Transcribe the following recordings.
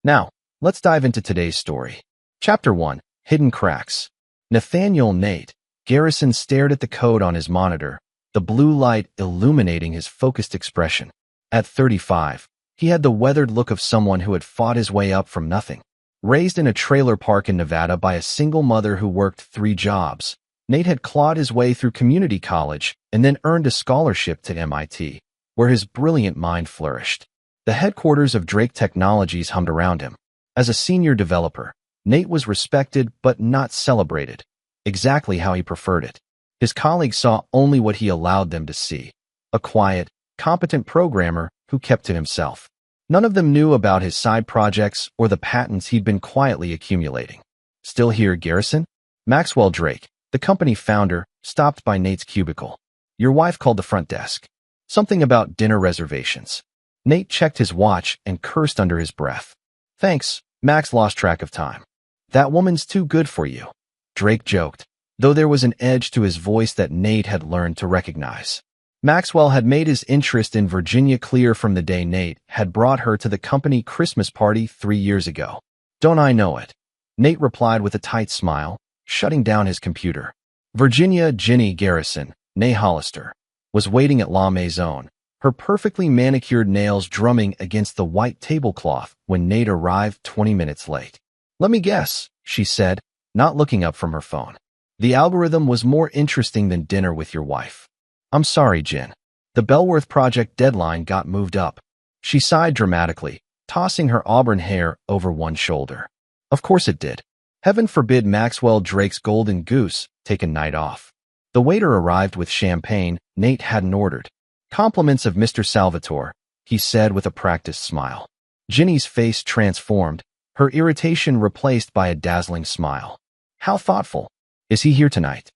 Now, let's dive into today's story. Chapter 1. Hidden Cracks. Nathaniel Nate Garrison stared at the code on his monitor, the blue light illuminating his focused expression. At 35, he had the weathered look of someone who had fought his way up from nothing. Raised in a trailer park in Nevada by a single mother who worked 3 jobs, Nate had clawed his way through community college and then earned a scholarship to MIT, where his brilliant mind flourished. The headquarters of Drake Technologies hummed around him. As a senior developer, Nate was respected but not celebrated, exactly how he preferred it. His colleagues saw only what he allowed them to see, a quiet, competent programmer who kept to himself. None of them knew about his side projects or the patents he'd been quietly accumulating. Still here, Garrison? Maxwell Drake, the company founder, stopped by Nate's cubicle. Your wife called the front desk. Something about dinner reservations. Nate checked his watch and cursed under his breath. Thanks, Max lost track of time. That woman's too good for you, Drake joked, though there was an edge to his voice that Nate had learned to recognize. Maxwell had made his interest in Virginia clear from the day Nate had brought her to the company Christmas party 3 years ago. Don't I know it? Nate replied with a tight smile, shutting down his computer. Virginia Ginny Garrison, née Hollister, was waiting at La Maison, her perfectly manicured nails drumming against the white tablecloth when Nate arrived 20 minutes late. Let me guess, she said, not looking up from her phone. The algorithm was more interesting than dinner with your wife. I'm sorry, Jen. The Bellworth project deadline got moved up. She sighed dramatically, tossing her auburn hair over one shoulder. Of course it did. Heaven forbid Maxwell Drake's golden goose take a night off. The waiter arrived with champagne Nate hadn't ordered. Compliments of Mr. Salvatore, he said with a practiced smile. Ginny's face transformed, her irritation replaced by a dazzling smile. How thoughtful. Is he here tonight?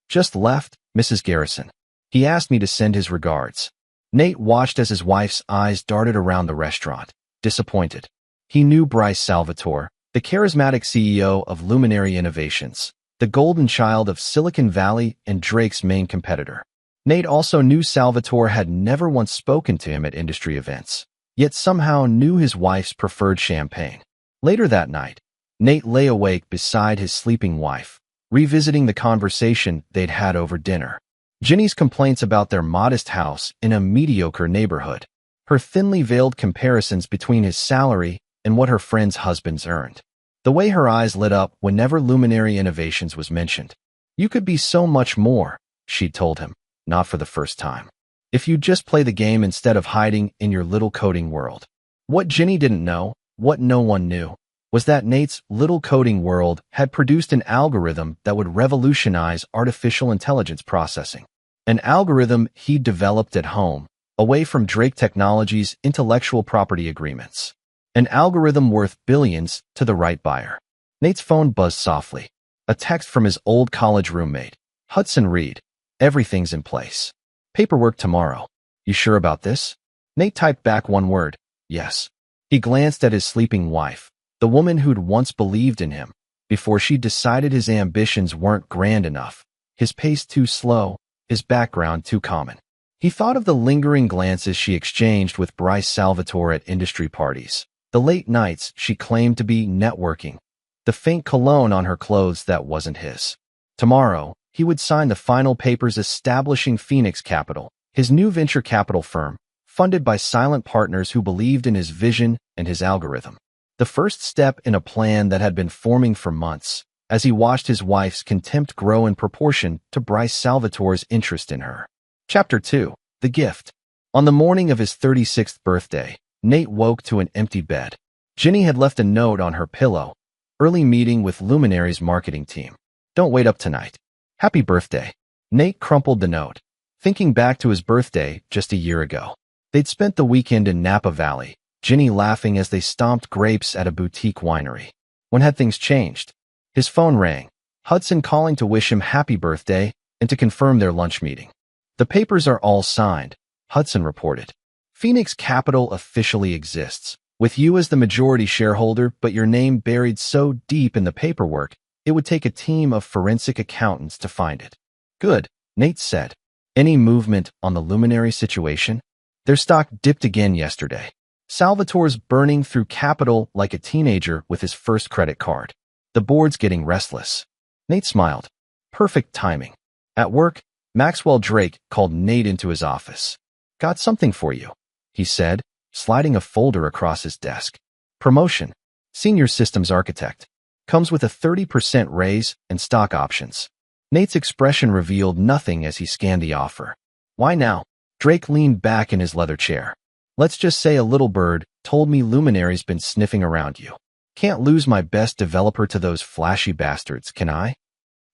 Just left, Mrs. Garrison. He asked me to send his regards. Nate watched as his wife's eyes darted around the restaurant, disappointed. He knew Bryce Salvatore, the charismatic CEO of Luminary Innovations, the golden child of Silicon Valley and Drake's main competitor. Nate also knew Salvatore had never once spoken to him at industry events, yet somehow knew his wife's preferred champagne. Later that night, Nate lay awake beside his sleeping wife, revisiting the conversation they'd had over dinner. Ginny's complaints about their modest house in a mediocre neighborhood, her thinly veiled comparisons between his salary and what her friends' husbands earned. The way her eyes lit up whenever Luminary Innovations was mentioned. You could be so much more, she'd told him, not for the first time. If you just play the game instead of hiding in your little coding world. What Ginny didn't know, what no one knew, was that Nate's little coding world had produced an algorithm that would revolutionize artificial intelligence processing. An algorithm he'd developed at home, away from Drake Technologies' intellectual property agreements. An algorithm worth billions to the right buyer. Nate's phone buzzed softly. A text from his old college roommate, Hudson Reed. Everything's in place. Paperwork tomorrow. You sure about this? Nate typed back one word, yes. He glanced at his sleeping wife, the woman who'd once believed in him, before she decided his ambitions weren't grand enough, his pace too slow, his background too common. He thought of the lingering glances she exchanged with Bryce Salvatore at industry parties, the late nights she claimed to be networking, the faint cologne on her clothes that wasn't his. Tomorrow, he would sign the final papers establishing Phoenix Capital, his new venture capital firm, funded by silent partners who believed in his vision and his algorithm. The first step in a plan that had been forming for months, as he watched his wife's contempt grow in proportion to Bryce Salvatore's interest in her. Chapter 2. The Gift. On the morning of his 36th birthday, Nate woke to an empty bed. Ginny had left a note on her pillow. Early meeting with Luminary's marketing team. Don't wait up tonight. Happy birthday. Nate crumpled the note, thinking back to his birthday just a year ago. They'd spent the weekend in Napa Valley, Ginny laughing as they stomped grapes at a boutique winery. When had things changed? His phone rang. Hudson calling to wish him happy birthday and to confirm their lunch meeting. The papers are all signed, Hudson reported. Phoenix Capital officially exists, with you as the majority shareholder, but your name buried so deep in the paperwork, it would take a team of forensic accountants to find it. Good, Nate said. Any movement on the Luminary situation? Their stock dipped again yesterday. Salvatore's burning through capital like a teenager with his first credit card. The board's getting restless. Nate smiled. Perfect timing. At work, Maxwell Drake called Nate into his office. Got something for you, he said, sliding a folder across his desk. Promotion. Senior Systems Architect. Comes with a 30% raise and stock options. Nate's expression revealed nothing as he scanned the offer. Why now? Drake leaned back in his leather chair. Let's just say a little bird told me Luminary's been sniffing around you. Can't lose my best developer to those flashy bastards, can I?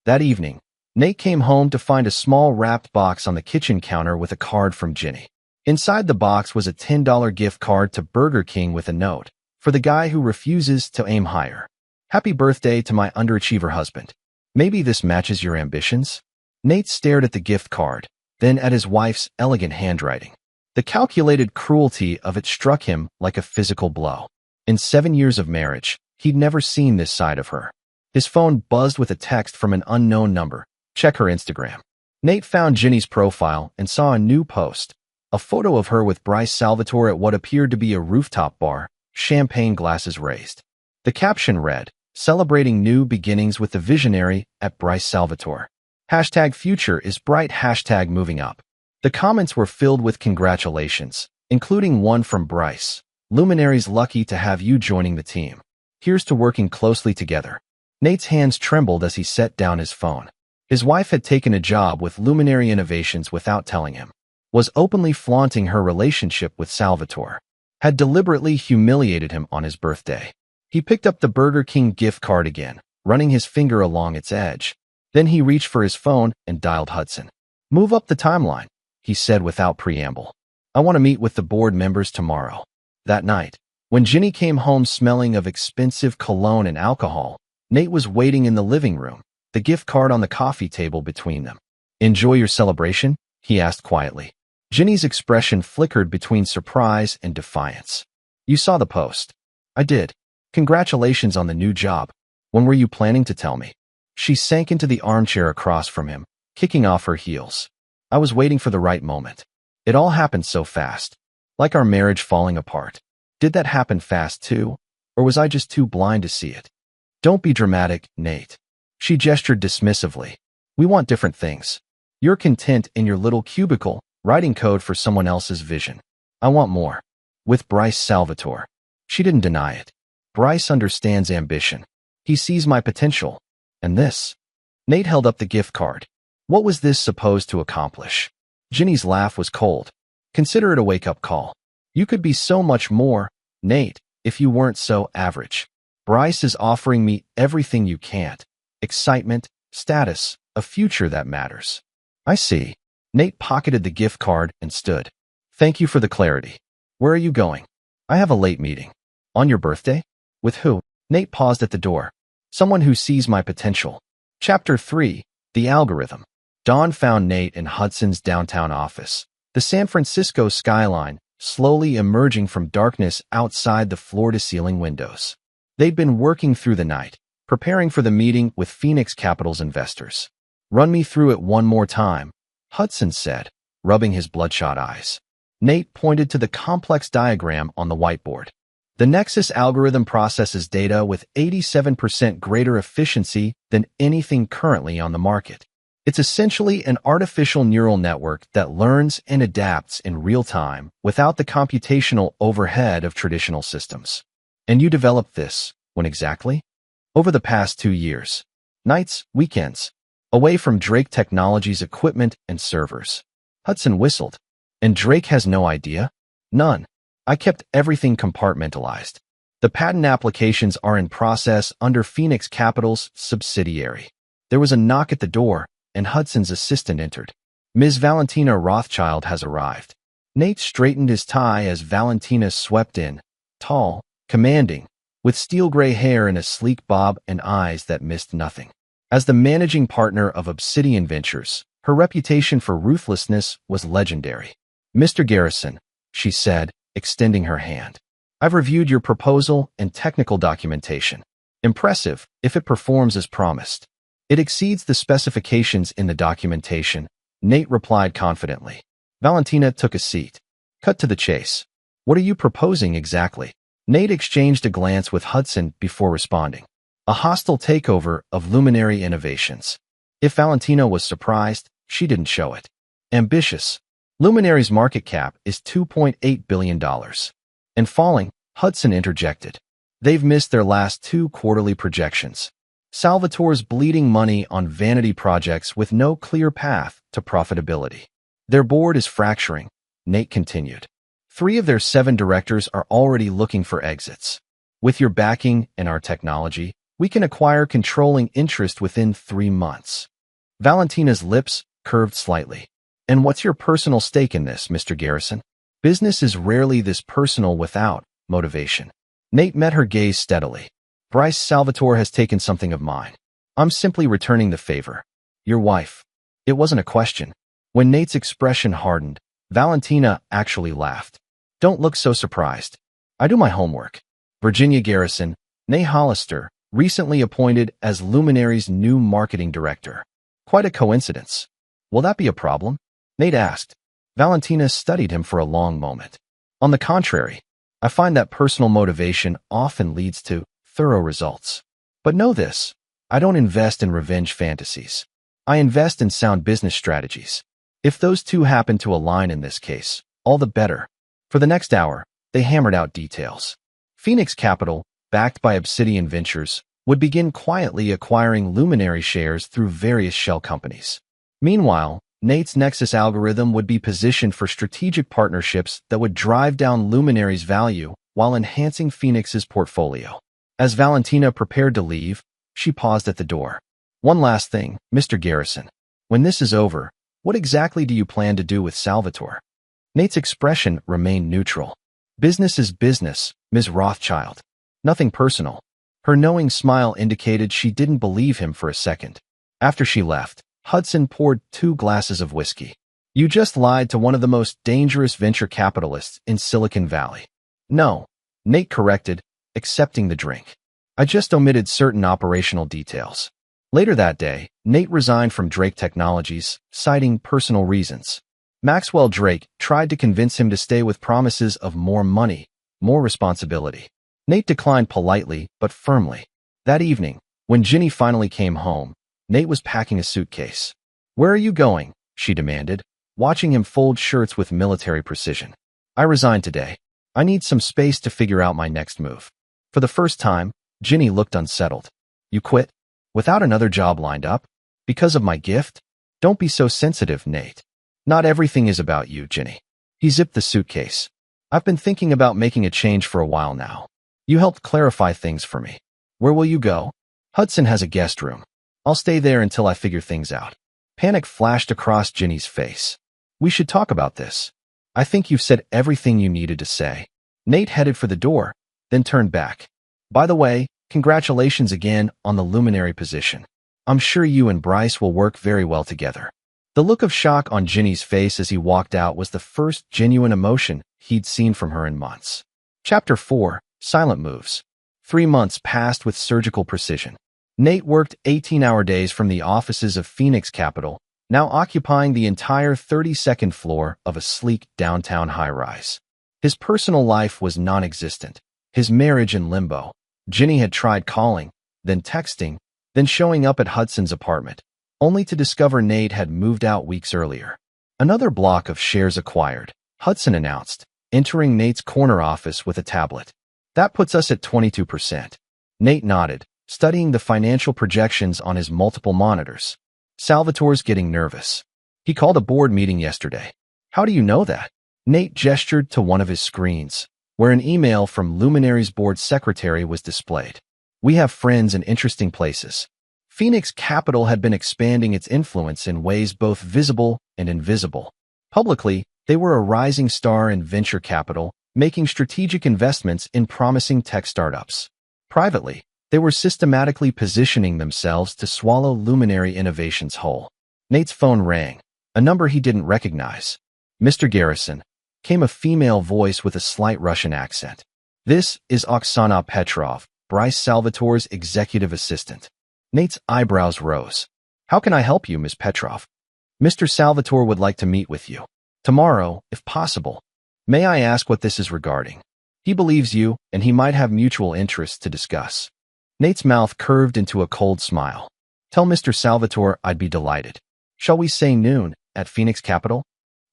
That evening, Nate came home to find a small wrapped box on the kitchen counter with a card from Ginny. Inside the box was a $10 gift card to Burger King with a note, for the guy who refuses to aim higher. Happy birthday to my underachiever husband. Maybe this matches your ambitions? Nate stared at the gift card, then at his wife's elegant handwriting. The calculated cruelty of it struck him like a physical blow. In 7 years of marriage, he'd never seen this side of her. His phone buzzed with a text from an unknown number. Check her Instagram. Nate found Ginny's profile and saw a new post. A photo of her with Bryce Salvatore at what appeared to be a rooftop bar, champagne glasses raised. The caption read, celebrating new beginnings with the visionary at Bryce Salvatore. Hashtag future is bright, hashtag moving up. The comments were filled with congratulations, including one from Bryce. Luminary's lucky to have you joining the team. Here's to working closely together. Nate's hands trembled as he set down his phone. His wife had taken a job with Luminary Innovations without telling him, was openly flaunting her relationship with Salvatore, had deliberately humiliated him on his birthday. He picked up the Burger King gift card again, running his finger along its edge. Then he reached for his phone and dialed Hudson. Move up the timeline, he said without preamble. I want to meet with the board members tomorrow. That night, when Ginny came home smelling of expensive cologne and alcohol, Nate was waiting in the living room, the gift card on the coffee table between them. Enjoy your celebration? He asked quietly. Ginny's expression flickered between surprise and defiance. You saw the post. I did. Congratulations on the new job. When were you planning to tell me? She sank into the armchair across from him, kicking off her heels. I was waiting for the right moment. It all happened so fast. Like our marriage falling apart. Did that happen fast too? Or was I just too blind to see it? Don't be dramatic, Nate. She gestured dismissively. We want different things. You're content in your little cubicle, writing code for someone else's vision. I want more. With Bryce Salvatore. She didn't deny it. Bryce understands ambition. He sees my potential. And this? Nate held up the gift card. What was this supposed to accomplish? Ginny's laugh was cold. Consider it a wake-up call. You could be so much more, Nate, if you weren't so average. Bryce is offering me everything you can't. Excitement, status, a future that matters. I see. Nate pocketed the gift card and stood. Thank you for the clarity. Where are you going? I have a late meeting. On your birthday? With who? Nate paused at the door. Someone who sees my potential. Chapter 3, The Algorithm. Dawn found Nate in Hudson's downtown office. The San Francisco skyline, slowly emerging from darkness outside the floor-to-ceiling windows. They'd been working through the night, preparing for the meeting with Phoenix Capital's investors. Run me through it one more time, Hudson said, rubbing his bloodshot eyes. Nate pointed to the complex diagram on the whiteboard. The Nexus algorithm processes data with 87% greater efficiency than anything currently on the market. It's essentially an artificial neural network that learns and adapts in real time without the computational overhead of traditional systems. And you developed this, when exactly? Over the past 2 years. Nights, weekends. Away from Drake Technologies' equipment and servers. Hudson whistled. And Drake has no idea? None. I kept everything compartmentalized. The patent applications are in process under Phoenix Capital's subsidiary. There was a knock at the door, and Hudson's assistant entered. Ms. Valentina Rothschild has arrived. Nate straightened his tie as Valentina swept in, tall, commanding, with steel-gray hair and a sleek bob and eyes that missed nothing. As the managing partner of Obsidian Ventures, her reputation for ruthlessness was legendary. Mr. Garrison, she said, extending her hand. I've reviewed your proposal and technical documentation. Impressive, if it performs as promised. It exceeds the specifications in the documentation, Nate replied confidently. Valentina took a seat. Cut to the chase. What are you proposing exactly? Nate exchanged a glance with Hudson before responding. A hostile takeover of Luminary Innovations. If Valentina was surprised, she didn't show it. Ambitious. Luminary's market cap is $2.8 billion. And falling, Hudson interjected. They've missed their last 2 quarterly projections. Salvatore's bleeding money on vanity projects with no clear path to profitability. Their board is fracturing, Nate continued. 3 of their 7 directors are already looking for exits. With your backing and our technology, we can acquire controlling interest within 3 months. Valentina's lips curved slightly. And what's your personal stake in this, Mr. Garrison? Business is rarely this personal without motivation. Nate met her gaze steadily. Bryce Salvatore has taken something of mine. I'm simply returning the favor. Your wife. It wasn't a question. When Nate's expression hardened, Valentina actually laughed. Don't look so surprised. I do my homework. Virginia Garrison, née Hollister, recently appointed as Luminary's new marketing director. Quite a coincidence. Will that be a problem? Nate asked. Valentina studied him for a long moment. On the contrary, I find that personal motivation often leads to thorough results. But know this, I don't invest in revenge fantasies. I invest in sound business strategies. If those 2 happen to align in this case, all the better. For the next hour, they hammered out details. Phoenix Capital, backed by Obsidian Ventures, would begin quietly acquiring Luminary shares through various shell companies. Meanwhile, Nate's Nexus algorithm would be positioned for strategic partnerships that would drive down Luminary's value while enhancing Phoenix's portfolio. As Valentina prepared to leave, she paused at the door. One last thing, Mr. Garrison. When this is over, what exactly do you plan to do with Salvatore? Nate's expression remained neutral. Business is business, Ms. Rothschild. Nothing personal. Her knowing smile indicated she didn't believe him for a second. After she left, Hudson poured 2 glasses of whiskey. You just lied to one of the most dangerous venture capitalists in Silicon Valley. No, Nate corrected, accepting the drink. I just omitted certain operational details. Later that day, Nate resigned from Drake Technologies, citing personal reasons. Maxwell Drake tried to convince him to stay with promises of more money, more responsibility. Nate declined politely but firmly. That evening, when Ginny finally came home, Nate was packing a suitcase. Where are you going? She demanded, watching him fold shirts with military precision. I resigned today. I need some space to figure out my next move. For the first time, Ginny looked unsettled. You quit? Without another job lined up? Because of my gift? Don't be so sensitive, Nate. Not everything is about you, Ginny. He zipped the suitcase. I've been thinking about making a change for a while now. You helped clarify things for me. Where will you go? Hudson has a guest room. I'll stay there until I figure things out. Panic flashed across Ginny's face. We should talk about this. I think you've said everything you needed to say. Nate headed for the door, then turned back. By the way, congratulations again on the Luminary position. I'm sure you and Bryce will work very well together. The look of shock on Ginny's face as he walked out was the first genuine emotion he'd seen from her in months. Chapter 4, Silent Moves. 3 months passed with surgical precision. Nate worked 18-hour days from the offices of Phoenix Capital, now occupying the entire 32nd floor of a sleek downtown high-rise. His personal life was non-existent, his marriage in limbo. Ginny had tried calling, then texting, then showing up at Hudson's apartment, only to discover Nate had moved out weeks earlier. Another block of shares acquired, Hudson announced, entering Nate's corner office with a tablet. That puts us at 22%. Nate nodded, studying the financial projections on his multiple monitors. Salvatore's getting nervous. He called a board meeting yesterday. How do you know that? Nate gestured to one of his screens, where an email from Luminary's board secretary was displayed. We have friends in interesting places. Phoenix Capital had been expanding its influence in ways both visible and invisible. Publicly, they were a rising star in venture capital, making strategic investments in promising tech startups. Privately, they were systematically positioning themselves to swallow Luminary Innovations whole. Nate's phone rang, a number he didn't recognize. Mr. Garrison, came a female voice with a slight Russian accent. This is Oksana Petrov, Bryce Salvatore's executive assistant. Nate's eyebrows rose. How can I help you, Ms. Petrov? Mr. Salvatore would like to meet with you. Tomorrow, if possible. May I ask what this is regarding? He believes you, and he might have mutual interests to discuss. Nate's mouth curved into a cold smile. Tell Mr. Salvatore I'd be delighted. Shall we say noon, at Phoenix Capital?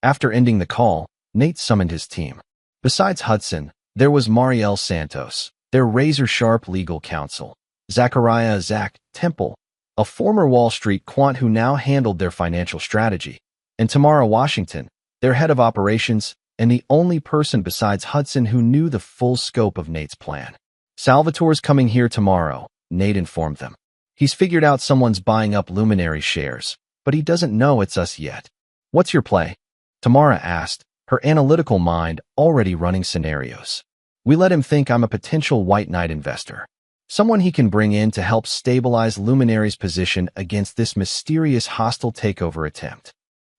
After ending the call, Nate summoned his team. Besides Hudson, there was Marielle Santos, their razor-sharp legal counsel, Zachariah Zach Temple, a former Wall Street quant who now handled their financial strategy, and Tamara Washington, their head of operations, and the only person besides Hudson who knew the full scope of Nate's plan. Salvatore's coming here tomorrow, Nate informed them. He's figured out someone's buying up Luminary shares, but he doesn't know it's us yet. What's your play? Tamara asked, her analytical mind already running scenarios. We let him think I'm a potential white knight investor. Someone he can bring in to help stabilize Luminary's position against this mysterious hostile takeover attempt.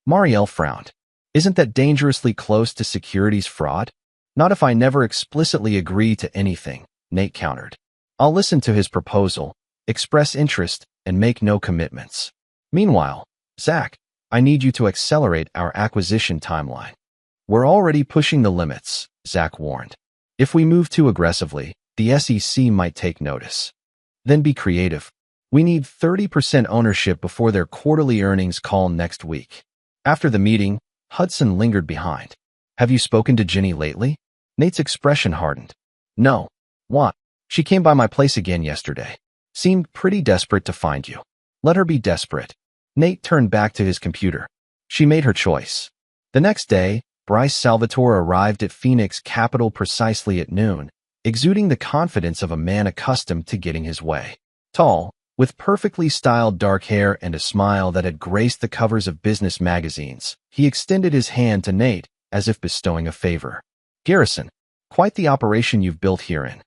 Marielle frowned. Isn't that dangerously close to securities fraud? Not if I never explicitly agree to anything, Nate countered. I'll listen to his proposal, express interest, and make no commitments. Meanwhile, Zach, I need you to accelerate our acquisition timeline. We're already pushing the limits, Zach warned. If we move too aggressively, the SEC might take notice. Then be creative. We need 30% ownership before their quarterly earnings call next week. After the meeting, Hudson lingered behind. Have you spoken to Ginny lately? Nate's expression hardened. No. What? She came by my place again yesterday. Seemed pretty desperate to find you. Let her be desperate. Nate turned back to his computer. She made her choice. The next day, Bryce Salvatore arrived at Phoenix Capital precisely at noon, exuding the confidence of a man accustomed to getting his way. Tall, with perfectly styled dark hair and a smile that had graced the covers of business magazines, he extended his hand to Nate as if bestowing a favor. Garrison, quite the operation you've built here in.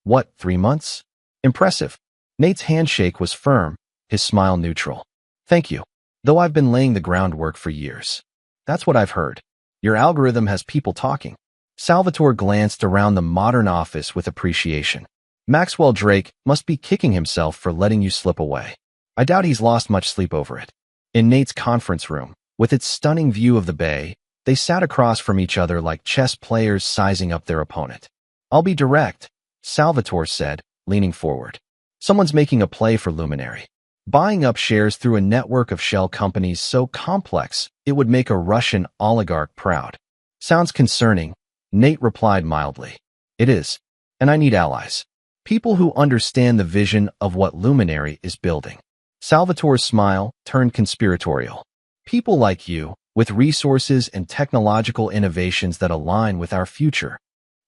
What, 3 months? Impressive. Nate's handshake was firm, his smile neutral. Thank you. Though I've been laying the groundwork for years. That's what I've heard. Your algorithm has people talking. Salvatore glanced around the modern office with appreciation. Maxwell Drake must be kicking himself for letting you slip away. I doubt he's lost much sleep over it. In Nate's conference room, with its stunning view of the bay, they sat across from each other like chess players sizing up their opponent. I'll be direct, Salvatore said, leaning forward. Someone's making a play for Luminary. Buying up shares through a network of shell companies so complex it would make a Russian oligarch proud. Sounds concerning, Nate replied mildly. It is, and I need allies. People who understand the vision of what Luminary is building. Salvatore's smile turned conspiratorial. People like you, with resources and technological innovations that align with our future.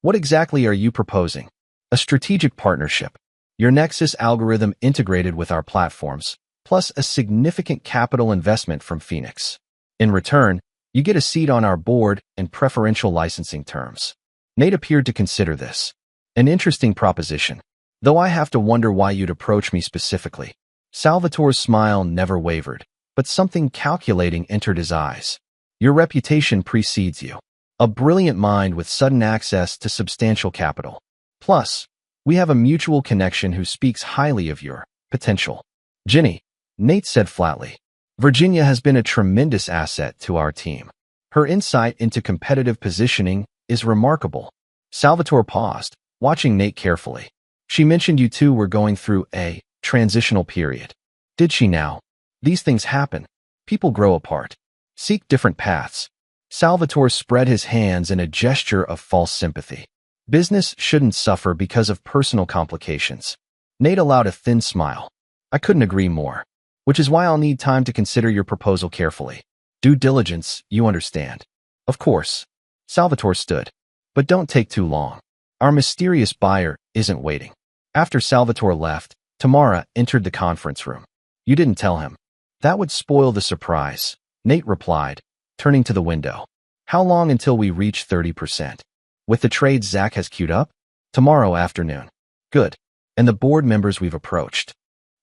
What exactly are you proposing? A strategic partnership. Your Nexus algorithm integrated with our platforms, plus a significant capital investment from Phoenix. In return, you get a seat on our board and preferential licensing terms. Nate appeared to consider this. An interesting proposition. Though I have to wonder why you'd approach me specifically. Salvatore's smile never wavered, but something calculating entered his eyes. Your reputation precedes you. A brilliant mind with sudden access to substantial capital. Plus, we have a mutual connection who speaks highly of your potential. Ginny, Nate said flatly. Virginia has been a tremendous asset to our team. Her insight into competitive positioning is remarkable. Salvatore paused, watching Nate carefully. She mentioned you two were going through a transitional period. Did she now? These things happen. People grow apart. Seek different paths. Salvatore spread his hands in a gesture of false sympathy. Business shouldn't suffer because of personal complications. Nate allowed a thin smile. I couldn't agree more. Which is why I'll need time to consider your proposal carefully. Due diligence, you understand. Of course. Salvatore stood. But don't take too long. Our mysterious buyer isn't waiting. After Salvatore left, Tamara entered the conference room. You didn't tell him. That would spoil the surprise, Nate replied, turning to the window. How long until we reach 30%? With the trades Zach has queued up? Tomorrow afternoon. Good. And the board members we've approached.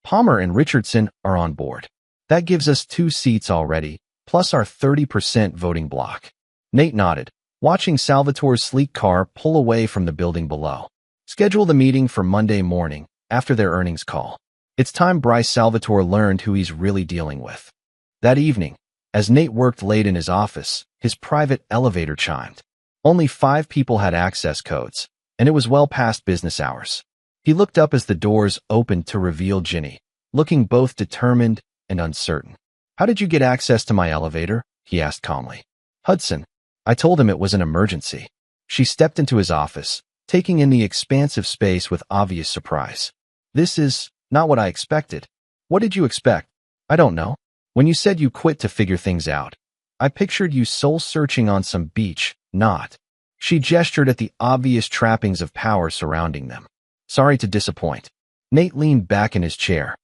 Palmer and Richardson are on board. That gives us 2 seats already, plus our 30% voting block. Nate nodded, watching Salvatore's sleek car pull away from the building below. Schedule the meeting for Monday morning, after their earnings call. It's time Bryce Salvatore learned who he's really dealing with. That evening, as Nate worked late in his office, his private elevator chimed. Only 5 people had access codes, and it was well past business hours. He looked up as the doors opened to reveal Ginny, looking both determined and uncertain. "How did you get access to my elevator?" he asked calmly. "Hudson. I told him it was an emergency." She stepped into his office, taking in the expansive space with obvious surprise. "This is not what I expected." "What did you expect?" "I don't know. When you said you quit to figure things out, I pictured you soul-searching on some beach, not." She gestured at the obvious trappings of power surrounding them. "Sorry to disappoint." Nate leaned back in his chair.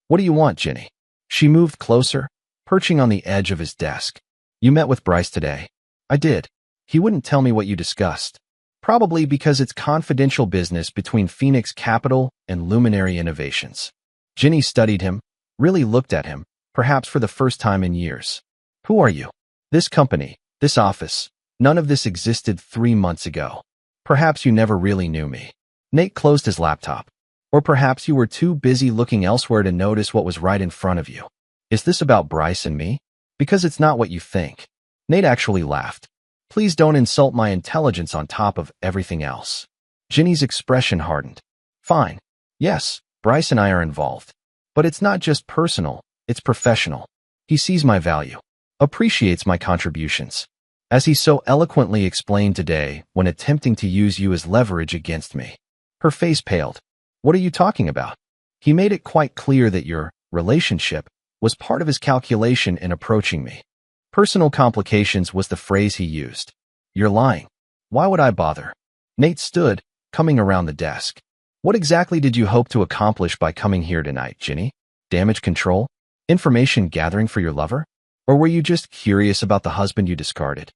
"What do you want, Ginny?" She moved closer, perching on the edge of his desk. "You met with Bryce today." "I did. He wouldn't tell me what you discussed." "Probably because it's confidential business between Phoenix Capital and Luminary Innovations." Ginny studied him, really looked at him, perhaps for the first time in years. "Who are you?" "This company, this office. None of this existed 3 months ago. Perhaps you never really knew me." Nate closed his laptop. "Or perhaps you were too busy looking elsewhere to notice what was right in front of you." "Is this about Bryce and me?" "Because it's not what you think." Nate actually laughed. "Please don't insult my intelligence on top of everything else." Ginny's expression hardened. "Fine. Yes, Bryce and I are involved. But it's not just personal, it's professional. He sees my value, appreciates my contributions, as he so eloquently explained today when attempting to use you as leverage against me." Her face paled. "What are you talking about?" "He made it quite clear that your relationship was part of his calculation in approaching me. Personal complications was the phrase he used." "You're lying." "Why would I bother?" Nate stood, coming around the desk. "What exactly did you hope to accomplish by coming here tonight, Ginny? Damage control? Information gathering for your lover? Or were you just curious about the husband you discarded?"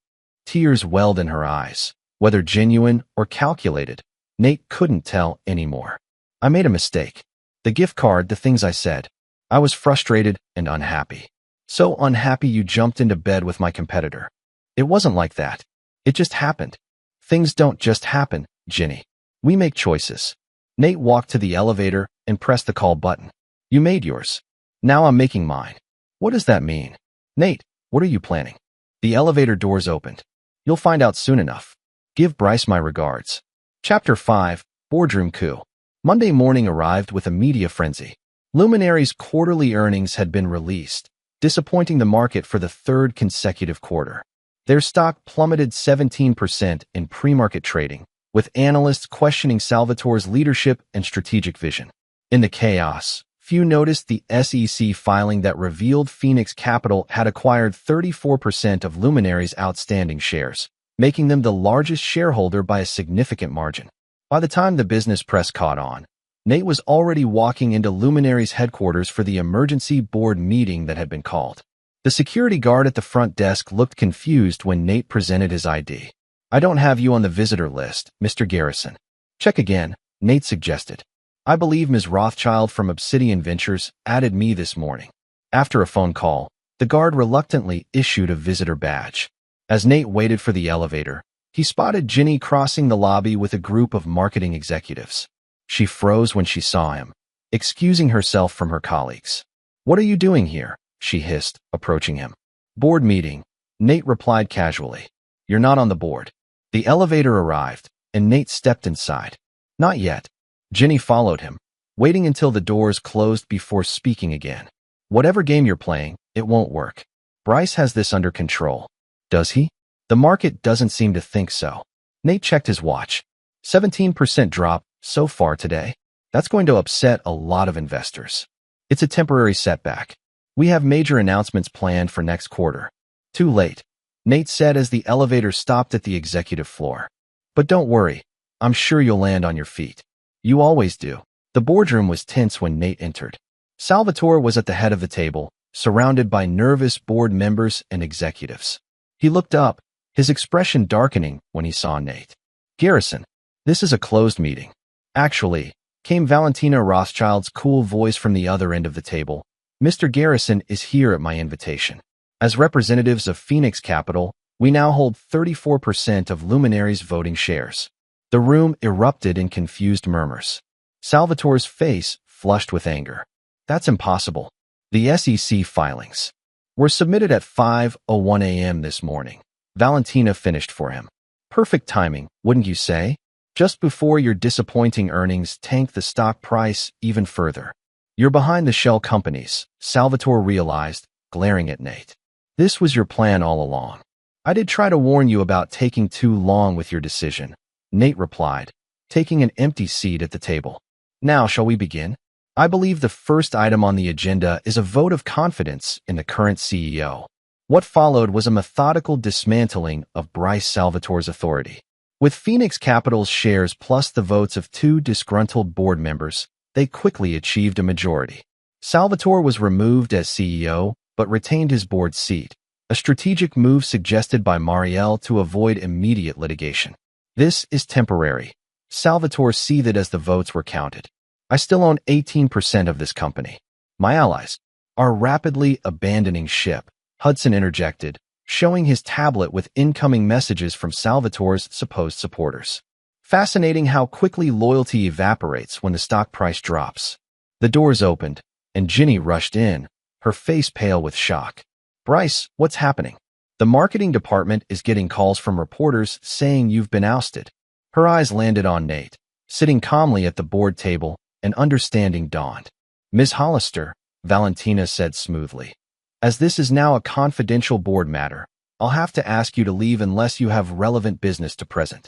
Tears welled in her eyes. Whether genuine or calculated, Nate couldn't tell anymore. "I made a mistake. The gift card, the things I said. I was frustrated and unhappy. So unhappy you jumped into bed with my competitor." "It wasn't like that. It just happened." "Things don't just happen, Ginny. We make choices." Nate walked to the elevator and pressed the call button. "You made yours. Now I'm making mine." "What does that mean?" "Nate, what are you planning?" The elevator doors opened. "You'll find out soon enough. Give Bryce my regards." Chapter 5, Boardroom Coup. Monday morning arrived with a media frenzy. Luminary's quarterly earnings had been released, disappointing the market for the 3rd consecutive quarter. Their stock plummeted 17% in pre-market trading, with analysts questioning Salvatore's leadership and strategic vision. In the chaos, few noticed the SEC filing that revealed Phoenix Capital had acquired 34% of Luminary's outstanding shares, making them the largest shareholder by a significant margin. By the time the business press caught on, Nate was already walking into Luminary's headquarters for the emergency board meeting that had been called. The security guard at the front desk looked confused when Nate presented his ID. "I don't have you on the visitor list, Mr. Garrison." "Check again," Nate suggested. "I believe Ms. Rothschild from Obsidian Ventures added me this morning." After a phone call, the guard reluctantly issued a visitor badge. As Nate waited for the elevator, he spotted Ginny crossing the lobby with a group of marketing executives. She froze when she saw him, excusing herself from her colleagues. "What are you doing here?" she hissed, approaching him. "Board meeting," Nate replied casually. "You're not on the board." The elevator arrived, and Nate stepped inside. "Not yet." Ginny followed him, waiting until the doors closed before speaking again. "Whatever game you're playing, it won't work. Bryce has this under control." "Does he?" "The market doesn't seem to think so." Nate checked his watch. 17% drop so far today. That's going to upset a lot of investors. It's a temporary setback. We have major announcements planned for next quarter. Too late, Nate said as the elevator stopped at the executive floor. "But don't worry, I'm sure you'll land on your feet. You always do." The boardroom was tense when Nate entered. Salvatore was at the head of the table, surrounded by nervous board members and executives. He looked up, his expression darkening when he saw Nate. "Garrison, this is a closed meeting." "Actually," came Valentina Rothschild's cool voice from the other end of the table, "Mr. Garrison is here at my invitation. As representatives of Phoenix Capital, we now hold 34% of Luminary's voting shares." The room erupted in confused murmurs. Salvatore's face flushed with anger. "That's impossible. The SEC filings were submitted at 5:01 a.m. this morning." Valentina finished for him. Perfect timing, wouldn't you say? Just before your disappointing earnings tank the stock price even further. You're behind the shell companies, Salvatore realized, glaring at Nate. This was your plan all along. I did try to warn you about taking too long with your decision, Nate replied, taking an empty seat at the table. Now, shall we begin? I believe the first item on the agenda is a vote of confidence in the current CEO. What followed was a methodical dismantling of Bryce Salvatore's authority. With Phoenix Capital's shares plus the votes of 2 disgruntled board members, they quickly achieved a majority. Salvatore was removed as CEO, but retained his board seat, a strategic move suggested by Marielle to avoid immediate litigation. This is temporary. Salvatore seethed as the votes were counted. I still own 18% of this company. My allies are rapidly abandoning ship, Hudson interjected, showing his tablet with incoming messages from Salvatore's supposed supporters. Fascinating how quickly loyalty evaporates when the stock price drops. The doors opened, and Ginny rushed in, her face pale with shock. Bryce, what's happening? The marketing department is getting calls from reporters saying you've been ousted. Her eyes landed on Nate, sitting calmly at the board table, and understanding dawned. Ms. Hollister, Valentina said smoothly. As this is now a confidential board matter, I'll have to ask you to leave unless you have relevant business to present.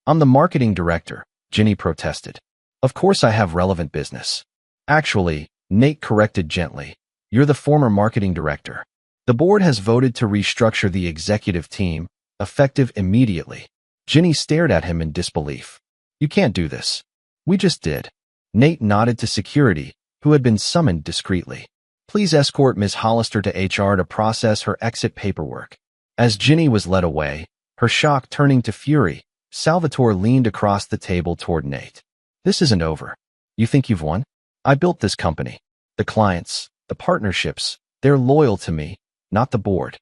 I'm the marketing director, Ginny protested. Of course I have relevant business. Actually, Nate corrected gently, you're the former marketing director. The board has voted to restructure the executive team, effective immediately. Ginny stared at him in disbelief. You can't do this. We just did. Nate nodded to security, who had been summoned discreetly. Please escort Ms. Hollister to HR to process her exit paperwork. As Ginny was led away, her shock turning to fury, Salvatore leaned across the table toward Nate. This isn't over. You think you've won? I built this company. The clients, the partnerships, they're loyal to me, not the board.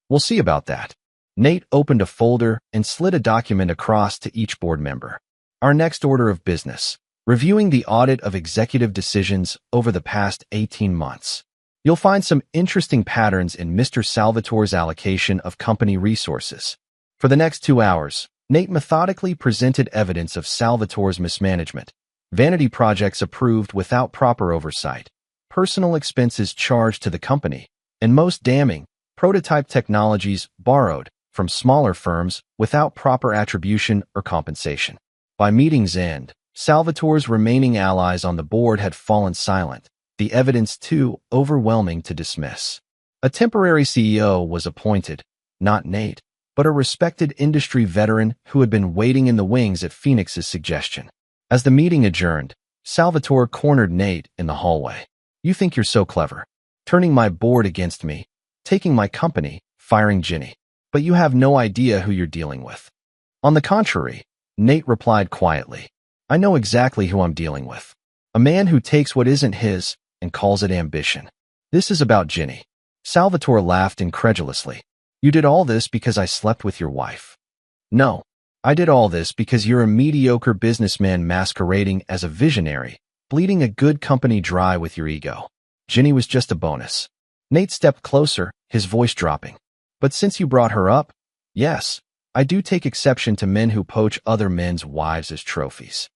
We'll see about that. Nate opened a folder and slid a document across to each board member. Our next order of business, reviewing the audit of executive decisions over the past 18 months. You'll find some interesting patterns in Mr. Salvatore's allocation of company resources. For the next 2 hours, Nate methodically presented evidence of Salvatore's mismanagement, vanity projects approved without proper oversight, personal expenses charged to the company, and most damning, prototype technologies borrowed from smaller firms without proper attribution or compensation. By meeting's end, Salvatore's remaining allies on the board had fallen silent, the evidence too overwhelming to dismiss. A temporary CEO was appointed, not Nate, but a respected industry veteran who had been waiting in the wings at Phoenix's suggestion. As the meeting adjourned, Salvatore cornered Nate in the hallway. You think you're so clever, turning my board against me, taking my company, firing Ginny. But you have no idea who you're dealing with. On the contrary, Nate replied quietly. I know exactly who I'm dealing with. A man who takes what isn't his and calls it ambition. This is about Ginny. Salvatore laughed incredulously. You did all this because I slept with your wife. No, I did all this because you're a mediocre businessman masquerading as a visionary, bleeding a good company dry with your ego. Ginny was just a bonus. Nate stepped closer, his voice dropping. But since you brought her up, yes, I do take exception to men who poach other men's wives as trophies.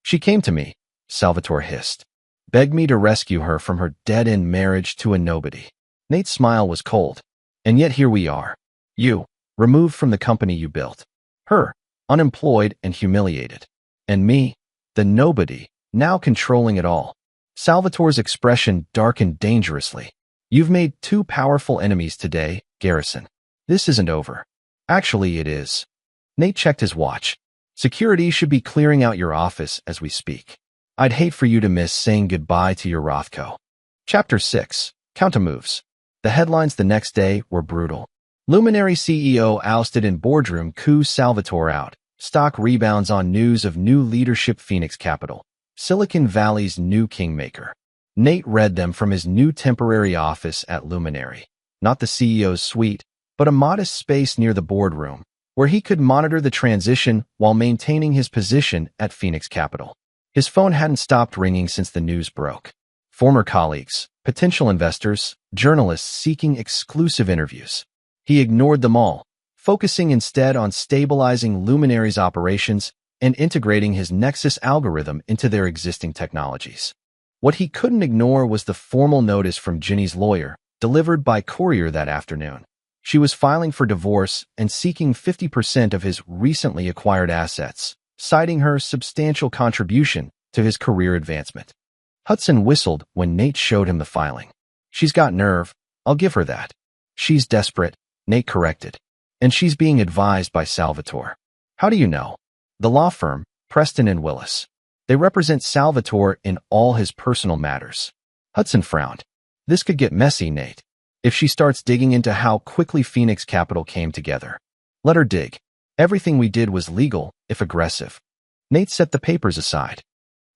She came to me, Salvatore hissed, begged me to rescue her from her dead-end marriage to a nobody. Nate's smile was cold. And yet here we are. You, removed from the company you built. Her, unemployed and humiliated. And me, the nobody, now controlling it all. Salvatore's expression darkened dangerously. You've made 2 powerful enemies today, Garrison. This isn't over. Actually, it is. Nate checked his watch. Security should be clearing out your office as we speak. I'd hate for you to miss saying goodbye to your Rothko. Chapter 6. Countermoves. The headlines the next day were brutal. Luminary CEO ousted in boardroom coup, Salvatore out. Stock rebounds on news of new leadership, Phoenix Capital. Silicon Valley's new kingmaker. Nate read them from his new temporary office at Luminary. Not the CEO's suite, but a modest space near the boardroom, where he could monitor the transition while maintaining his position at Phoenix Capital. His phone hadn't stopped ringing since the news broke. Former colleagues, potential investors, journalists seeking exclusive interviews. He ignored them all, focusing instead on stabilizing Luminary's operations and integrating his Nexus algorithm into their existing technologies. What he couldn't ignore was the formal notice from Ginny's lawyer, delivered by courier that afternoon. She was filing for divorce and seeking 50% of his recently acquired assets, citing her substantial contribution to his career advancement. Hudson whistled when Nate showed him the filing. She's got nerve, I'll give her that. She's desperate, Nate corrected. And she's being advised by Salvatore. How do you know? The law firm, Preston and Willis. They represent Salvatore in all his personal matters. Hudson frowned. This could get messy, Nate, if she starts digging into how quickly Phoenix Capital came together. Let her dig. Everything we did was legal, if aggressive. Nate set the papers aside.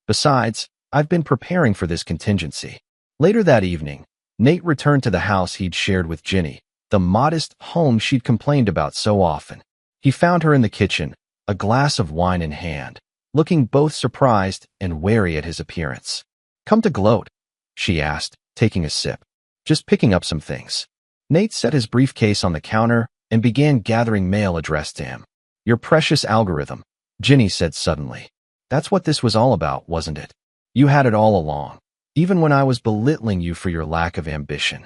Besides, I've been preparing for this contingency. Later that evening, Nate returned to the house he'd shared with Ginny, the modest home she'd complained about so often. He found her in the kitchen, a glass of wine in hand, looking both surprised and wary at his appearance. Come to gloat? She asked, taking a sip. Just picking up some things. Nate set his briefcase on the counter and began gathering mail addressed to him. Your precious algorithm, Ginny said suddenly. That's what this was all about, wasn't it? You had it all along, even when I was belittling you for your lack of ambition.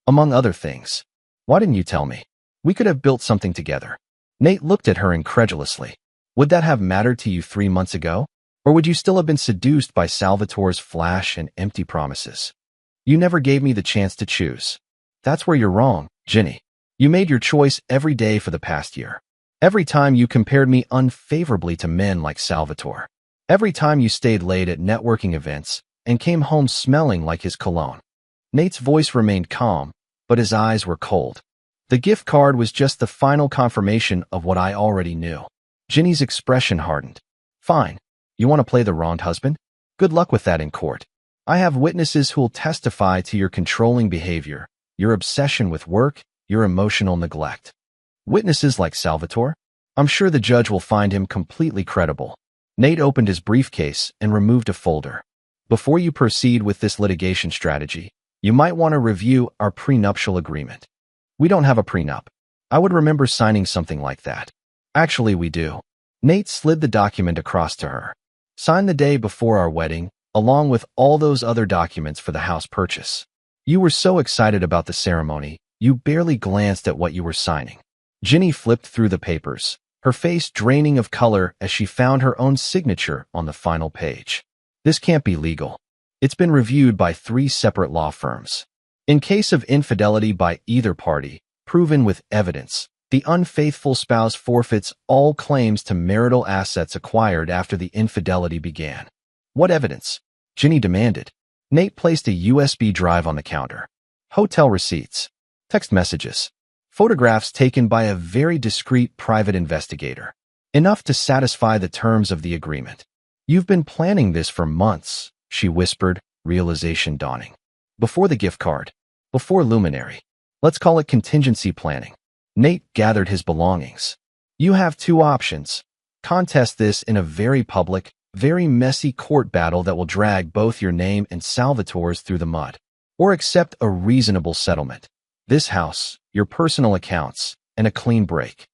Among other things. Why didn't you tell me? We could have built something together. Nate looked at her incredulously. Would that have mattered to you 3 months ago? Or would you still have been seduced by Salvatore's flash and empty promises? You never gave me the chance to choose. That's where you're wrong, Ginny. You made your choice every day for the past year. Every time you compared me unfavorably to men like Salvatore. Every time you stayed late at networking events and came home smelling like his cologne. Nate's voice remained calm, but his eyes were cold. The gift card was just the final confirmation of what I already knew. Ginny's expression hardened. Fine. You want to play the wronged husband? Good luck with that in court. I have witnesses who'll testify to your controlling behavior, your obsession with work, your emotional neglect. Witnesses like Salvatore? I'm sure the judge will find him completely credible. Nate opened his briefcase and removed a folder. Before you proceed with this litigation strategy, you might want to review our prenuptial agreement. We don't have a prenup. I would remember signing something like that. Actually, we do. Nate slid the document across to her. Signed the day before our wedding, along with all those other documents for the house purchase. You were so excited about the ceremony, you barely glanced at what you were signing. Ginny flipped through the papers, her face draining of color as she found her own signature on the final page. This can't be legal. It's been reviewed by 3 separate law firms. In case of infidelity by either party, proven with evidence, the unfaithful spouse forfeits all claims to marital assets acquired after the infidelity began. What evidence? Ginny demanded. Nate placed a USB drive on the counter. Hotel receipts, text messages, photographs taken by a very discreet private investigator. Enough to satisfy the terms of the agreement. You've been planning this for months, she whispered, realization dawning. Before the gift card. Before Luminary. Let's call it contingency planning. Nate gathered his belongings. You have 2 options. Contest this in a very public, very messy court battle that will drag both your name and Salvatore's through the mud. Or accept a reasonable settlement. This house, your personal accounts, and a clean break.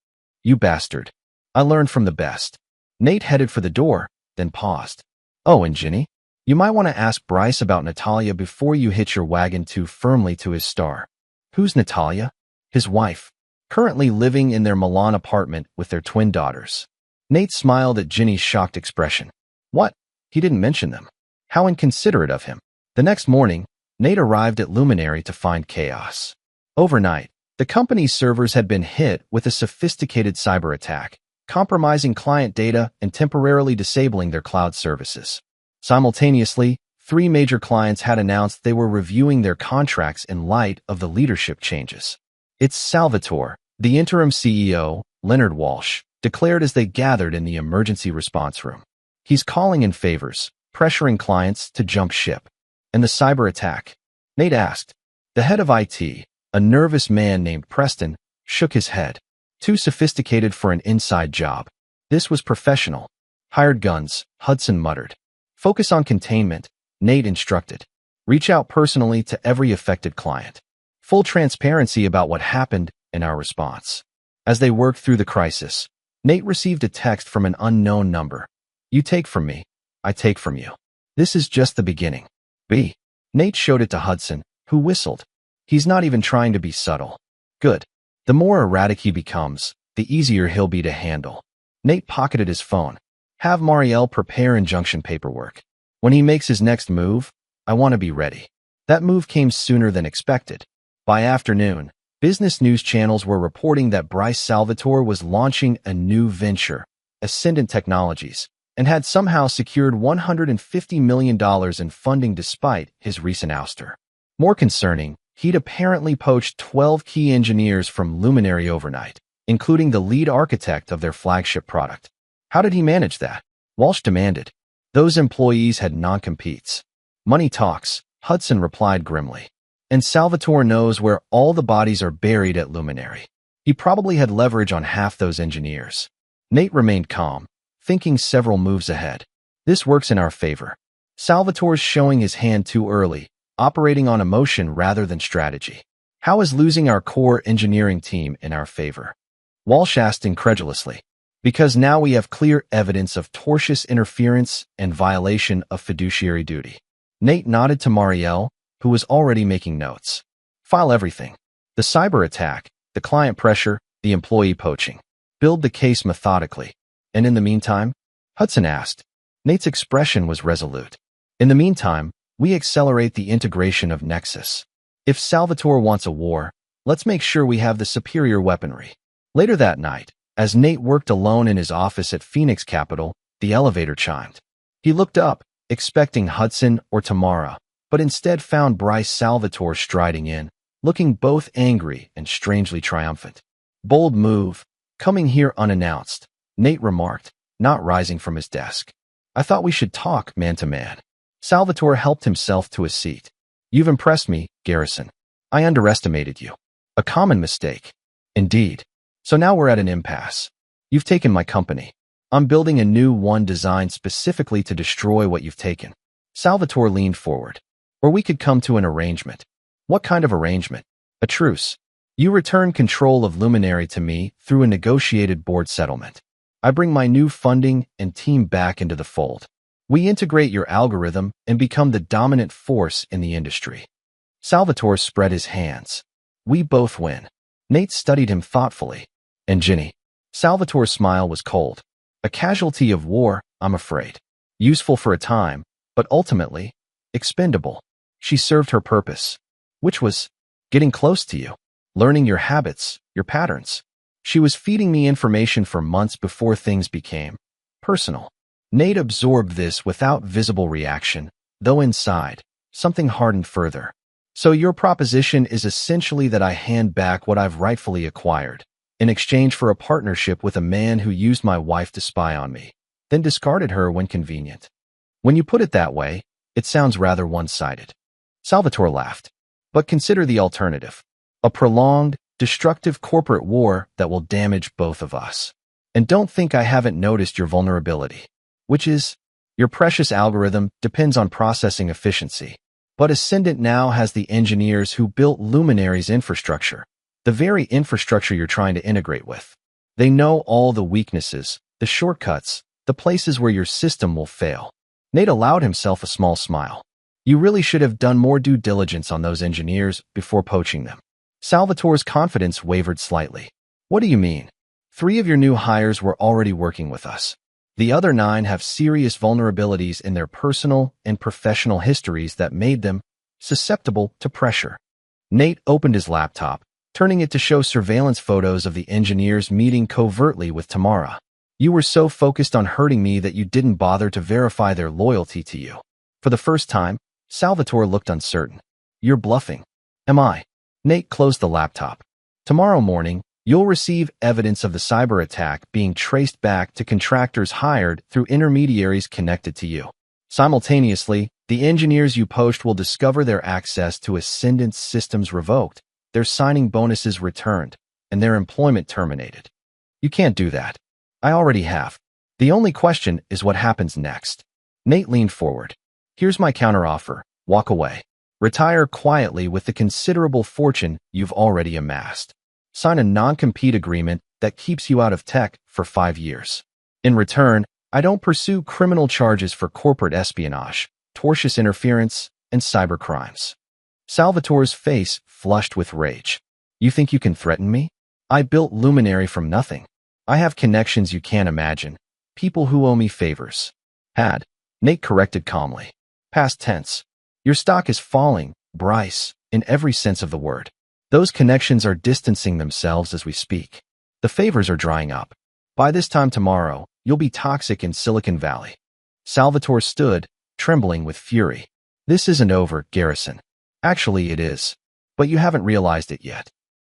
You bastard. I learned from the best. Nate headed for the door, then paused. Oh, and Ginny? You might want to ask Bryce about Natalia before you hitch your wagon too firmly to his star. Who's Natalia? His wife. Currently living in their Milan apartment with their twin daughters. Nate smiled at Ginny's shocked expression. What? He didn't mention them. How inconsiderate of him. The next morning, Nate arrived at Luminary to find chaos. Overnight, the company's servers had been hit with a sophisticated cyber attack, compromising client data and temporarily disabling their cloud services. Simultaneously, 3 major clients had announced they were reviewing their contracts in light of the leadership changes. It's Salvatore, the interim CEO, Leonard Walsh, declared as they gathered in the emergency response room. He's calling in favors, pressuring clients to jump ship. And the cyber attack? Nate asked. The head of IT, a nervous man named Preston, shook his head. Too sophisticated for an inside job. This was professional. Hired guns, Hudson muttered. Focus on containment, Nate instructed. Reach out personally to every affected client. Full transparency about what happened and our response. As they worked through the crisis, Nate received a text from an unknown number. You take from me, I take from you. This is just the beginning. B. Nate showed it to Hudson, who whistled. He's not even trying to be subtle. Good. The more erratic he becomes, the easier he'll be to handle. Nate pocketed his phone. Have Marielle prepare injunction paperwork. When he makes his next move, I want to be ready. That move came sooner than expected. By afternoon, business news channels were reporting that Bryce Salvatore was launching a new venture, Ascendant Technologies, and had somehow secured $150 million in funding despite his recent ouster. More concerning, he'd apparently poached 12 key engineers from Luminary overnight, including the lead architect of their flagship product. How did he manage that? Walsh demanded. Those employees had non-competes. Money talks, Hudson replied grimly. And Salvatore knows where all the bodies are buried at Luminary. He probably had leverage on half those engineers. Nate remained calm, thinking several moves ahead. This works in our favor. Salvatore's showing his hand too early, operating on emotion rather than strategy. How is losing our core engineering team in our favor? Walsh asked incredulously. Because now we have clear evidence of tortious interference and violation of fiduciary duty. Nate nodded to Marielle, who was already making notes. File everything. The cyber attack, the client pressure, the employee poaching. Build the case methodically. And in the meantime? Hudson asked. Nate's expression was resolute. In the meantime, we accelerate the integration of Nexus. If Salvatore wants a war, let's make sure we have the superior weaponry. Later that night, as Nate worked alone in his office at Phoenix Capital, the elevator chimed. He looked up, expecting Hudson or Tamara, but instead found Bryce Salvatore striding in, looking both angry and strangely triumphant. Bold move, coming here unannounced, Nate remarked, not rising from his desk. I thought we should talk man to man. Salvatore helped himself to a seat. You've impressed me, Garrison. I underestimated you. A common mistake. Indeed. So now we're at an impasse. You've taken my company. I'm building a new one designed specifically to destroy what you've taken. Salvatore leaned forward. Or we could come to an arrangement. What kind of arrangement? A truce. You return control of Luminary to me through a negotiated board settlement. I bring my new funding and team back into the fold. We integrate your algorithm and become the dominant force in the industry. Salvatore spread his hands. We both win. Nate studied him thoughtfully. And Ginny. Salvatore's smile was cold. A casualty of war, I'm afraid. Useful for a time, but ultimately, expendable. She served her purpose, which was getting close to you, learning your habits, your patterns. She was feeding me information for months before things became personal. Nate absorbed this without visible reaction, though inside, something hardened further. So your proposition is essentially that I hand back what I've rightfully acquired, in exchange for a partnership with a man who used my wife to spy on me, then discarded her when convenient. When you put it that way, it sounds rather one-sided. Salvatore laughed. But consider the alternative. A prolonged, destructive corporate war that will damage both of us. And don't think I haven't noticed your vulnerability, which is, your precious algorithm depends on processing efficiency. But Ascendant now has the engineers who built Luminary's infrastructure, the very infrastructure you're trying to integrate with. They know all the weaknesses, the shortcuts, the places where your system will fail. Nate allowed himself a small smile. You really should have done more due diligence on those engineers before poaching them. Salvatore's confidence wavered slightly. What do you mean? 3 of your new hires were already working with us. The other 9 have serious vulnerabilities in their personal and professional histories that made them susceptible to pressure. Nate opened his laptop, turning it to show surveillance photos of the engineers meeting covertly with Tamara. You were so focused on hurting me that you didn't bother to verify their loyalty to you. For the first time, Salvatore looked uncertain. You're bluffing. Am I? Nate closed the laptop. Tomorrow morning, you'll receive evidence of the cyber attack being traced back to contractors hired through intermediaries connected to you. Simultaneously, the engineers you poached will discover their access to Ascendant's systems revoked, their signing bonuses returned, and their employment terminated. You can't do that. I already have. The only question is what happens next. Nate leaned forward. Here's my counteroffer. Walk away. Retire quietly with the considerable fortune you've already amassed. Sign a non-compete agreement that keeps you out of tech for 5 years. In return, I don't pursue criminal charges for corporate espionage, tortious interference, and cybercrimes. Salvatore's face flushed with rage. You think you can threaten me? I built Luminary from nothing. I have connections you can't imagine. People who owe me favors. Had. Nate corrected calmly. Past tense. Your stock is falling, Bryce, in every sense of the word. Those connections are distancing themselves as we speak. The favors are drying up. By this time tomorrow, you'll be toxic in Silicon Valley. Salvatore stood, trembling with fury. This isn't over, Garrison. Actually, it is. But you haven't realized it yet.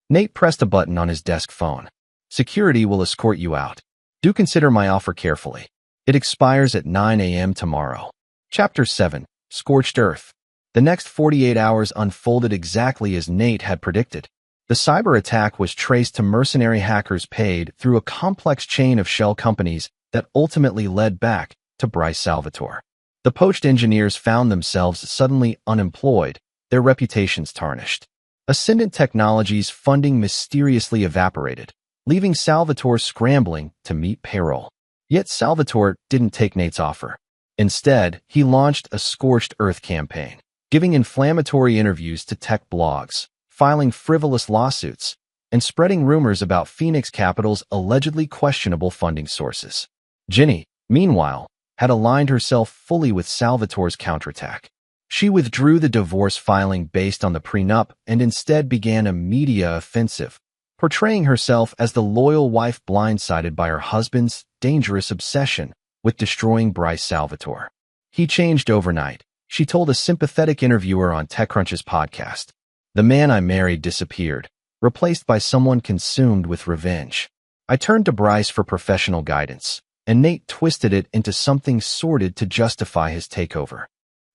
Nate pressed a button on his desk phone. Security will escort you out. Do consider my offer carefully. It expires at 9 a.m. tomorrow. Chapter 7. Scorched Earth. The next 48 hours unfolded exactly as Nate had predicted. The cyber attack was traced to mercenary hackers paid through a complex chain of shell companies that ultimately led back to Bryce Salvatore. The poached engineers found themselves suddenly unemployed, their reputations tarnished. Ascendant Technologies' funding mysteriously evaporated, leaving Salvatore scrambling to meet payroll. Yet Salvatore didn't take Nate's offer. Instead, he launched a Scorched Earth campaign, giving inflammatory interviews to tech blogs, filing frivolous lawsuits, and spreading rumors about Phoenix Capital's allegedly questionable funding sources. Ginny, meanwhile, had aligned herself fully with Salvatore's counterattack. She withdrew the divorce filing based on the prenup and instead began a media offensive, portraying herself as the loyal wife blindsided by her husband's dangerous obsession with destroying Bryce Salvatore. He changed overnight, she told a sympathetic interviewer on TechCrunch's podcast. The man I married disappeared, replaced by someone consumed with revenge. I turned to Bryce for professional guidance, and Nate twisted it into something sordid to justify his takeover.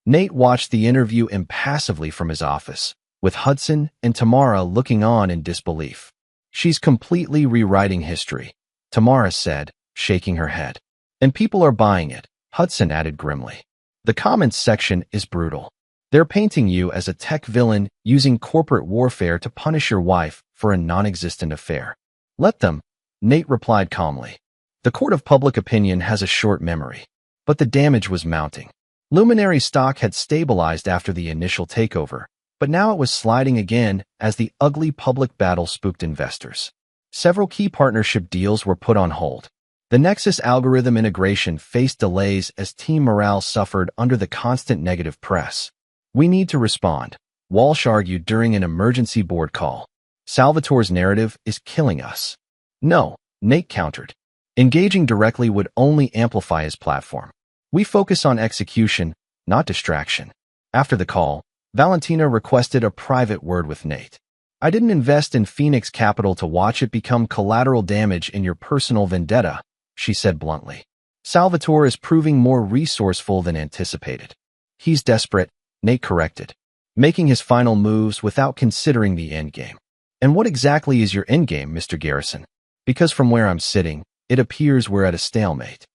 Nate watched the interview impassively from his office, with Hudson and Tamara looking on in disbelief. She's completely rewriting history, Tamara said, shaking her head. And people are buying it, Hudson added grimly. The comments section is brutal. They're painting you as a tech villain using corporate warfare to punish your wife for a non-existent affair. Let them, Nate replied calmly. The court of public opinion has a short memory. But the damage was mounting. Luminary stock had stabilized after the initial takeover, but now it was sliding again as the ugly public battle spooked investors. Several key partnership deals were put on hold. The Nexus algorithm integration faced delays as team morale suffered under the constant negative press. We need to respond, Walsh argued during an emergency board call. Salvatore's narrative is killing us. No, Nate countered. Engaging directly would only amplify his platform. We focus on execution, not distraction. After the call, Valentina requested a private word with Nate. I didn't invest in Phoenix Capital to watch it become collateral damage in your personal vendetta, she said bluntly. Salvatore is proving more resourceful than anticipated. He's desperate, Nate corrected, making his final moves without considering the endgame. And what exactly is your endgame, Mr. Garrison? Because from where I'm sitting, it appears we're at a stalemate.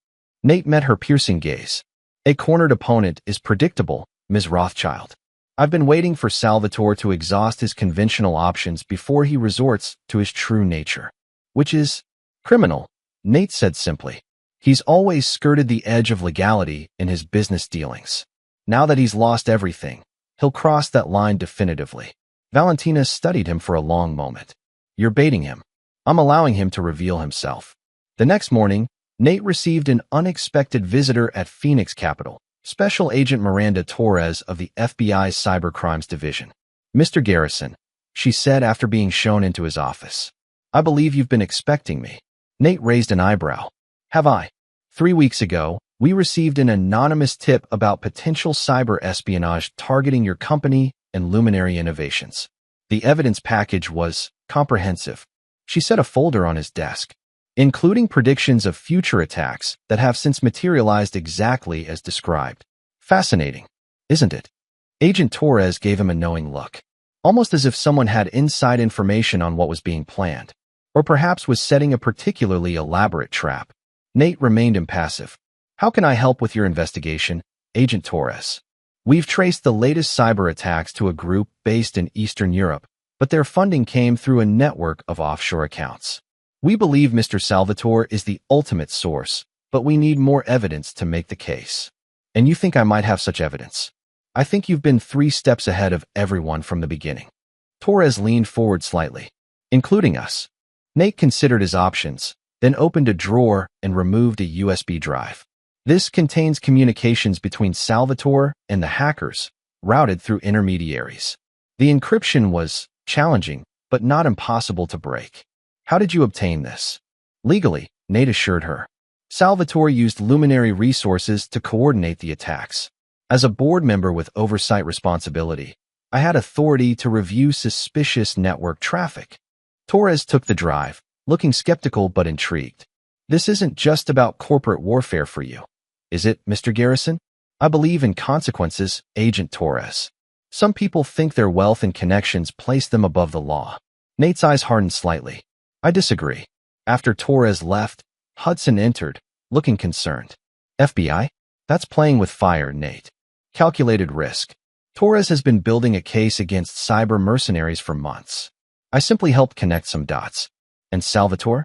Nate met her piercing gaze. A cornered opponent is predictable, Ms. Rothschild. I've been waiting for Salvatore to exhaust his conventional options before he resorts to his true nature. Which is criminal, Nate said simply. He's always skirted the edge of legality in his business dealings. Now that he's lost everything, he'll cross that line definitively. Valentina studied him for a long moment. You're baiting him. I'm allowing him to reveal himself. The next morning, Nate received an unexpected visitor at Phoenix Capital, Special Agent Miranda Torres of the FBI's Cybercrimes Division. Mr. Garrison, she said after being shown into his office. I believe you've been expecting me. Nate raised an eyebrow. Have I? 3 weeks ago, we received an anonymous tip about potential cyber espionage targeting your company and Luminary Innovations. The evidence package was comprehensive. She set a folder on his desk, including predictions of future attacks that have since materialized exactly as described. Fascinating, isn't it? Agent Torres gave him a knowing look, almost as if someone had inside information on what was being planned, or perhaps was setting a particularly elaborate trap. Nate remained impassive. How can I help with your investigation, Agent Torres? We've traced the latest cyber attacks to a group based in Eastern Europe, but their funding came through a network of offshore accounts. We believe Mr. Salvatore is the ultimate source, but we need more evidence to make the case. And you think I might have such evidence? I think you've been 3 steps ahead of everyone from the beginning. Torres leaned forward slightly. Including us. Nate considered his options, then opened a drawer and removed a USB drive. This contains communications between Salvatore and the hackers, routed through intermediaries. The encryption was challenging, but not impossible to break. How did you obtain this? Legally, Nate assured her. Salvatore used luminary resources to coordinate the attacks. As a board member with oversight responsibility, I had authority to review suspicious network traffic. Torres took the drive, looking skeptical but intrigued. This isn't just about corporate warfare for you, is it, Mr. Garrison? I believe in consequences, Agent Torres. Some people think their wealth and connections place them above the law. Nate's eyes hardened slightly. I disagree. After Torres left, Hudson entered, looking concerned. FBI? That's playing with fire, Nate. Calculated risk. Torres has been building a case against cyber mercenaries for months. I simply helped connect some dots. And Salvatore?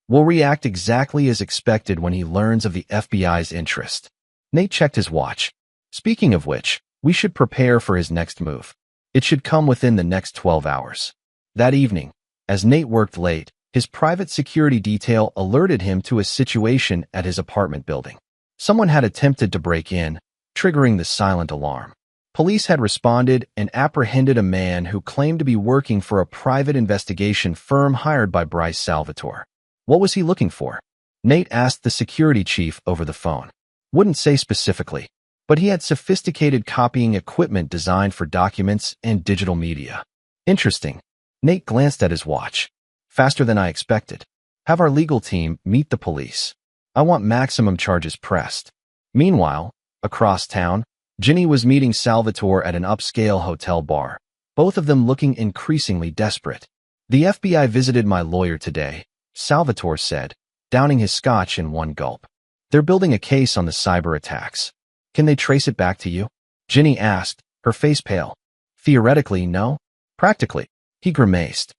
Will react exactly as expected when he learns of the FBI's interest. Nate checked his watch. Speaking of which, we should prepare for his next move. It should come within the next 12 hours. That evening, as Nate worked late, his private security detail alerted him to a situation at his apartment building. Someone had attempted to break in, triggering the silent alarm. Police had responded and apprehended a man who claimed to be working for a private investigation firm hired by Bryce Salvatore. What was he looking for? Nate asked the security chief over the phone. Wouldn't say specifically, but he had sophisticated copying equipment designed for documents and digital media. Interesting. Nate glanced at his watch. Faster than I expected. Have our legal team meet the police. I want maximum charges pressed. Meanwhile, across town, Ginny was meeting Salvatore at an upscale hotel bar, both of them looking increasingly desperate. The FBI visited my lawyer today, Salvatore said, downing his scotch in one gulp. They're building a case on the cyber attacks. Can they trace it back to you? Ginny asked, her face pale. Theoretically, no. Practically, he grimaced.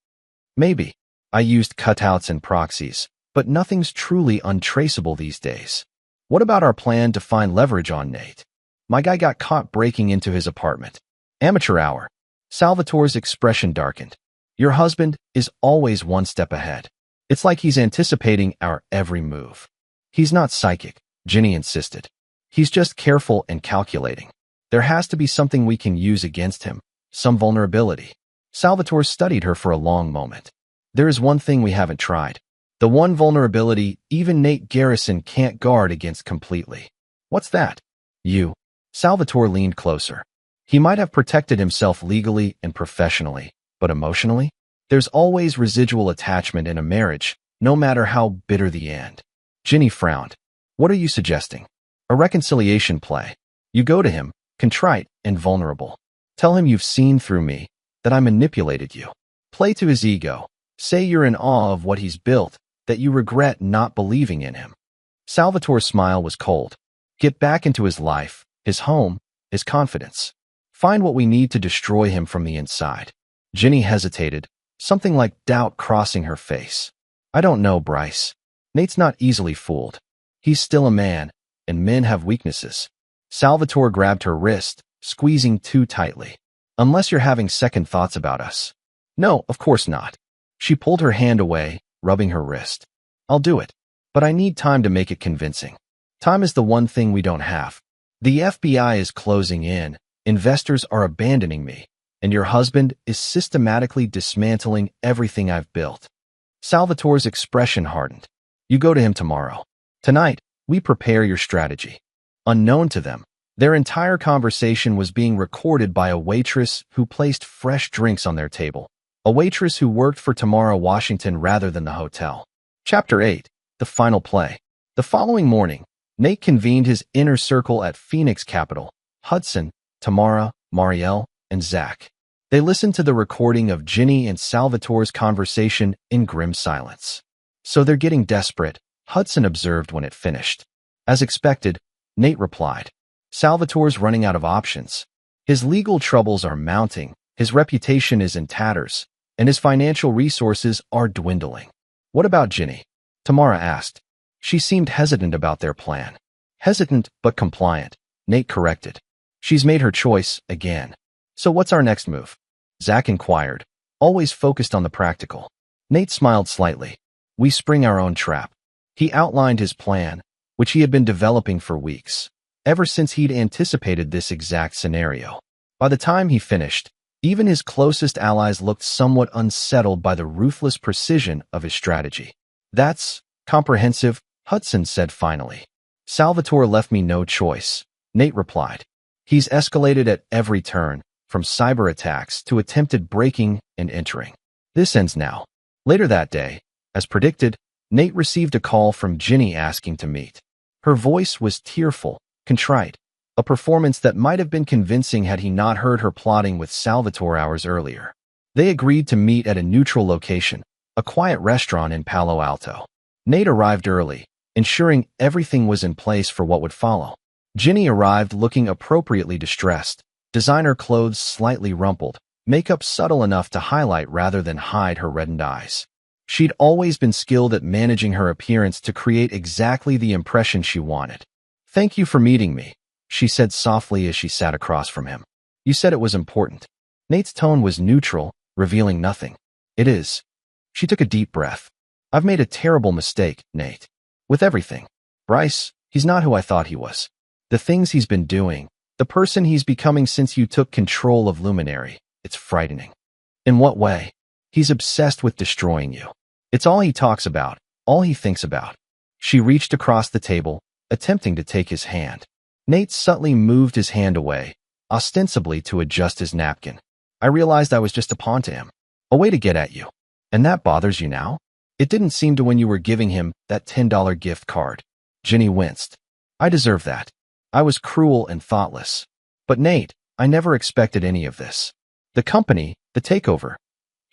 Maybe. I used cutouts and proxies, but nothing's truly untraceable these days. What about our plan to find leverage on Nate? My guy got caught breaking into his apartment. Amateur hour. Salvatore's expression darkened. Your husband is always one step ahead. It's like he's anticipating our every move. He's not psychic, Ginny insisted. He's just careful and calculating. There has to be something we can use against him, some vulnerability. Salvatore studied her for a long moment. There is one thing we haven't tried. The one vulnerability even Nate Garrison can't guard against completely. What's that? You. Salvatore leaned closer. He might have protected himself legally and professionally, but emotionally? There's always residual attachment in a marriage, no matter how bitter the end. Ginny frowned. What are you suggesting? A reconciliation play. You go to him, contrite and vulnerable. Tell him you've seen through me, that I manipulated you. Play to his ego. Say you're in awe of what he's built, that you regret not believing in him. Salvatore's smile was cold. Get back into his life, his home, his confidence. Find what we need to destroy him from the inside. Ginny hesitated, something like doubt crossing her face. I don't know, Bryce. Nate's not easily fooled. He's still a man, and men have weaknesses. Salvatore grabbed her wrist, squeezing too tightly. Unless you're having second thoughts about us. No, of course not. She pulled her hand away, rubbing her wrist. I'll do it. But I need time to make it convincing. Time is the one thing we don't have. The FBI is closing in, investors are abandoning me, and your husband is systematically dismantling everything I've built. Salvatore's expression hardened. You go to him tomorrow. Tonight, we prepare your strategy. Unknown to them, their entire conversation was being recorded by a waitress who placed fresh drinks on their table. A waitress who worked for Tomorrow Washington rather than the hotel. Chapter 8. The Final Play. The following morning, Nate convened his inner circle at Phoenix Capital, Hudson, Tamara, Marielle, and Zach. They listened to the recording of Ginny and Salvatore's conversation in grim silence. So they're getting desperate, Hudson observed when it finished. As expected, Nate replied. Salvatore's running out of options. His legal troubles are mounting, his reputation is in tatters, and his financial resources are dwindling. What about Ginny? Tamara asked. She seemed hesitant about their plan. Hesitant, but compliant, Nate corrected. She's made her choice again. So what's our next move? Zach inquired, always focused on the practical. Nate smiled slightly. We spring our own trap. He outlined his plan, which he had been developing for weeks, ever since he'd anticipated this exact scenario. By the time he finished, even his closest allies looked somewhat unsettled by the ruthless precision of his strategy. That's comprehensive, Hudson said finally. Salvatore left me no choice, Nate replied. He's escalated at every turn, from cyber attacks to attempted breaking and entering. This ends now. Later that day, as predicted, Nate received a call from Ginny asking to meet. Her voice was tearful, contrite, a performance that might have been convincing had he not heard her plotting with Salvatore hours earlier. They agreed to meet at a neutral location, a quiet restaurant in Palo Alto. Nate arrived early, ensuring everything was in place for what would follow. Ginny arrived looking appropriately distressed, designer clothes slightly rumpled, makeup subtle enough to highlight rather than hide her reddened eyes. She'd always been skilled at managing her appearance to create exactly the impression she wanted. Thank you for meeting me, she said softly as she sat across from him. You said it was important. Nate's tone was neutral, revealing nothing. It is. She took a deep breath. I've made a terrible mistake, Nate. With everything. Bryce, he's not who I thought he was. The things he's been doing, the person he's becoming since you took control of Luminary, it's frightening. In what way? He's obsessed with destroying you. It's all he talks about, all he thinks about. She reached across the table, attempting to take his hand. Nate subtly moved his hand away, ostensibly to adjust his napkin. I realized I was just a pawn to him. A way to get at you. And that bothers you now? It didn't seem to when you were giving him that $10 gift card. Ginny winced. I deserve that. I was cruel and thoughtless. But Nate, I never expected any of this. The company, the takeover.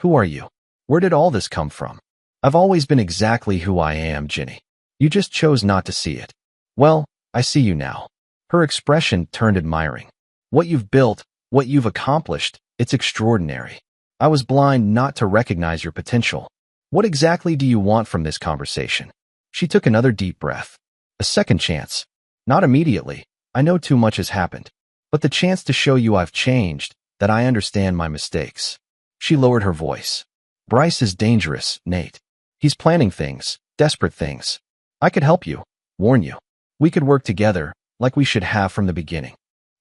Who are you? Where did all this come from? I've always been exactly who I am, Ginny. You just chose not to see it. Well, I see you now. Her expression turned admiring. What you've built, what you've accomplished, it's extraordinary. I was blind not to recognize your potential. What exactly do you want from this conversation? She took another deep breath. A second chance. Not immediately. I know too much has happened. But the chance to show you I've changed, that I understand my mistakes. She lowered her voice. Bryce is dangerous, Nate. He's planning things, desperate things. I could help you, warn you. We could work together, like we should have from the beginning.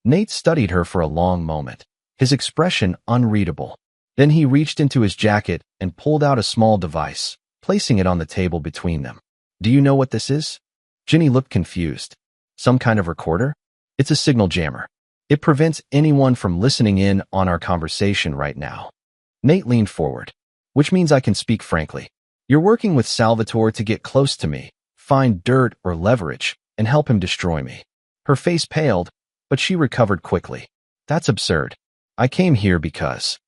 Nate studied her for a long moment, his expression unreadable. Then he reached into his jacket and pulled out a small device, placing it on the table between them. Do you know what this is? Ginny looked confused. Some kind of recorder? It's a signal jammer. It prevents anyone from listening in on our conversation right now. Nate leaned forward. Which means I can speak frankly. You're working with Salvatore to get close to me, find dirt or leverage, and help him destroy me. Her face paled, but she recovered quickly. That's absurd. I came here because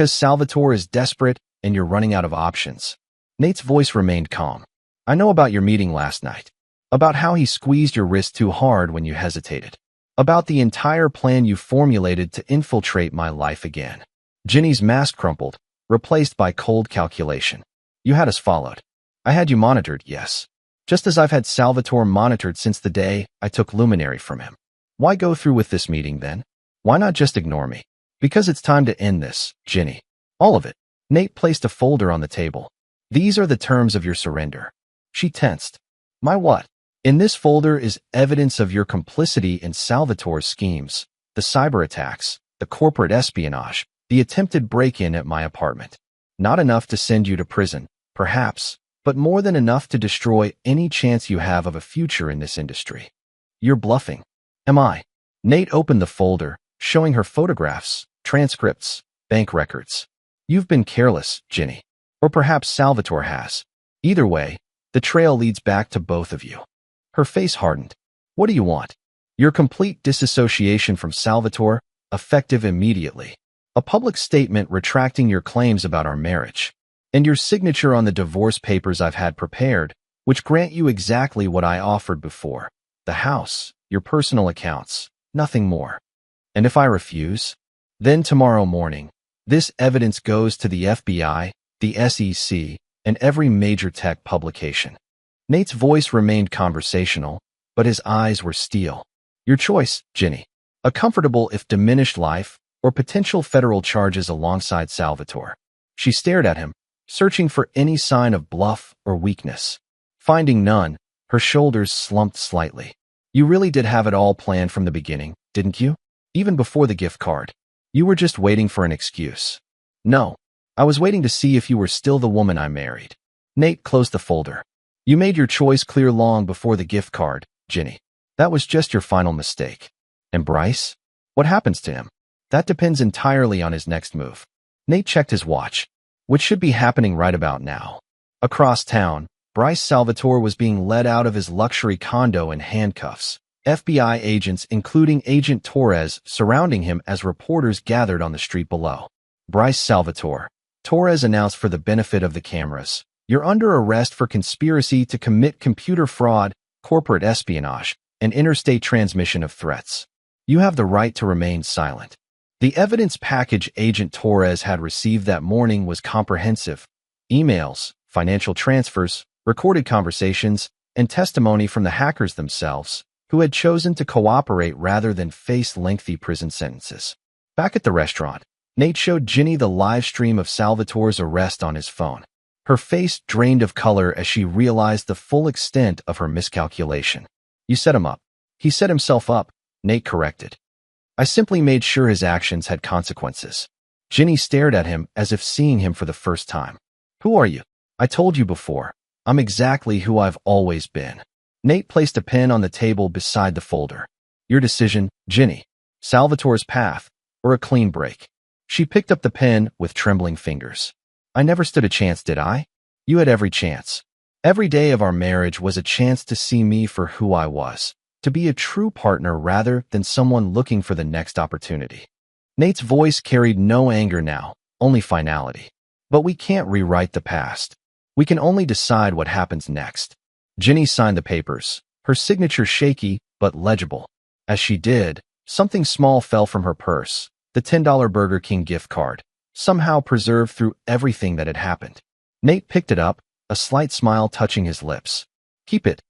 Salvatore is desperate and you're running out of options. Nate's voice remained calm. I know about your meeting last night. About how he squeezed your wrist too hard when you hesitated. About the entire plan you formulated to infiltrate my life again. Ginny's mask crumpled, replaced by cold calculation. You had us followed. I had you monitored, yes. Just as I've had Salvatore monitored since the day I took Luminary from him. Why go through with this meeting then? Why not just ignore me? Because it's time to end this, Ginny. All of it. Nate placed a folder on the table. These are the terms of your surrender. She tensed. My what? In this folder is evidence of your complicity in Salvatore's schemes, the cyber attacks, the corporate espionage, the attempted break-in at my apartment. Not enough to send you to prison, perhaps, but more than enough to destroy any chance you have of a future in this industry. You're bluffing. Am I? Nate opened the folder, showing her photographs, transcripts, bank records. You've been careless, Ginny. Or perhaps Salvatore has. Either way, the trail leads back to both of you. Her face hardened. What do you want? Your complete disassociation from Salvatore, effective immediately. A public statement retracting your claims about our marriage. And your signature on the divorce papers I've had prepared, which grant you exactly what I offered before. The house, your personal accounts, nothing more. And if I refuse? Then tomorrow morning, this evidence goes to the FBI, the SEC, and every major tech publication. Nate's voice remained conversational, but his eyes were steel. Your choice, Ginny. A comfortable if diminished life, or potential federal charges alongside Salvatore. She stared at him, searching for any sign of bluff or weakness. Finding none, her shoulders slumped slightly. You really did have it all planned from the beginning, didn't you? Even before the gift card. You were just waiting for an excuse. No, I was waiting to see if you were still the woman I married. Nate closed the folder. You made your choice clear long before the gift card, Ginny. That was just your final mistake. And Bryce? What happens to him? That depends entirely on his next move. Nate checked his watch, which should be happening right about now. Across town, Bryce Salvatore was being led out of his luxury condo in handcuffs. FBI agents, including Agent Torres, surrounding him as reporters gathered on the street below. Bryce Salvatore. Torres announced for the benefit of the cameras. You're under arrest for conspiracy to commit computer fraud, corporate espionage, and interstate transmission of threats. You have the right to remain silent. The evidence package Agent Torres had received that morning was comprehensive. Emails, financial transfers, recorded conversations, and testimony from the hackers themselves, who had chosen to cooperate rather than face lengthy prison sentences. Back at the restaurant, Nate showed Ginny the live stream of Salvatore's arrest on his phone. Her face drained of color as she realized the full extent of her miscalculation. You set him up. He set himself up, Nate corrected. I simply made sure his actions had consequences. Ginny stared at him as if seeing him for the first time. Who are you? I told you before. I'm exactly who I've always been. Nate placed a pen on the table beside the folder. Your decision, Ginny. Salvatore's path, or a clean break. She picked up the pen with trembling fingers. I never stood a chance, did I? You had every chance. Every day of our marriage was a chance to see me for who I was, to be a true partner rather than someone looking for the next opportunity. Nate's voice carried no anger now, only finality. But we can't rewrite the past. We can only decide what happens next. Ginny signed the papers, her signature shaky but legible. As she did, something small fell from her purse, the $10 Burger King gift card, somehow preserved through everything that had happened. Nate picked it up, a slight smile touching his lips. Keep it,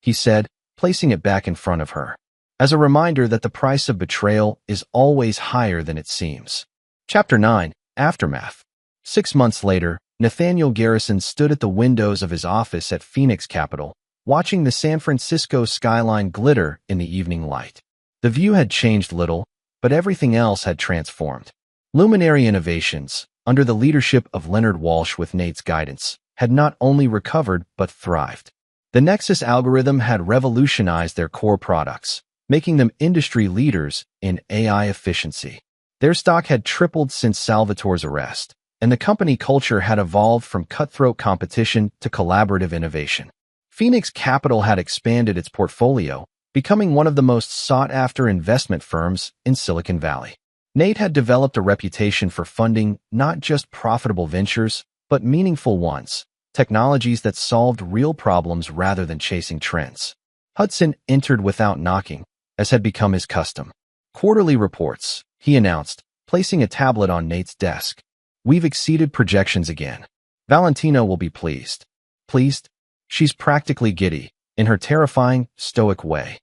he said, placing it back in front of her, as a reminder that the price of betrayal is always higher than it seems. Chapter 9, Aftermath. 6 months later, Nathaniel Garrison stood at the windows of his office at Phoenix Capital, watching the San Francisco skyline glitter in the evening light. The view had changed little, but everything else had transformed. Luminary Innovations, under the leadership of Leonard Walsh with Nate's guidance, had not only recovered but thrived. The Nexus algorithm had revolutionized their core products, making them industry leaders in AI efficiency. Their stock had tripled since Salvatore's arrest, and the company culture had evolved from cutthroat competition to collaborative innovation. Phoenix Capital had expanded its portfolio, becoming one of the most sought-after investment firms in Silicon Valley. Nate had developed a reputation for funding not just profitable ventures, but meaningful ones, technologies that solved real problems rather than chasing trends. Hudson entered without knocking, as had become his custom. Quarterly reports, he announced, placing a tablet on Nate's desk. We've exceeded projections again. Valentina will be pleased. Pleased? She's practically giddy, in her terrifying, stoic way.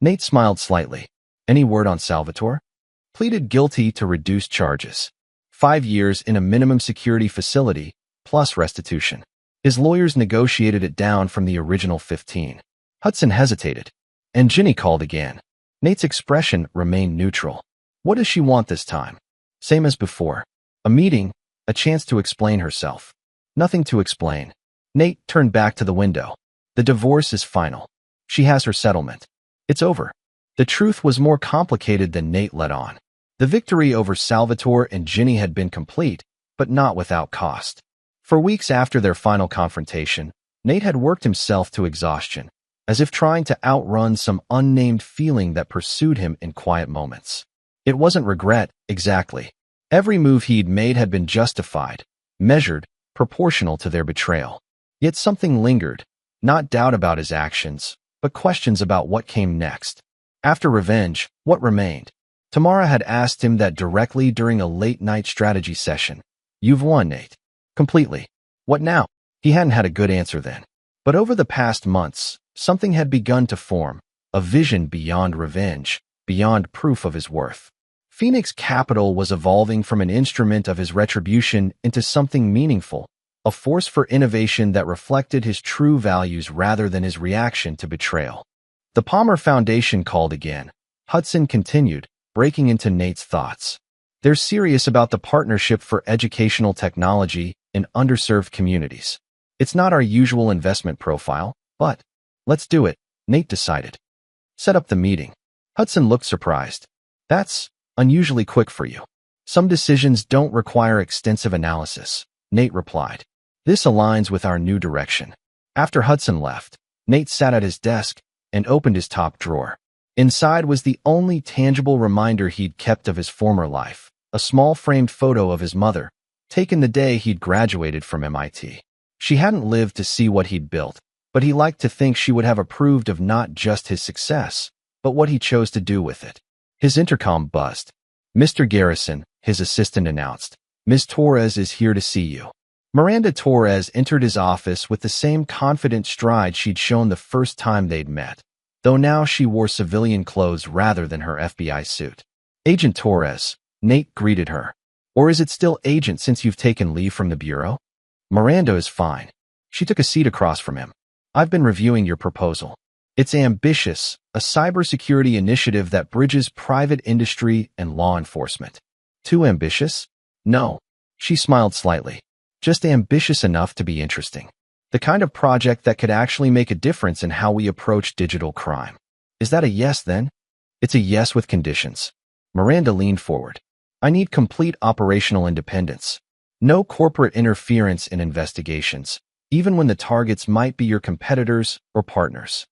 Nate smiled slightly. Any word on Salvatore? Pleaded guilty to reduced charges. 5 years in a minimum security facility, plus restitution. His lawyers negotiated it down from the original 15. Hudson hesitated, and Ginny called again. Nate's expression remained neutral. What does she want this time? Same as before. A meeting, a chance to explain herself. Nothing to explain. Nate turned back to the window. The divorce is final. She has her settlement. It's over. The truth was more complicated than Nate let on. The victory over Salvatore and Ginny had been complete, but not without cost. For weeks after their final confrontation, Nate had worked himself to exhaustion, as if trying to outrun some unnamed feeling that pursued him in quiet moments. It wasn't regret, exactly. Every move he'd made had been justified, measured, proportional to their betrayal. Yet something lingered, not doubt about his actions, but questions about what came next. After revenge, what remained? Tamara had asked him that directly during a late-night strategy session. You've won, Nate. Completely. What now? He hadn't had a good answer then. But over the past months, something had begun to form, a vision beyond revenge, beyond proof of his worth. Phoenix Capital was evolving from an instrument of his retribution into something meaningful, a force for innovation that reflected his true values rather than his reaction to betrayal. The Palmer Foundation called again. Hudson continued, breaking into Nate's thoughts. They're serious about the partnership for educational technology in underserved communities. It's not our usual investment profile, but let's do it, Nate decided. Set up the meeting. Hudson looked surprised. That's unusually quick for you. Some decisions don't require extensive analysis, Nate replied. This aligns with our new direction. After Hudson left, Nate sat at his desk and opened his top drawer. Inside was the only tangible reminder he'd kept of his former life, a small framed photo of his mother, taken the day he'd graduated from MIT. She hadn't lived to see what he'd built, but he liked to think she would have approved of not just his success, but what he chose to do with it. His intercom buzzed. "Mr. Garrison," his assistant announced. "Ms. Torres is here to see you." Miranda Torres entered his office with the same confident stride she'd shown the first time they'd met, though now she wore civilian clothes rather than her FBI suit. "Agent Torres," Nate greeted her. "Or is it still Agent since you've taken leave from the bureau?" "Miranda is fine." She took a seat across from him. "I've been reviewing your proposal. It's ambitious, a cybersecurity initiative that bridges private industry and law enforcement." "Too ambitious?" "No." She smiled slightly. "Just ambitious enough to be interesting. The kind of project that could actually make a difference in how we approach digital crime." "Is that a yes then?" "It's a yes with conditions." Miranda leaned forward. "I need complete operational independence. No corporate interference in investigations, even when the targets might be your competitors or partners."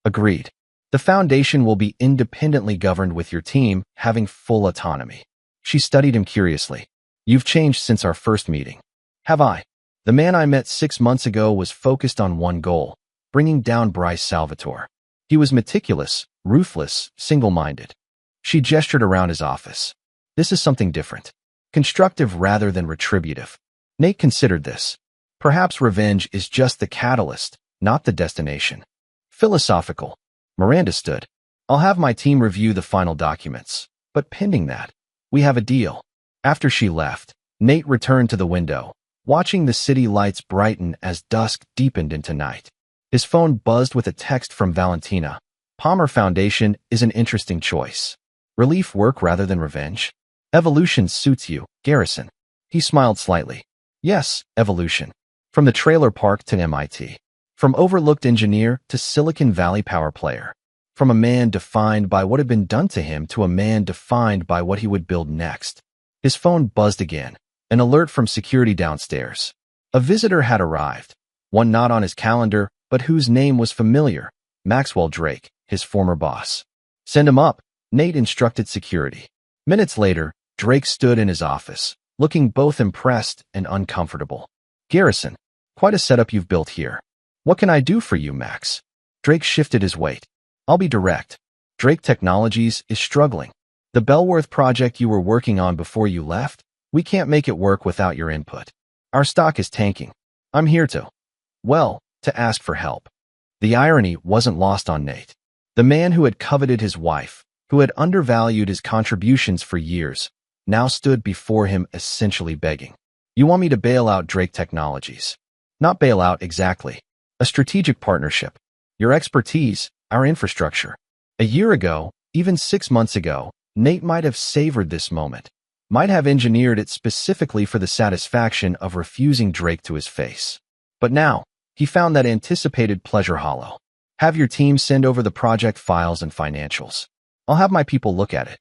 "Agreed. The foundation will be independently governed with your team having full autonomy." She studied him curiously. "You've changed since our first meeting." "Have I?" "The man I met 6 months ago was focused on one goal, bringing down Bryce Salvatore. He was meticulous, ruthless, single-minded." She gestured around his office. "This is something different. Constructive rather than retributive." Nate considered this. Perhaps revenge is just the catalyst, not the destination. "Philosophical." Miranda stood. "I'll have my team review the final documents, but pending that, we have a deal." After she left, Nate returned to the window, watching the city lights brighten as dusk deepened into night. His phone buzzed with a text from Valentina. "Palmer Foundation is an interesting choice. Relief work rather than revenge? Evolution suits you, Garrison." He smiled slightly. "Yes, evolution. From the trailer park to MIT. From overlooked engineer to Silicon Valley power player. From a man defined by what had been done to him to a man defined by what he would build next." His phone buzzed again. An alert from security downstairs. A visitor had arrived, one not on his calendar, but whose name was familiar, Maxwell Drake, his former boss. "Send him up," Nate instructed security. Minutes later, Drake stood in his office, looking both impressed and uncomfortable. "Garrison, quite a setup you've built here. What can I do for you, Max?" Drake shifted his weight. "I'll be direct. Drake Technologies is struggling. The Bellworth project you were working on before you left, we can't make it work without your input. Our stock is tanking. I'm here to ask for help." The irony wasn't lost on Nate. The man who had coveted his wife, who had undervalued his contributions for years, now stood before him essentially begging. "You want me to bail out Drake Technologies?" "Not bail out exactly. A strategic partnership. Your expertise, our infrastructure." A year ago, even 6 months ago, Nate might have savored this moment, might have engineered it specifically for the satisfaction of refusing Drake to his face. But now, he found that anticipated pleasure hollow. "Have your team send over the project files and financials. I'll have my people look at it."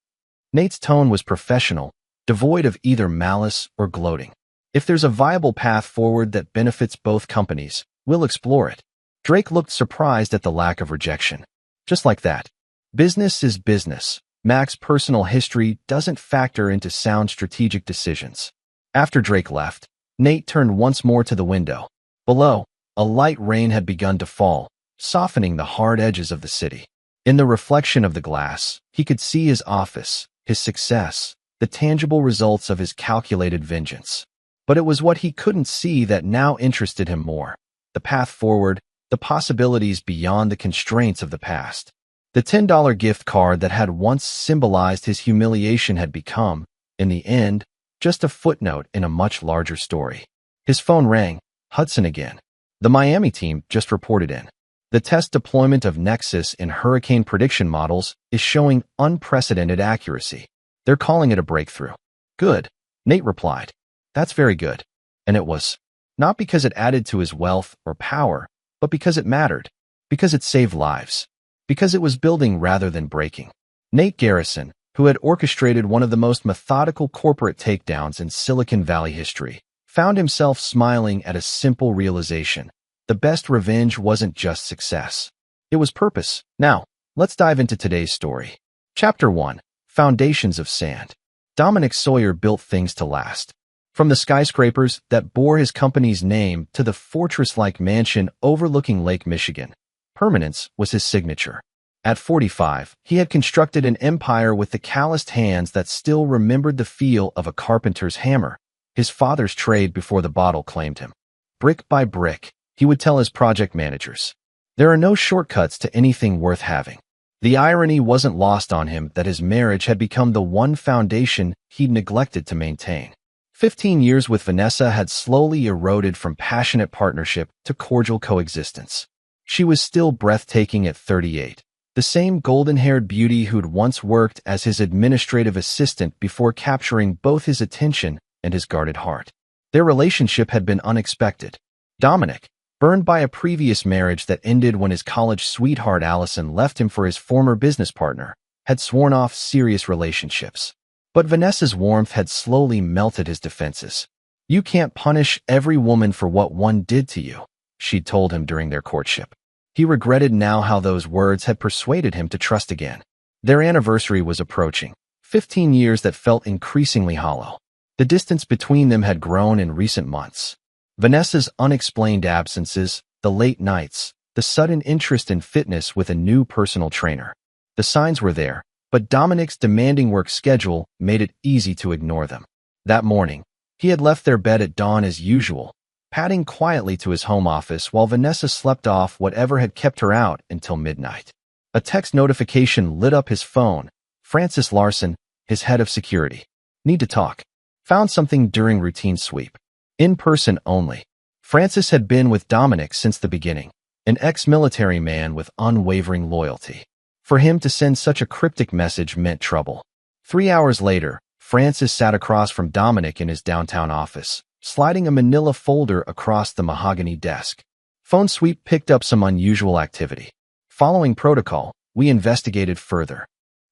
Nate's tone was professional, devoid of either malice or gloating. "If there's a viable path forward that benefits both companies, we'll explore it." Drake looked surprised at the lack of rejection. Just like that. Business is business. Mac's personal history doesn't factor into sound strategic decisions. After Drake left, Nate turned once more to the window. Below, a light rain had begun to fall, softening the hard edges of the city. In the reflection of the glass, he could see his office, his success, the tangible results of his calculated vengeance. But it was what he couldn't see that now interested him more. The path forward, the possibilities beyond the constraints of the past. The $10 gift card that had once symbolized his humiliation had become, in the end, just a footnote in a much larger story. His phone rang. Hudson again. The Miami team just reported in. The test deployment of Nexus in hurricane prediction models is showing unprecedented accuracy. They're calling it a breakthrough. Good, Nate replied. That's very good. And it was. Not because it added to his wealth or power, but because it mattered. Because it saved lives. Because it was building rather than breaking. Nate Garrison, who had orchestrated one of the most methodical corporate takedowns in Silicon Valley history, found himself smiling at a simple realization. The best revenge wasn't just success. It was purpose. Now, let's dive into today's story. Chapter 1. Foundations of Sand. Dominic Sawyer built things to last. From the skyscrapers that bore his company's name to the fortress-like mansion overlooking Lake Michigan, permanence was his signature. At 45, he had constructed an empire with the calloused hands that still remembered the feel of a carpenter's hammer, his father's trade before the bottle claimed him. Brick by brick, he would tell his project managers, there are no shortcuts to anything worth having. The irony wasn't lost on him that his marriage had become the one foundation he'd neglected to maintain. 15 years with Vanessa had slowly eroded from passionate partnership to cordial coexistence. She was still breathtaking at 38, the same golden-haired beauty who'd once worked as his administrative assistant before capturing both his attention and his guarded heart. Their relationship had been unexpected. Dominic, burned by a previous marriage that ended when his college sweetheart Allison left him for his former business partner, had sworn off serious relationships. But Vanessa's warmth had slowly melted his defenses. You can't punish every woman for what one did to you, she'd told him during their courtship. He regretted now how those words had persuaded him to trust again. Their anniversary was approaching, 15 years that felt increasingly hollow. The distance between them had grown in recent months. Vanessa's unexplained absences, the late nights, the sudden interest in fitness with a new personal trainer. The signs were there, but Dominic's demanding work schedule made it easy to ignore them. That morning, he had left their bed at dawn as usual, padding quietly to his home office while Vanessa slept off whatever had kept her out until midnight. A text notification lit up his phone. Francis Larson, his head of security. Need to talk. Found something during routine sweep. In person only. Francis had been with Dominic since the beginning, an ex-military man with unwavering loyalty. For him to send such a cryptic message meant trouble. 3 hours later, Francis sat across from Dominic in his downtown office, sliding a manila folder across the mahogany desk. Phone sweep picked up some unusual activity. Following protocol, we investigated further.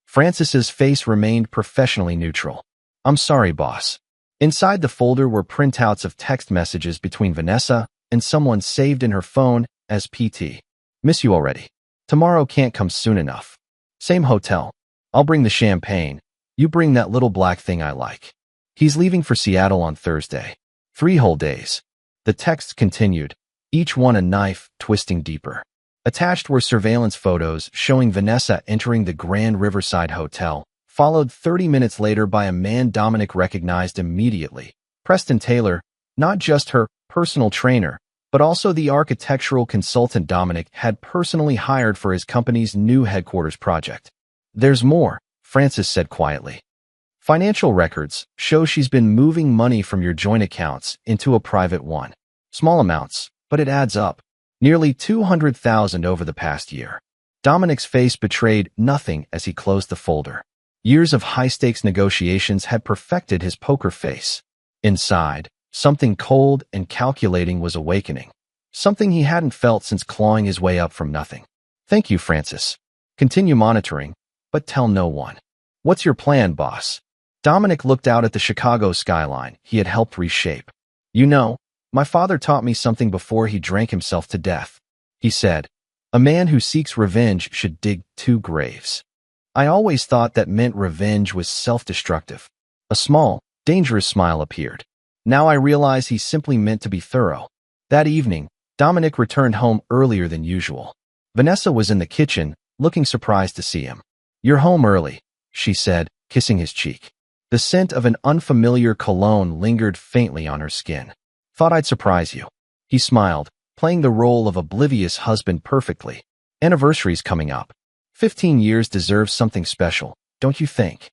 Francis's face remained professionally neutral. I'm sorry, boss. Inside the folder were printouts of text messages between Vanessa and someone saved in her phone as PT. Miss you already. Tomorrow can't come soon enough. Same hotel. I'll bring the champagne. You bring that little black thing I like. He's leaving for Seattle on Thursday. 3 whole days. The text continued, each one a knife twisting deeper. Attached were surveillance photos showing Vanessa entering the Grand Riverside Hotel, followed 30 minutes later by a man Dominic recognized immediately. Preston Taylor, not just her personal trainer, but also the architectural consultant Dominic had personally hired for his company's new headquarters project. There's more, Francis said quietly. Financial records show she's been moving money from your joint accounts into a private one. Small amounts, but it adds up. Nearly $200,000 over the past year. Dominic's face betrayed nothing as he closed the folder. Years of high-stakes negotiations had perfected his poker face. Inside, something cold and calculating was awakening. Something he hadn't felt since clawing his way up from nothing. Thank you, Francis. Continue monitoring, but tell no one. What's your plan, boss? Dominic looked out at the Chicago skyline he had helped reshape. You know, my father taught me something before he drank himself to death. He said, a man who seeks revenge should dig 2 graves. I always thought that meant revenge was self-destructive. A small, dangerous smile appeared. Now I realize he simply meant to be thorough. That evening, Dominic returned home earlier than usual. Vanessa was in the kitchen, looking surprised to see him. You're home early, she said, kissing his cheek. The scent of an unfamiliar cologne lingered faintly on her skin. Thought I'd surprise you. He smiled, playing the role of oblivious husband perfectly. Anniversary's coming up. 15 years deserves something special, don't you think?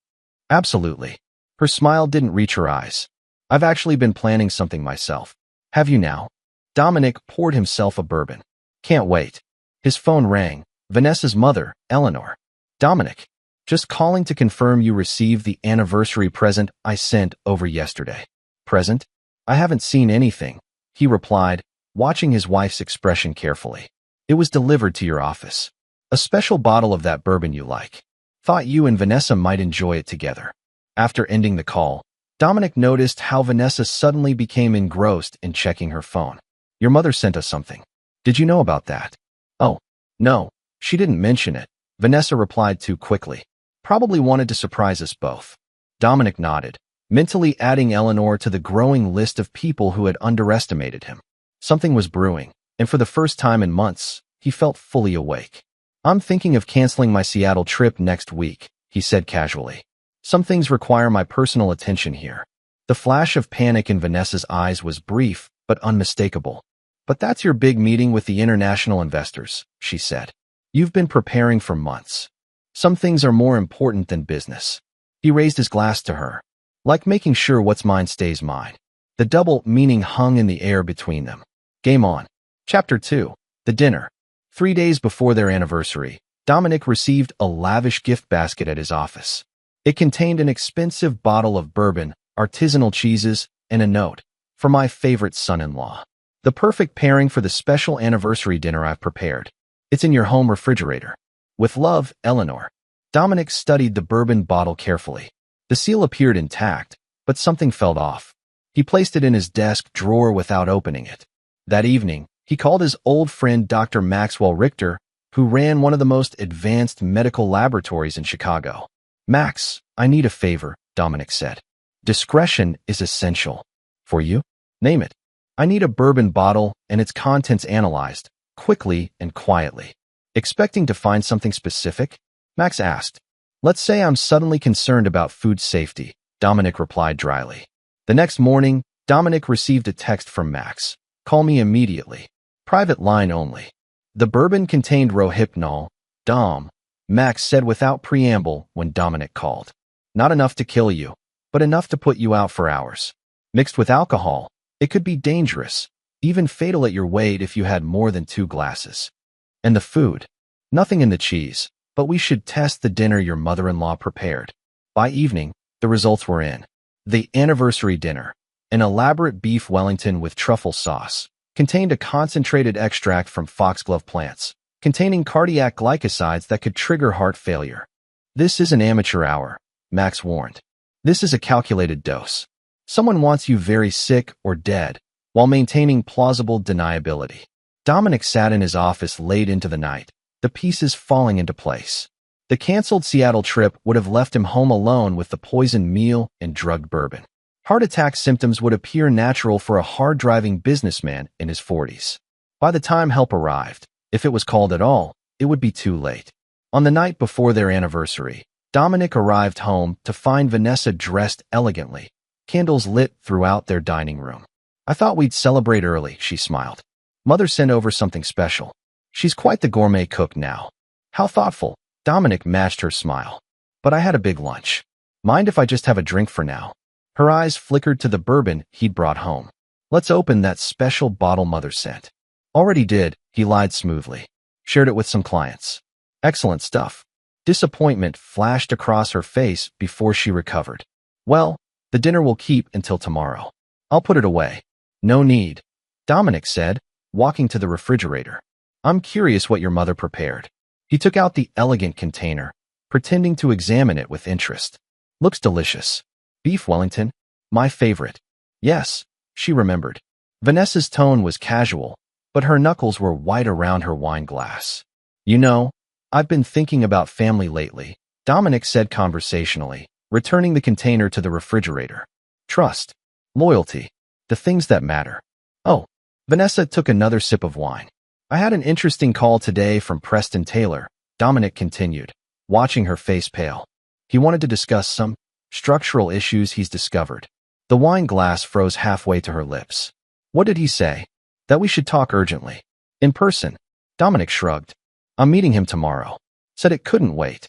Absolutely. Her smile didn't reach her eyes. I've actually been planning something myself. Have you now? Dominic poured himself a bourbon. Can't wait. His phone rang. Vanessa's mother, Eleanor. Dominic, just calling to confirm you received the anniversary present I sent over yesterday. Present? I haven't seen anything, he replied, watching his wife's expression carefully. It was delivered to your office. A special bottle of that bourbon you like. Thought you and Vanessa might enjoy it together. After ending the call, Dominic noticed how Vanessa suddenly became engrossed in checking her phone. Your mother sent us something. Did you know about that? Oh, no, she didn't mention it, Vanessa replied too quickly. Probably wanted to surprise us both. Dominic nodded, mentally adding Eleanor to the growing list of people who had underestimated him. Something was brewing, and for the first time in months, he felt fully awake. I'm thinking of canceling my Seattle trip next week, he said casually. Some things require my personal attention here. The flash of panic in Vanessa's eyes was brief, but unmistakable. But that's your big meeting with the international investors, she said. You've been preparing for months. Some things are more important than business. He raised his glass to her. Like making sure what's mine stays mine. The double meaning hung in the air between them. Game on. Chapter 2. The dinner. 3 days before their anniversary, Dominic received a lavish gift basket at his office. It contained an expensive bottle of bourbon, artisanal cheeses, and a note. For my favorite son-in-law. The perfect pairing for the special anniversary dinner I've prepared. It's in your home refrigerator. With love, Eleanor. Dominic studied the bourbon bottle carefully. The seal appeared intact, but something fell off. He placed it in his desk drawer without opening it. That evening, he called his old friend Dr. Maxwell Richter, who ran one of the most advanced medical laboratories in Chicago. Max, I need a favor, Dominic said. Discretion is essential. For you? Name it. I need a bourbon bottle and its contents analyzed, quickly and quietly. Expecting to find something specific? Max asked. Let's say I'm suddenly concerned about food safety, Dominic replied dryly. The next morning, Dominic received a text from Max. Call me immediately. Private line only. The bourbon contained rohypnol, Dom, Max said without preamble when Dominic called. Not enough to kill you, but enough to put you out for hours. Mixed with alcohol, it could be dangerous, even fatal at your weight if you had more than 2 glasses. And the food. Nothing in the cheese, but we should test the dinner your mother-in-law prepared. By evening, the results were in. The anniversary dinner, an elaborate beef Wellington with truffle sauce, contained a concentrated extract from foxglove plants, containing cardiac glycosides that could trigger heart failure. This is an amateur hour, Max warned. This is a calculated dose. Someone wants you very sick or dead, while maintaining plausible deniability. Dominic sat in his office late into the night, the pieces falling into place. The canceled Seattle trip would have left him home alone with the poisoned meal and drugged bourbon. Heart attack symptoms would appear natural for a hard-driving businessman in his 40s. By the time help arrived, if it was called at all, it would be too late. On the night before their anniversary, Dominic arrived home to find Vanessa dressed elegantly, candles lit throughout their dining room. I thought we'd celebrate early, she smiled. Mother sent over something special. She's quite the gourmet cook now. How thoughtful, Dominic matched her smile. But I had a big lunch. Mind if I just have a drink for now? Her eyes flickered to the bourbon he'd brought home. Let's open that special bottle Mother sent. Already did, he lied smoothly. Shared it with some clients. Excellent stuff. Disappointment flashed across her face before she recovered. Well, the dinner will keep until tomorrow. I'll put it away. No need, Dominic said, walking to the refrigerator. I'm curious what your mother prepared. He took out the elegant container, pretending to examine it with interest. Looks delicious. Beef Wellington? My favorite. Yes, she remembered. Vanessa's tone was casual, but her knuckles were white around her wine glass. You know, I've been thinking about family lately, Dominic said conversationally, returning the container to the refrigerator. Trust. Loyalty. The things that matter. Oh, Vanessa took another sip of wine. I had an interesting call today from Preston Taylor, Dominic continued, watching her face pale. He wanted to discuss some structural issues he's discovered. The wine glass froze halfway to her lips. What did he say? That we should talk urgently. In person. Dominic shrugged. I'm meeting him tomorrow. Said it couldn't wait.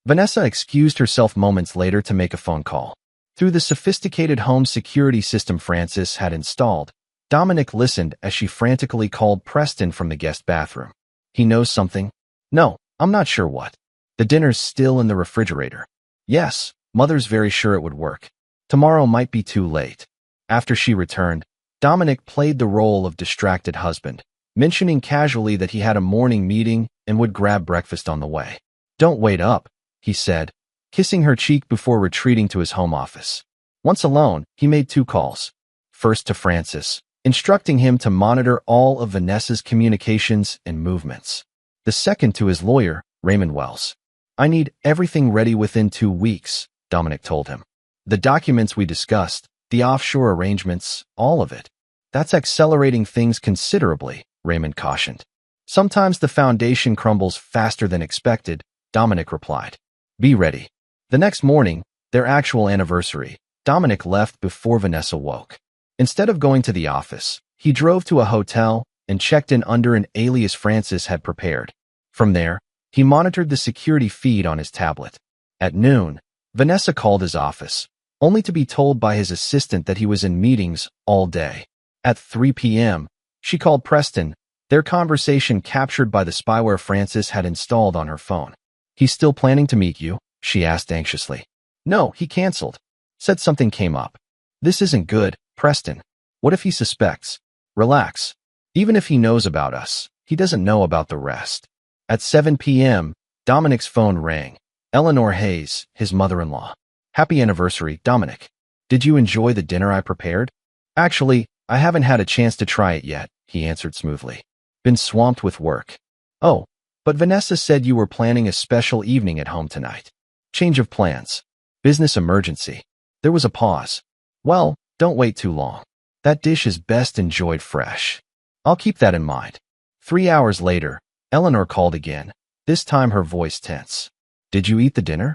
Vanessa excused herself moments later to make a phone call. Through the sophisticated home security system Frances had installed, Dominic listened as she frantically called Preston from the guest bathroom. He knows something? No, I'm not sure what. The dinner's still in the refrigerator. Yes, Mother's very sure it would work. Tomorrow might be too late. After she returned, Dominic played the role of distracted husband, mentioning casually that he had a morning meeting and would grab breakfast on the way. Don't wait up, he said, kissing her cheek before retreating to his home office. Once alone, he made 2 calls. First to Francis, instructing him to monitor all of Vanessa's communications and movements. The second to his lawyer, Raymond Wells. I need everything ready within 2 weeks, Dominic told him. The documents we discussed, the offshore arrangements, all of it. That's accelerating things considerably, Raymond cautioned. Sometimes the foundation crumbles faster than expected, Dominic replied. Be ready. The next morning, their actual anniversary, Dominic left before Vanessa woke. Instead of going to the office, he drove to a hotel and checked in under an alias Francis had prepared. From there, he monitored the security feed on his tablet. At noon, Vanessa called his office, only to be told by his assistant that he was in meetings all day. At 3 p.m., she called Preston, their conversation captured by the spyware Francis had installed on her phone. He's still planning to meet you? She asked anxiously. No, he canceled. Said something came up. This isn't good, Preston. What if he suspects? Relax. Even if he knows about us, he doesn't know about the rest. At 7 p.m., Dominic's phone rang. Eleanor Hayes, his mother-in-law. Happy anniversary, Dominic. Did you enjoy the dinner I prepared? Actually, I haven't had a chance to try it yet, he answered smoothly. Been swamped with work. Oh, but Vanessa said you were planning a special evening at home tonight. Change of plans. Business emergency. There was a pause. Well, don't wait too long. That dish is best enjoyed fresh. I'll keep that in mind. 3 hours later, Eleanor called again, this time her voice tense. Did you eat the dinner?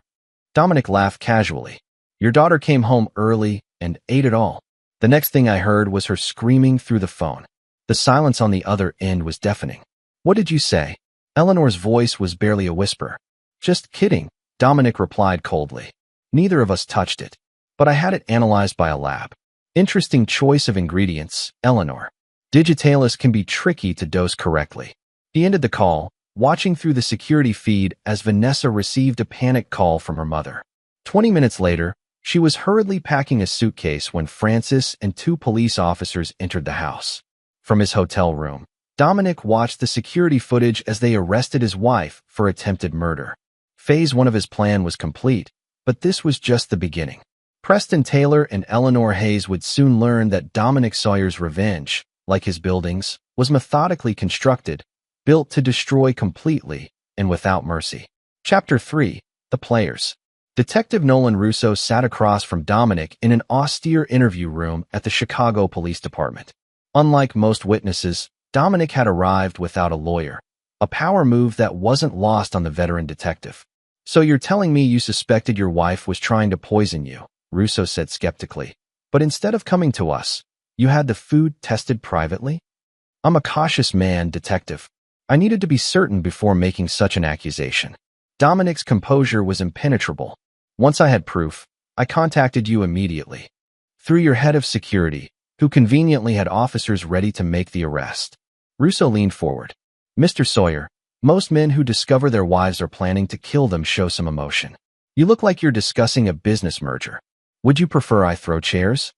Dominic laughed casually. Your daughter came home early and ate it all. The next thing I heard was her screaming through the phone. The silence on the other end was deafening. What did you say? Eleanor's voice was barely a whisper. Just kidding, Dominic replied coldly. Neither of us touched it, but I had it analyzed by a lab. Interesting choice of ingredients, Eleanor. Digitalis can be tricky to dose correctly. He ended the call, watching through the security feed as Vanessa received a panic call from her mother. 20 minutes later, she was hurriedly packing a suitcase when Francis and 2 police officers entered the house. From his hotel room, Dominic watched the security footage as they arrested his wife for attempted murder. Phase 1 of his plan was complete, but this was just the beginning. Preston Taylor and Eleanor Hayes would soon learn that Dominic Sawyer's revenge, like his buildings, was methodically constructed, built to destroy completely and without mercy. Chapter 3. The Players. Detective Nolan Russo sat across from Dominic in an austere interview room at the Chicago Police Department. Unlike most witnesses, Dominic had arrived without a lawyer, a power move that wasn't lost on the veteran detective. So you're telling me you suspected your wife was trying to poison you, Russo said skeptically. But instead of coming to us, you had the food tested privately? I'm a cautious man, detective. I needed to be certain before making such an accusation. Dominic's composure was impenetrable. Once I had proof, I contacted you immediately. Through your head of security, who conveniently had officers ready to make the arrest. Russo leaned forward. Mr. Sawyer, most men who discover their wives are planning to kill them show some emotion. You look like you're discussing a business merger. Would you prefer I throw chairs?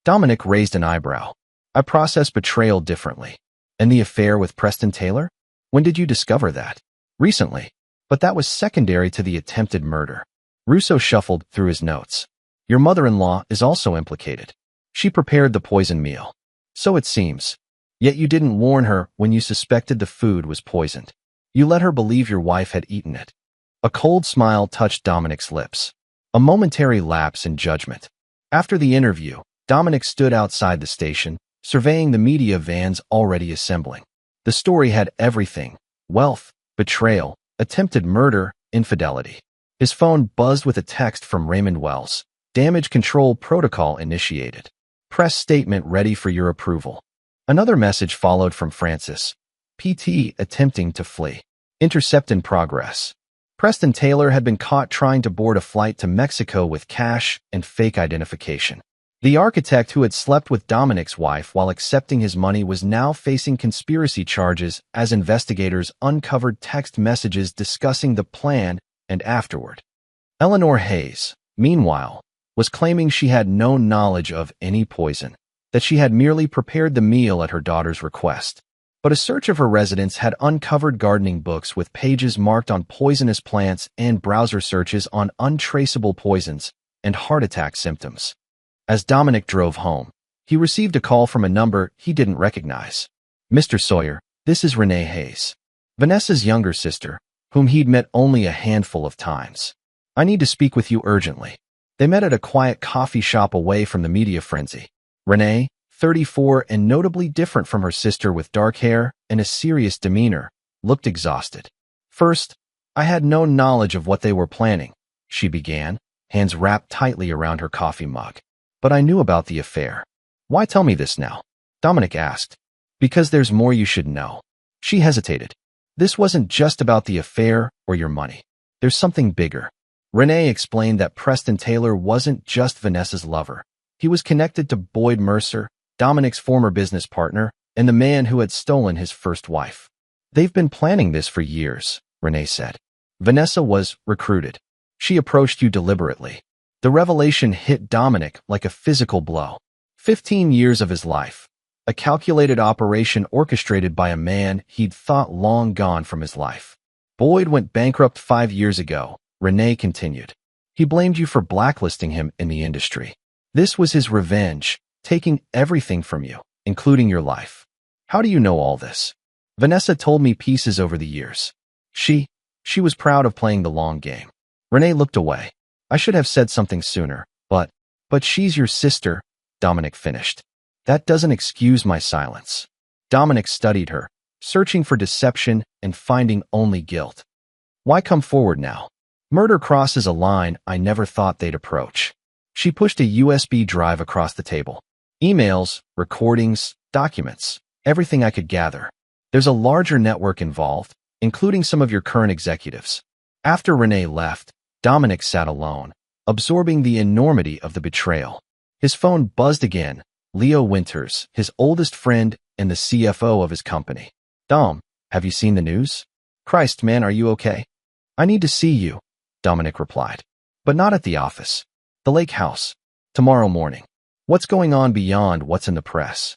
Dominic raised an eyebrow. I process betrayal differently. And the affair with Preston Taylor? When did you discover that? Recently. But that was secondary to the attempted murder. Russo shuffled through his notes. Your mother-in-law is also implicated. She prepared the poison meal. So it seems. Yet you didn't warn her when you suspected the food was poisoned. You let her believe your wife had eaten it. A cold smile touched Dominic's lips. A momentary lapse in judgment. After the interview, Dominic stood outside the station, surveying the media vans already assembling. The story had everything: wealth, betrayal, attempted murder, infidelity. His phone buzzed with a text from Raymond Wells. Damage control protocol initiated. Press statement ready for your approval. Another message followed from Francis. PT attempting to flee. Intercept in progress. Preston Taylor had been caught trying to board a flight to Mexico with cash and fake identification. The architect who had slept with Dominic's wife while accepting his money was now facing conspiracy charges as investigators uncovered text messages discussing the plan and afterward. Eleanor Hayes, meanwhile, was claiming she had no knowledge of any poison, that she had merely prepared the meal at her daughter's request. But a search of her residence had uncovered gardening books with pages marked on poisonous plants and browser searches on untraceable poisons and heart attack symptoms. As Dominic drove home, he received a call from a number he didn't recognize. Mr. Sawyer, this is Renee Hayes, Vanessa's younger sister, whom he'd met only a handful of times. I need to speak with you urgently. They met at a quiet coffee shop away from the media frenzy. Renee, 34 and notably different from her sister with dark hair and a serious demeanor, looked exhausted. First, I had no knowledge of what they were planning, she began, hands wrapped tightly around her coffee mug. But I knew about the affair. Why tell me this now? Dominic asked. Because there's more you should know. She hesitated. This wasn't just about the affair or your money. There's something bigger. Renee explained that Preston Taylor wasn't just Vanessa's lover. He was connected to Boyd Mercer, Dominic's former business partner, and the man who had stolen his first wife. They've been planning this for years, Renee said. Vanessa was recruited. She approached you deliberately. The revelation hit Dominic like a physical blow. 15 years of his life. A calculated operation orchestrated by a man he'd thought long gone from his life. Boyd went bankrupt 5 years ago, Renee continued. He blamed you for blacklisting him in the industry. This was his revenge, taking everything from you, including your life. How do you know all this? Vanessa told me pieces over the years. She was proud of playing the long game. Renee looked away. I should have said something sooner, but she's your sister, Dominic finished. That doesn't excuse my silence. Dominic studied her, searching for deception and finding only guilt. Why come forward now? Murder crosses a line I never thought they'd approach. She pushed a USB drive across the table. Emails, recordings, documents, everything I could gather. There's a larger network involved, including some of your current executives. After Renee left, Dominic sat alone, absorbing the enormity of the betrayal. His phone buzzed again. Leo Winters, his oldest friend and the CFO of his company. Dom, have you seen the news? Christ, man, are you okay? I need to see you, Dominic replied. But not at the office. The lake house. Tomorrow morning. What's going on beyond what's in the press?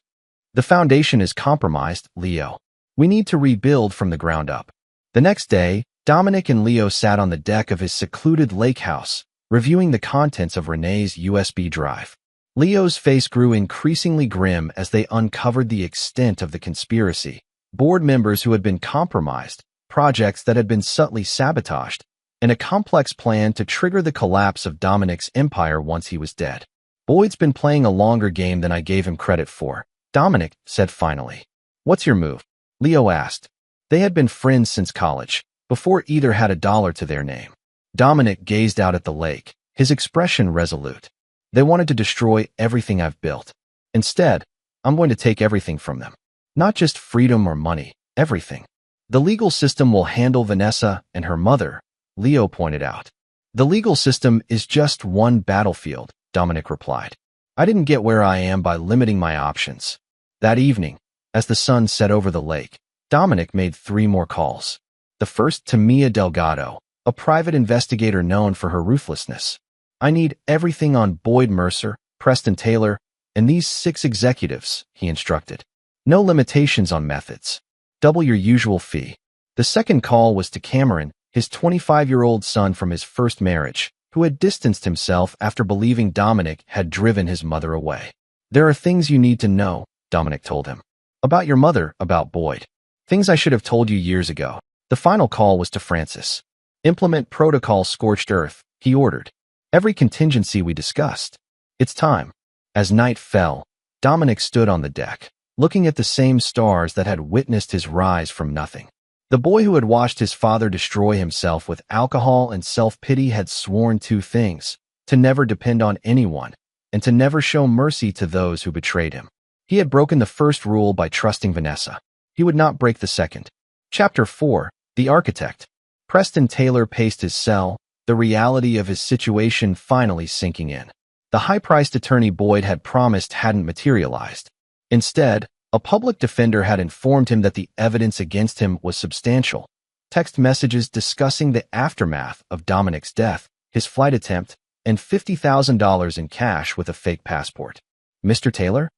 The foundation is compromised, Leo. We need to rebuild from the ground up. The next day, Dominic and Leo sat on the deck of his secluded lake house, reviewing the contents of Renee's USB drive. Leo's face grew increasingly grim as they uncovered the extent of the conspiracy. Board members who had been compromised, projects that had been subtly sabotaged, and a complex plan to trigger the collapse of Dominic's empire once he was dead. Boyd's been playing a longer game than I gave him credit for, Dominic said finally. What's your move? Leo asked. They had been friends since college, before either had a dollar to their name. Dominic gazed out at the lake, his expression resolute. They wanted to destroy everything I've built. Instead, I'm going to take everything from them. Not just freedom or money, everything. The legal system will handle Vanessa and her mother, Leo pointed out. The legal system is just one battlefield, Dominic replied. I didn't get where I am by limiting my options. That evening, as the sun set over the lake, Dominic made 3 more calls. The first to Mia Delgado, a private investigator known for her ruthlessness. I need everything on Boyd Mercer, Preston Taylor, and these 6 executives, he instructed. No limitations on methods. Double your usual fee. The second call was to Cameron, his 25-year-old son from his first marriage, who had distanced himself after believing Dominic had driven his mother away. There are things you need to know, Dominic told him. About your mother, about Boyd. Things I should have told you years ago. The final call was to Francis. Implement protocol scorched earth, he ordered. Every contingency we discussed. It's time. As night fell, Dominic stood on the deck, looking at the same stars that had witnessed his rise from nothing. The boy who had watched his father destroy himself with alcohol and self-pity had sworn two things: to never depend on anyone, and to never show mercy to those who betrayed him. He had broken the first rule by trusting Vanessa. He would not break the second. Chapter 4. The Architect. Preston Taylor paced his cell, the reality of his situation finally sinking in. The high-priced attorney Boyd had promised hadn't materialized. Instead, a public defender had informed him that the evidence against him was substantial. Text messages discussing the aftermath of Dominic's death, his flight attempt, and $50,000 in cash with a fake passport. Mr. Taylor?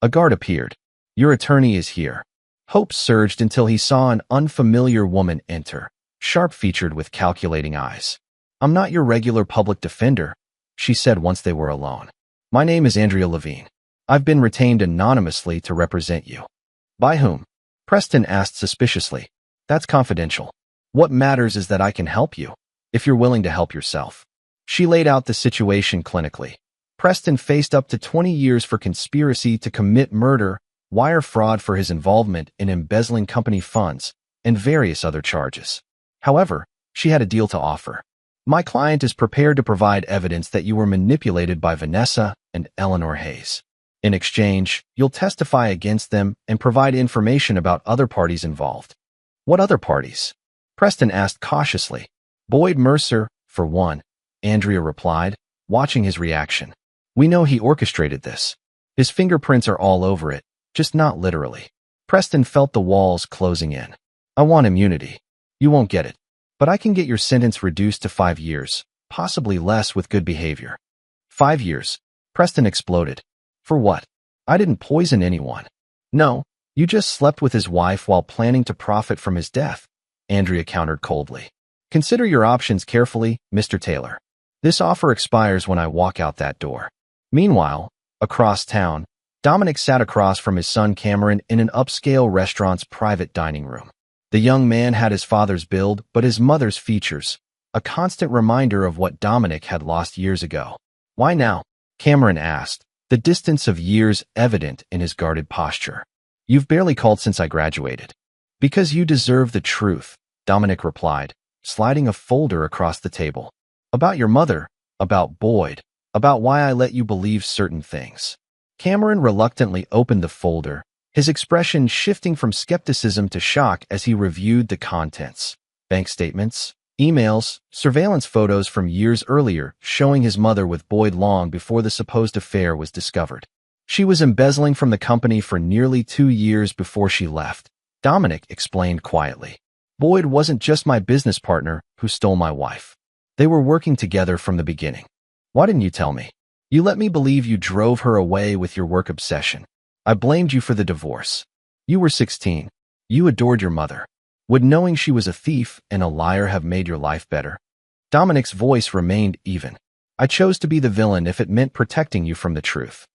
A guard appeared. Your attorney is here. Hope surged until he saw an unfamiliar woman enter, sharp-featured with calculating eyes. I'm not your regular public defender, she said once they were alone. My name is Andrea Levine. I've been retained anonymously to represent you. By whom? Preston asked suspiciously. That's confidential. What matters is that I can help you, if you're willing to help yourself. She laid out the situation clinically. Preston faced up to 20 years for conspiracy to commit murder, wire fraud for his involvement in embezzling company funds, and various other charges. However, she had a deal to offer. My client is prepared to provide evidence that you were manipulated by Vanessa and Eleanor Hayes. In exchange, you'll testify against them and provide information about other parties involved. What other parties? Preston asked cautiously. Boyd Mercer, for one, Andrea replied, watching his reaction. We know he orchestrated this. His fingerprints are all over it, just not literally. Preston felt the walls closing in. I want immunity. You won't get it. But I can get your sentence reduced to 5 years, possibly less with good behavior. 5 years. Preston exploded. For what? I didn't poison anyone. No, you just slept with his wife while planning to profit from his death, Andrea countered coldly. Consider your options carefully, Mr. Taylor. This offer expires when I walk out that door. Meanwhile, across town, Dominic sat across from his son Cameron in an upscale restaurant's private dining room. The young man had his father's build, but his mother's features, a constant reminder of what Dominic had lost years ago. Why now? Cameron asked, the distance of years evident in his guarded posture. You've barely called since I graduated. Because you deserve the truth, Dominic replied, sliding a folder across the table. About your mother, about Boyd, about why I let you believe certain things. Cameron reluctantly opened the folder, his expression shifting from skepticism to shock as he reviewed the contents. Bank statements, emails, surveillance photos from years earlier showing his mother with Boyd long before the supposed affair was discovered. She was embezzling from the company for nearly 2 years before she left, Dominic explained quietly. Boyd wasn't just my business partner who stole my wife. They were working together from the beginning. Why didn't you tell me? You let me believe you drove her away with your work obsession. I blamed you for the divorce. You were 16. You adored your mother. Would knowing she was a thief and a liar have made your life better? Dominic's voice remained even. I chose to be the villain if it meant protecting you from the truth.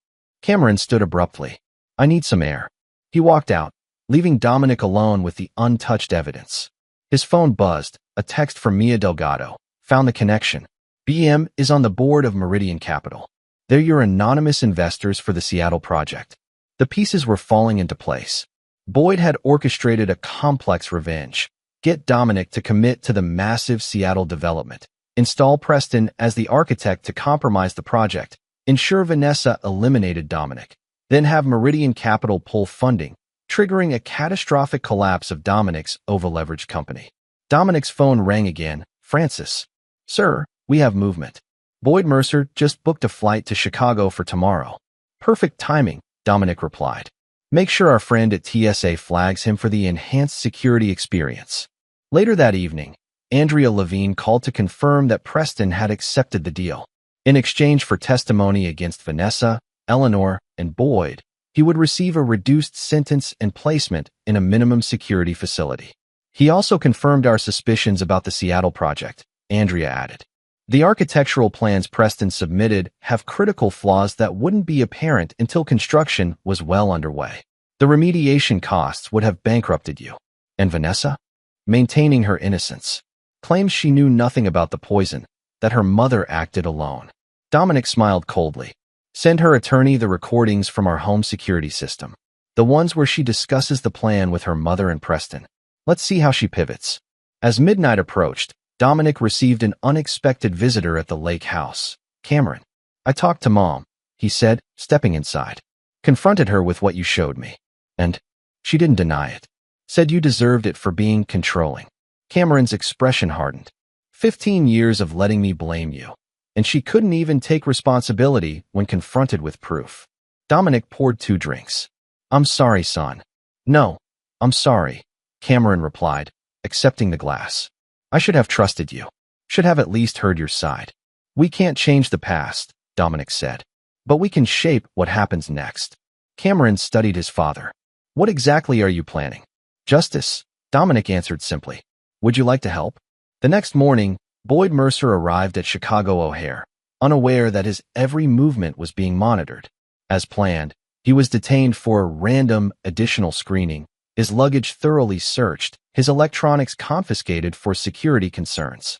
Cameron stood abruptly. I need some air. He walked out, leaving Dominic alone with the untouched evidence. His phone buzzed, a text from Mia Delgado. Found the connection. BM is on the board of Meridian Capital. They're your anonymous investors for the Seattle project. The pieces were falling into place. Boyd had orchestrated a complex revenge. Get Dominic to commit to the massive Seattle development. Install Preston as the architect to compromise the project. Ensure Vanessa eliminated Dominic. Then have Meridian Capital pull funding, triggering a catastrophic collapse of Dominic's over-leveraged company. Dominic's phone rang again. Francis. Sir, we have movement. Boyd Mercer just booked a flight to Chicago for tomorrow. Perfect timing, Dominic replied. Make sure our friend at TSA flags him for the enhanced security experience. Later that evening, Andrea Levine called to confirm that Preston had accepted the deal. In exchange for testimony against Vanessa, Eleanor, and Boyd, he would receive a reduced sentence and placement in a minimum security facility. He also confirmed our suspicions about the Seattle project, Andrea added. The architectural plans Preston submitted have critical flaws that wouldn't be apparent until construction was well underway. The remediation costs would have bankrupted you. And Vanessa? Maintaining her innocence. Claims she knew nothing about the poison, that her mother acted alone. Dominic smiled coldly. Send her attorney the recordings from our home security system. The ones where she discusses the plan with her mother and Preston. Let's see how she pivots. As midnight approached, Dominic received an unexpected visitor at the lake house. Cameron. I talked to Mom, he said, stepping inside. Confronted her with what you showed me. And she didn't deny it. Said you deserved it for being controlling. Cameron's expression hardened. 15 years of letting me blame you. And she couldn't even take responsibility when confronted with proof. Dominic poured 2 drinks. I'm sorry, son. No, I'm sorry, Cameron replied, accepting the glass. I should have trusted you. Should have at least heard your side. We can't change the past, Dominic said. But we can shape what happens next. Cameron studied his father. What exactly are you planning? Justice, Dominic answered simply. Would you like to help? The next morning, Boyd Mercer arrived at Chicago O'Hare, unaware that his every movement was being monitored. As planned, he was detained for a random additional screening, his luggage thoroughly searched, his electronics confiscated for security concerns.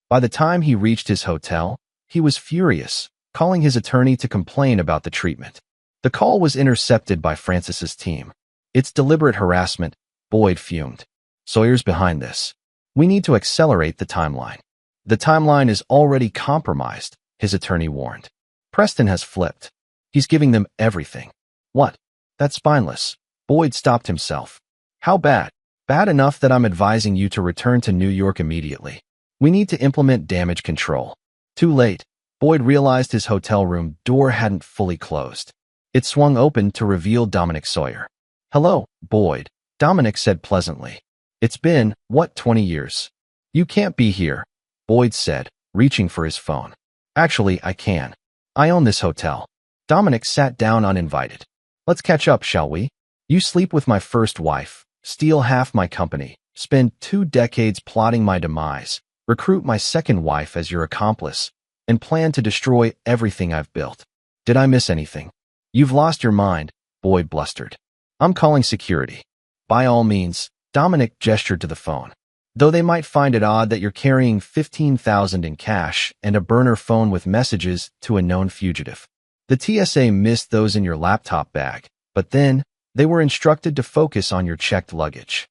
By the time he reached his hotel, he was furious, calling his attorney to complain about the treatment. The call was intercepted by Francis's team. It's deliberate harassment, Boyd fumed. Sawyer's behind this. We need to accelerate the timeline. The timeline is already compromised, his attorney warned. Preston has flipped. He's giving them everything. What? That's spineless. Boyd stopped himself. How bad? Bad enough that I'm advising you to return to New York immediately. We need to implement damage control. Too late. Boyd realized his hotel room door hadn't fully closed. It swung open to reveal Dominic Sawyer. Hello, Boyd, Dominic said pleasantly. It's been, 20 years? You can't be here, Boyd said, reaching for his phone. Actually, I can. I own this hotel. Dominic sat down uninvited. Let's catch up, shall we? You sleep with my first wife, steal half my company, spend 2 decades plotting my demise, recruit my second wife as your accomplice, and plan to destroy everything I've built. Did I miss anything? You've lost your mind, Boyd blustered. I'm calling security. By all means, Dominic gestured to the phone. Though they might find it odd that you're carrying $15,000 in cash and a burner phone with messages to a known fugitive. The TSA missed those in your laptop bag, but then they were instructed to focus on your checked luggage.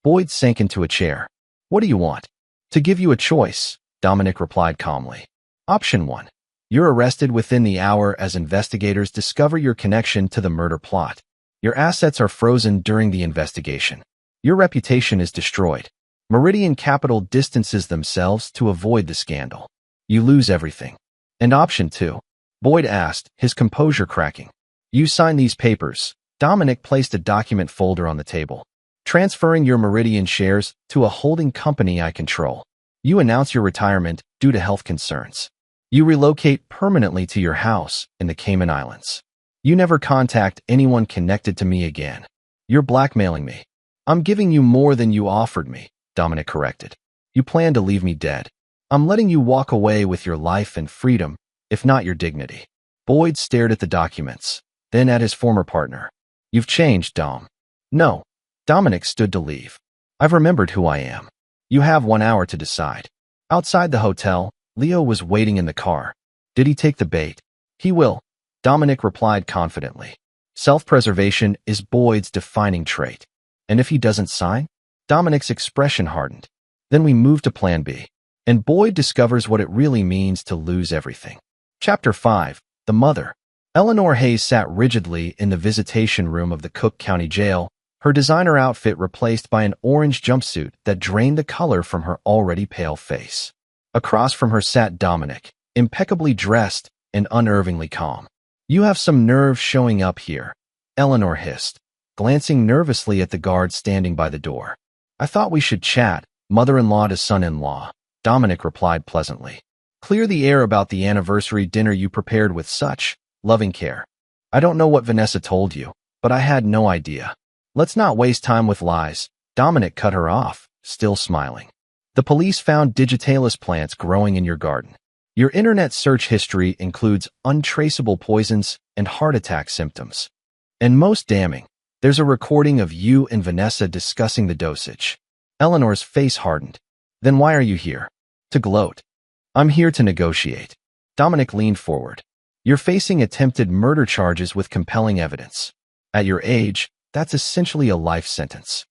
Boyd sank into a chair. What do you want? To give you a choice, Dominic replied calmly. Option 1. You're arrested within the hour as investigators discover your connection to the murder plot. Your assets are frozen during the investigation. Your reputation is destroyed. Meridian Capital distances themselves to avoid the scandal. You lose everything. And option 2? Boyd asked, his composure cracking. You sign these papers. Dominic placed a document folder on the table. Transferring your Meridian shares to a holding company I control. You announce your retirement due to health concerns. You relocate permanently to your house in the Cayman Islands. You never contact anyone connected to me again. You're blackmailing me. I'm giving you more than you offered me, Dominic corrected. You plan to leave me dead. I'm letting you walk away with your life and freedom, if not your dignity. Boyd stared at the documents, then at his former partner. You've changed, Dom. No. Dominic stood to leave. I've remembered who I am. You have 1 hour to decide. Outside the hotel, Leo was waiting in the car. Did he take the bait? He will, Dominic replied confidently. Self-preservation is Boyd's defining trait. And if he doesn't sign? Dominic's expression hardened. Then we move to Plan B. And Boyd discovers what it really means to lose everything. Chapter 5. The Mother. Eleanor Hayes sat rigidly in the visitation room of the Cook County Jail, her designer outfit replaced by an orange jumpsuit that drained the color from her already pale face. Across from her sat Dominic, impeccably dressed and unervingly calm. You have some nerve showing up here, Eleanor hissed, glancing nervously at the guard standing by the door. I thought we should chat, mother-in-law to son-in-law, Dominic replied pleasantly. Clear the air about the anniversary dinner you prepared with such loving care. I don't know what Vanessa told you, but I had no idea. Let's not waste time with lies, Dominic cut her off, still smiling. The police found digitalis plants growing in your garden. Your internet search history includes untraceable poisons and heart attack symptoms. And most damning, there's a recording of you and Vanessa discussing the dosage. Eleanor's face hardened. Then why are you here? To gloat. I'm here to negotiate. Dominic leaned forward. You're facing attempted murder charges with compelling evidence. At your age, that's essentially a life sentence.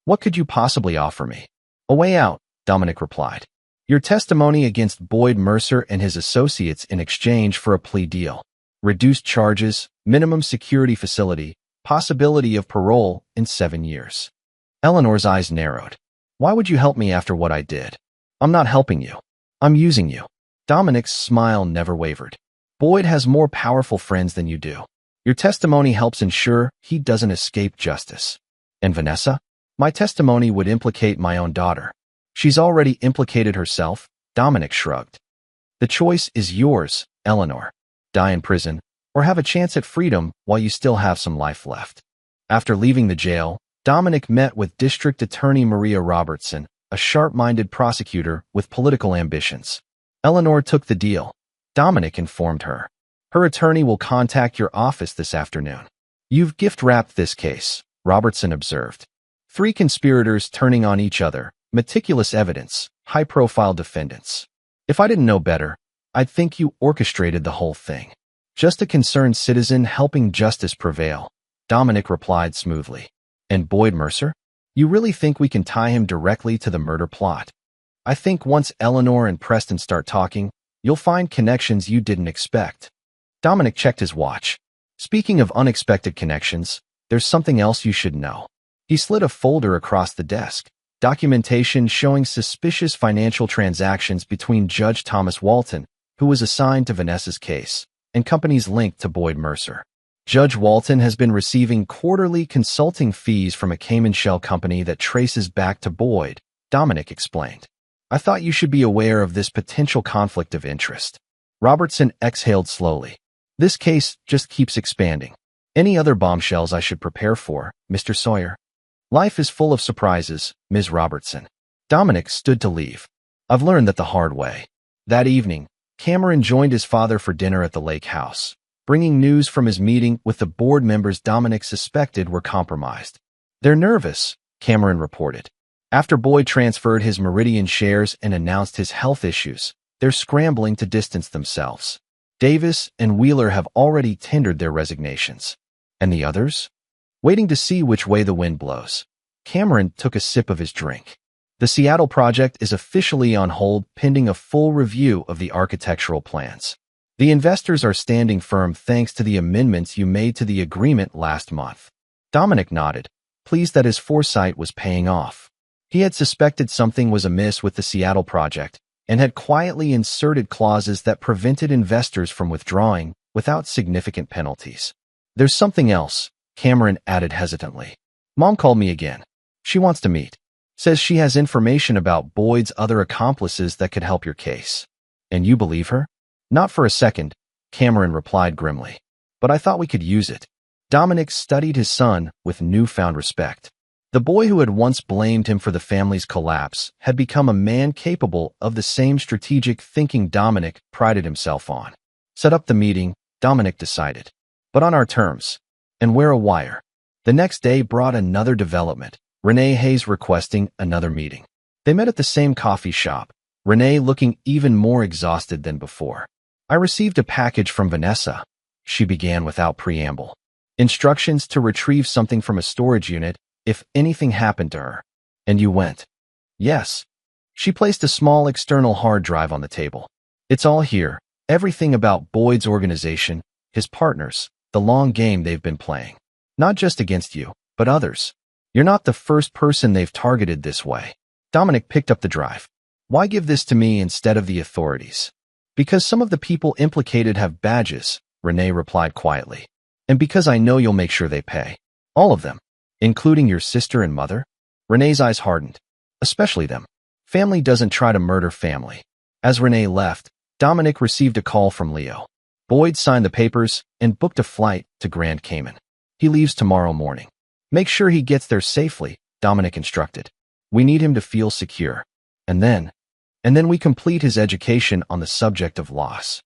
What could you possibly offer me? A way out, Dominic replied. Your testimony against Boyd Mercer and his associates in exchange for a plea deal. Reduced charges, minimum security facility, possibility of parole in 7 years. Eleanor's eyes narrowed. Why would you help me after what I did? I'm not helping you. I'm using you. Dominic's smile never wavered. Boyd has more powerful friends than you do. Your testimony helps ensure he doesn't escape justice. And Vanessa? My testimony would implicate my own daughter. She's already implicated herself, Dominic shrugged. The choice is yours, Eleanor. Die in prison, or have a chance at freedom while you still have some life left. After leaving the jail, Dominic met with District Attorney Maria Robertson, a sharp-minded prosecutor with political ambitions. Eleanor took the deal. Dominic informed her. Her attorney will contact your office this afternoon. You've gift-wrapped this case, Robertson observed. 3 conspirators turning on each other, meticulous evidence, high-profile defendants. If I didn't know better, I'd think you orchestrated the whole thing. Just a concerned citizen helping justice prevail, Dominic replied smoothly. And Boyd Mercer? You really think we can tie him directly to the murder plot? I think once Eleanor and Preston start talking, you'll find connections you didn't expect. Dominic checked his watch. Speaking of unexpected connections, there's something else you should know. He slid a folder across the desk. Documentation showing suspicious financial transactions between Judge Thomas Walton, who was assigned to Vanessa's case, and companies linked to Boyd Mercer. Judge Walton has been receiving quarterly consulting fees from a Cayman shell company that traces back to Boyd, Dominic explained. I thought you should be aware of this potential conflict of interest. Robertson exhaled slowly. This case just keeps expanding. Any other bombshells I should prepare for, Mr. Sawyer? Life is full of surprises, Ms. Robertson. Dominic stood to leave. I've learned that the hard way. That evening, Cameron joined his father for dinner at the lake house, bringing news from his meeting with the board members Dominic suspected were compromised. They're nervous, Cameron reported. After Boyd transferred his Meridian shares and announced his health issues, they're scrambling to distance themselves. Davis and Wheeler have already tendered their resignations. And the others? Waiting to see which way the wind blows. Cameron took a sip of his drink. The Seattle project is officially on hold pending a full review of the architectural plans. The investors are standing firm thanks to the amendments you made to the agreement last month. Dominic nodded, pleased that his foresight was paying off. He had suspected something was amiss with the Seattle project and had quietly inserted clauses that prevented investors from withdrawing without significant penalties. There's something else, Cameron added hesitantly. Mom called me again. She wants to meet. Says she has information about Boyd's other accomplices that could help your case. And you believe her? Not for a second, Cameron replied grimly. But I thought we could use it. Dominic studied his son with newfound respect. The boy who had once blamed him for the family's collapse had become a man capable of the same strategic thinking Dominic prided himself on. Set up the meeting, Dominic decided. But on our terms. And wear a wire. The next day brought another development, Renee Hayes requesting another meeting. They met at the same coffee shop, Renee looking even more exhausted than before. I received a package from Vanessa, she began without preamble. Instructions to retrieve something from a storage unit if anything happened to her. And you went. Yes. She placed a small external hard drive on the table. It's all here, everything about Boyd's organization, his partners, the long game they've been playing. Not just against you, but others. You're not the first person they've targeted this way. Dominic picked up the drive. Why give this to me instead of the authorities? Because some of the people implicated have badges, Renee replied quietly. And because I know you'll make sure they pay. All of them. Including your sister and mother? Renee's eyes hardened. Especially them. Family doesn't try to murder family. As Renee left, Dominic received a call from Leo. Boyd signed the papers and booked a flight to Grand Cayman. He leaves tomorrow morning. Make sure he gets there safely, Dominic instructed. We need him to feel secure. And then we complete his education on the subject of loss.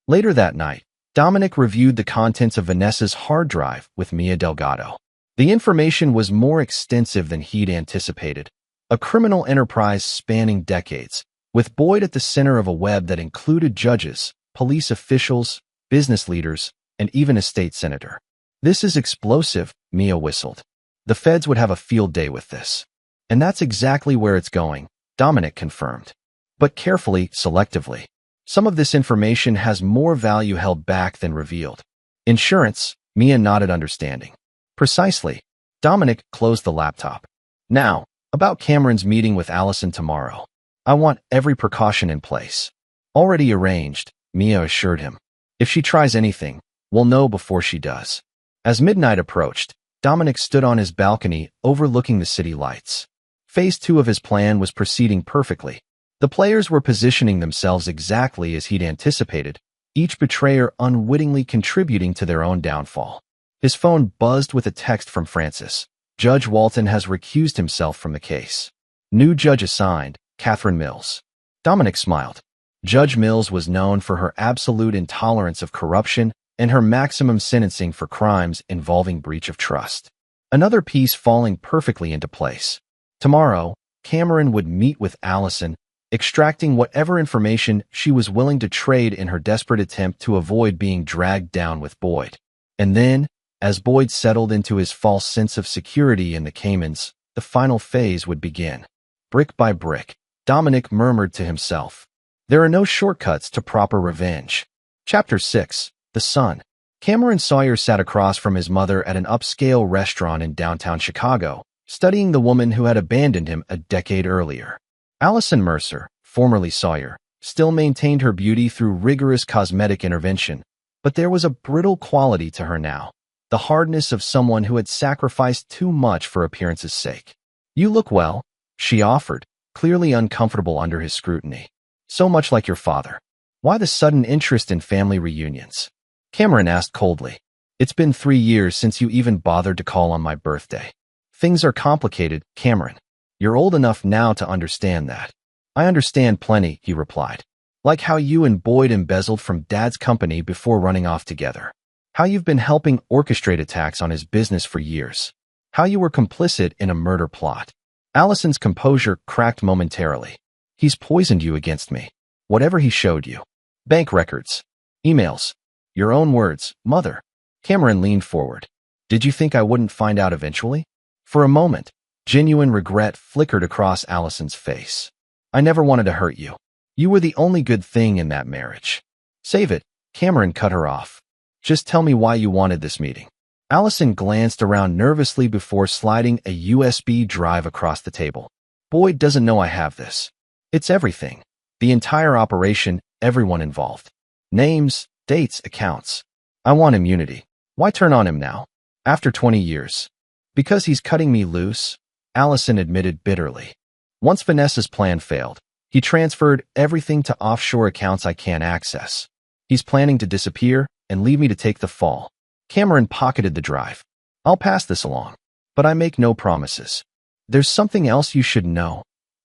Later that night, Dominic reviewed the contents of Vanessa's hard drive with Mia Delgado. The information was more extensive than he'd anticipated. A criminal enterprise spanning decades, with Boyd at the center of a web that included judges, police officials, business leaders, and even a state senator. This is explosive, Mia whistled. The feds would have a field day with this. And that's exactly where it's going, Dominic confirmed. But carefully, selectively. Some of this information has more value held back than revealed. Insurance, Mia nodded understanding. Precisely. Dominic closed the laptop. Now, about Cameron's meeting with Allison tomorrow. I want every precaution in place. Already arranged, Mia assured him. If she tries anything, we'll know before she does. As midnight approached, Dominic stood on his balcony overlooking the city lights. Phase 2 of his plan was proceeding perfectly. The players were positioning themselves exactly as he'd anticipated, each betrayer unwittingly contributing to their own downfall. His phone buzzed with a text from Francis. Judge Walton has recused himself from the case. New judge assigned, Catherine Mills. Dominic smiled. Judge Mills was known for her absolute intolerance of corruption and her maximum sentencing for crimes involving breach of trust. Another piece falling perfectly into place. Tomorrow, Cameron would meet with Allison, extracting whatever information she was willing to trade in her desperate attempt to avoid being dragged down with Boyd. And then, as Boyd settled into his false sense of security in the Caymans, the final phase would begin. Brick by brick, Dominic murmured to himself. There are no shortcuts to proper revenge. Chapter 6. The Sun. Cameron Sawyer sat across from his mother at an upscale restaurant in downtown Chicago, studying the woman who had abandoned him a decade earlier. Allison Mercer, formerly Sawyer, still maintained her beauty through rigorous cosmetic intervention, but there was a brittle quality to her now, the hardness of someone who had sacrificed too much for appearance's sake. You look well, she offered, clearly uncomfortable under his scrutiny. So much like your father. Why the sudden interest in family reunions? Cameron asked coldly. It's been 3 years since you even bothered to call on my birthday. Things are complicated, Cameron. You're old enough now to understand that. I understand plenty, he replied. Like how you and Boyd embezzled from Dad's company before running off together. How you've been helping orchestrate attacks on his business for years. How you were complicit in a murder plot. Allison's composure cracked momentarily. He's poisoned you against me. Whatever he showed you. Bank records. Emails. Your own words, Mother. Cameron leaned forward. Did you think I wouldn't find out eventually? For a moment, genuine regret flickered across Allison's face. I never wanted to hurt you. You were the only good thing in that marriage. Save it, Cameron cut her off. Just tell me why you wanted this meeting. Allison glanced around nervously before sliding a USB drive across the table. Boyd doesn't know I have this. It's everything. The entire operation, everyone involved. Names, dates, accounts. I want immunity. Why turn on him now? After 20 years. Because he's cutting me loose, Allison admitted bitterly. Once Vanessa's plan failed, he transferred everything to offshore accounts I can't access. He's planning to disappear and leave me to take the fall. Cameron pocketed the drive. I'll pass this along, but I make no promises. There's something else you should know,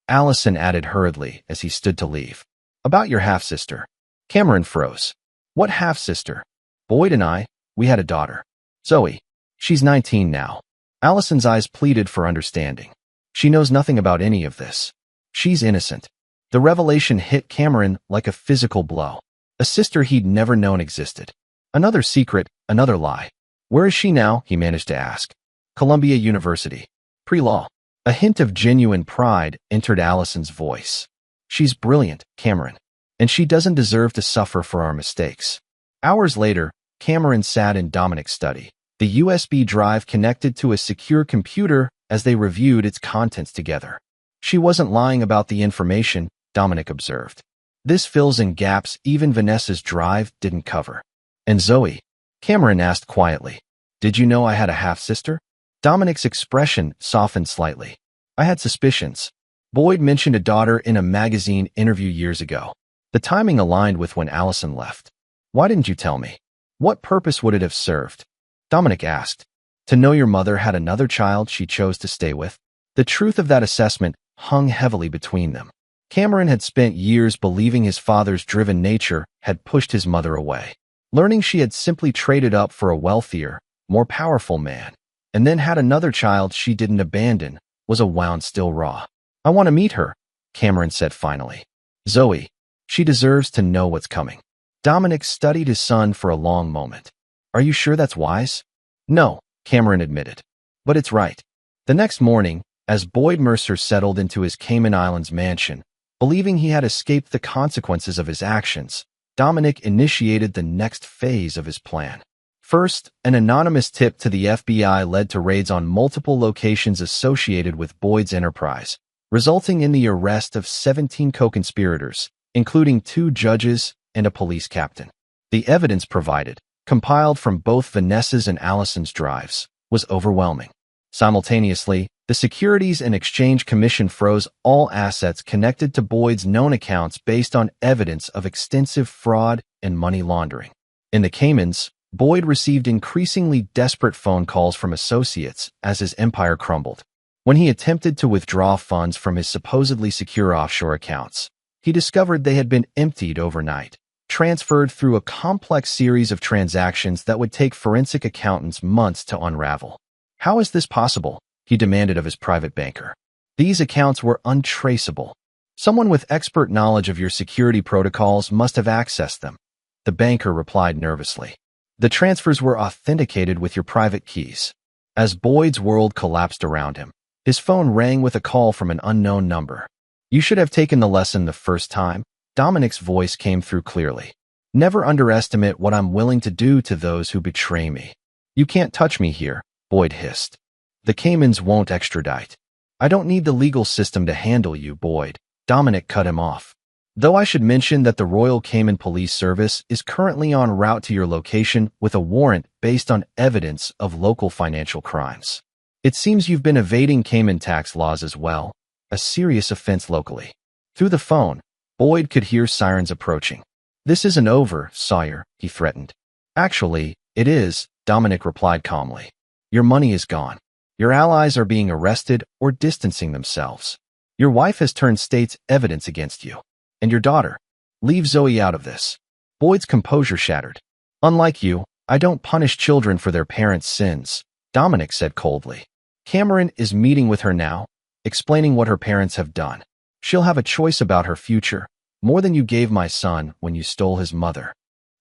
Allison added hurriedly as he stood to leave. About your half-sister. Cameron froze. What half-sister? Boyd and I, we had a daughter. Zoe. She's 19 now. Allison's eyes pleaded for understanding. She knows nothing about any of this. She's innocent. The revelation hit Cameron like a physical blow. A sister he'd never known existed. Another secret, another lie. Where is she now? He managed to ask. Columbia University. Pre-law. A hint of genuine pride entered Allison's voice. She's brilliant, Cameron. And she doesn't deserve to suffer for our mistakes. Hours later, Cameron sat in Dominic's study, the USB drive connected to a secure computer as they reviewed its contents together. She wasn't lying about the information, Dominic observed. This fills in gaps even Vanessa's drive didn't cover. And Zoe? Cameron asked quietly. Did you know I had a half-sister? Dominic's expression softened slightly. I had suspicions. Boyd mentioned a daughter in a magazine interview years ago. The timing aligned with when Allison left. Why didn't you tell me? What purpose would it have served? Dominic asked. To know your mother had another child she chose to stay with? The truth of that assessment hung heavily between them. Cameron had spent years believing his father's driven nature had pushed his mother away. Learning she had simply traded up for a wealthier, more powerful man, and then had another child she didn't abandon, was a wound still raw. I want to meet her, Cameron said finally. Zoe. She deserves to know what's coming. Dominic studied his son for a long moment. Are you sure that's wise? No, Cameron admitted. But it's right. The next morning, As Boyd Mercer settled into his Cayman Islands mansion, believing he had escaped the consequences of his actions, Dominic initiated the next phase of his plan. First, an anonymous tip to the FBI led to raids on multiple locations associated with Boyd's enterprise, resulting in the arrest of 17 co-conspirators, including 2 judges and a police captain. The evidence provided, compiled from both Vanessa's and Allison's drives, was overwhelming. Simultaneously, the Securities and Exchange Commission froze all assets connected to Boyd's known accounts based on evidence of extensive fraud and money laundering. In the Caymans, Boyd received increasingly desperate phone calls from associates as his empire crumbled. When he attempted to withdraw funds from his supposedly secure offshore accounts, he discovered they had been emptied overnight, transferred through a complex series of transactions that would take forensic accountants months to unravel. "How is this possible?" he demanded of his private banker. "These accounts were untraceable. Someone with expert knowledge of your security protocols must have accessed them," the banker replied nervously. "The transfers were authenticated with your private keys." As Boyd's world collapsed around him, his phone rang with a call from an unknown number. "You should have taken the lesson the first time," Dominic's voice came through clearly. "Never underestimate what I'm willing to do to those who betray me." "You can't touch me here," Boyd hissed. "The Caymans won't extradite." "I don't need the legal system to handle you, Boyd," Dominic cut him off. "Though I should mention that the Royal Cayman Police Service is currently en route to your location with a warrant based on evidence of local financial crimes. It seems you've been evading Cayman tax laws as well, a serious offense locally." Through the phone, Boyd could hear sirens approaching. "This isn't over, Sawyer," he threatened. "Actually, it is," Dominic replied calmly. "Your money is gone. Your allies are being arrested or distancing themselves. Your wife has turned state's evidence against you. And your daughter. Leave Zoe out of this." Boyd's composure shattered. "Unlike you, I don't punish children for their parents' sins," Dominic said coldly. "Cameron is meeting with her now, explaining what her parents have done. She'll have a choice about her future, more than you gave my son when you stole his mother."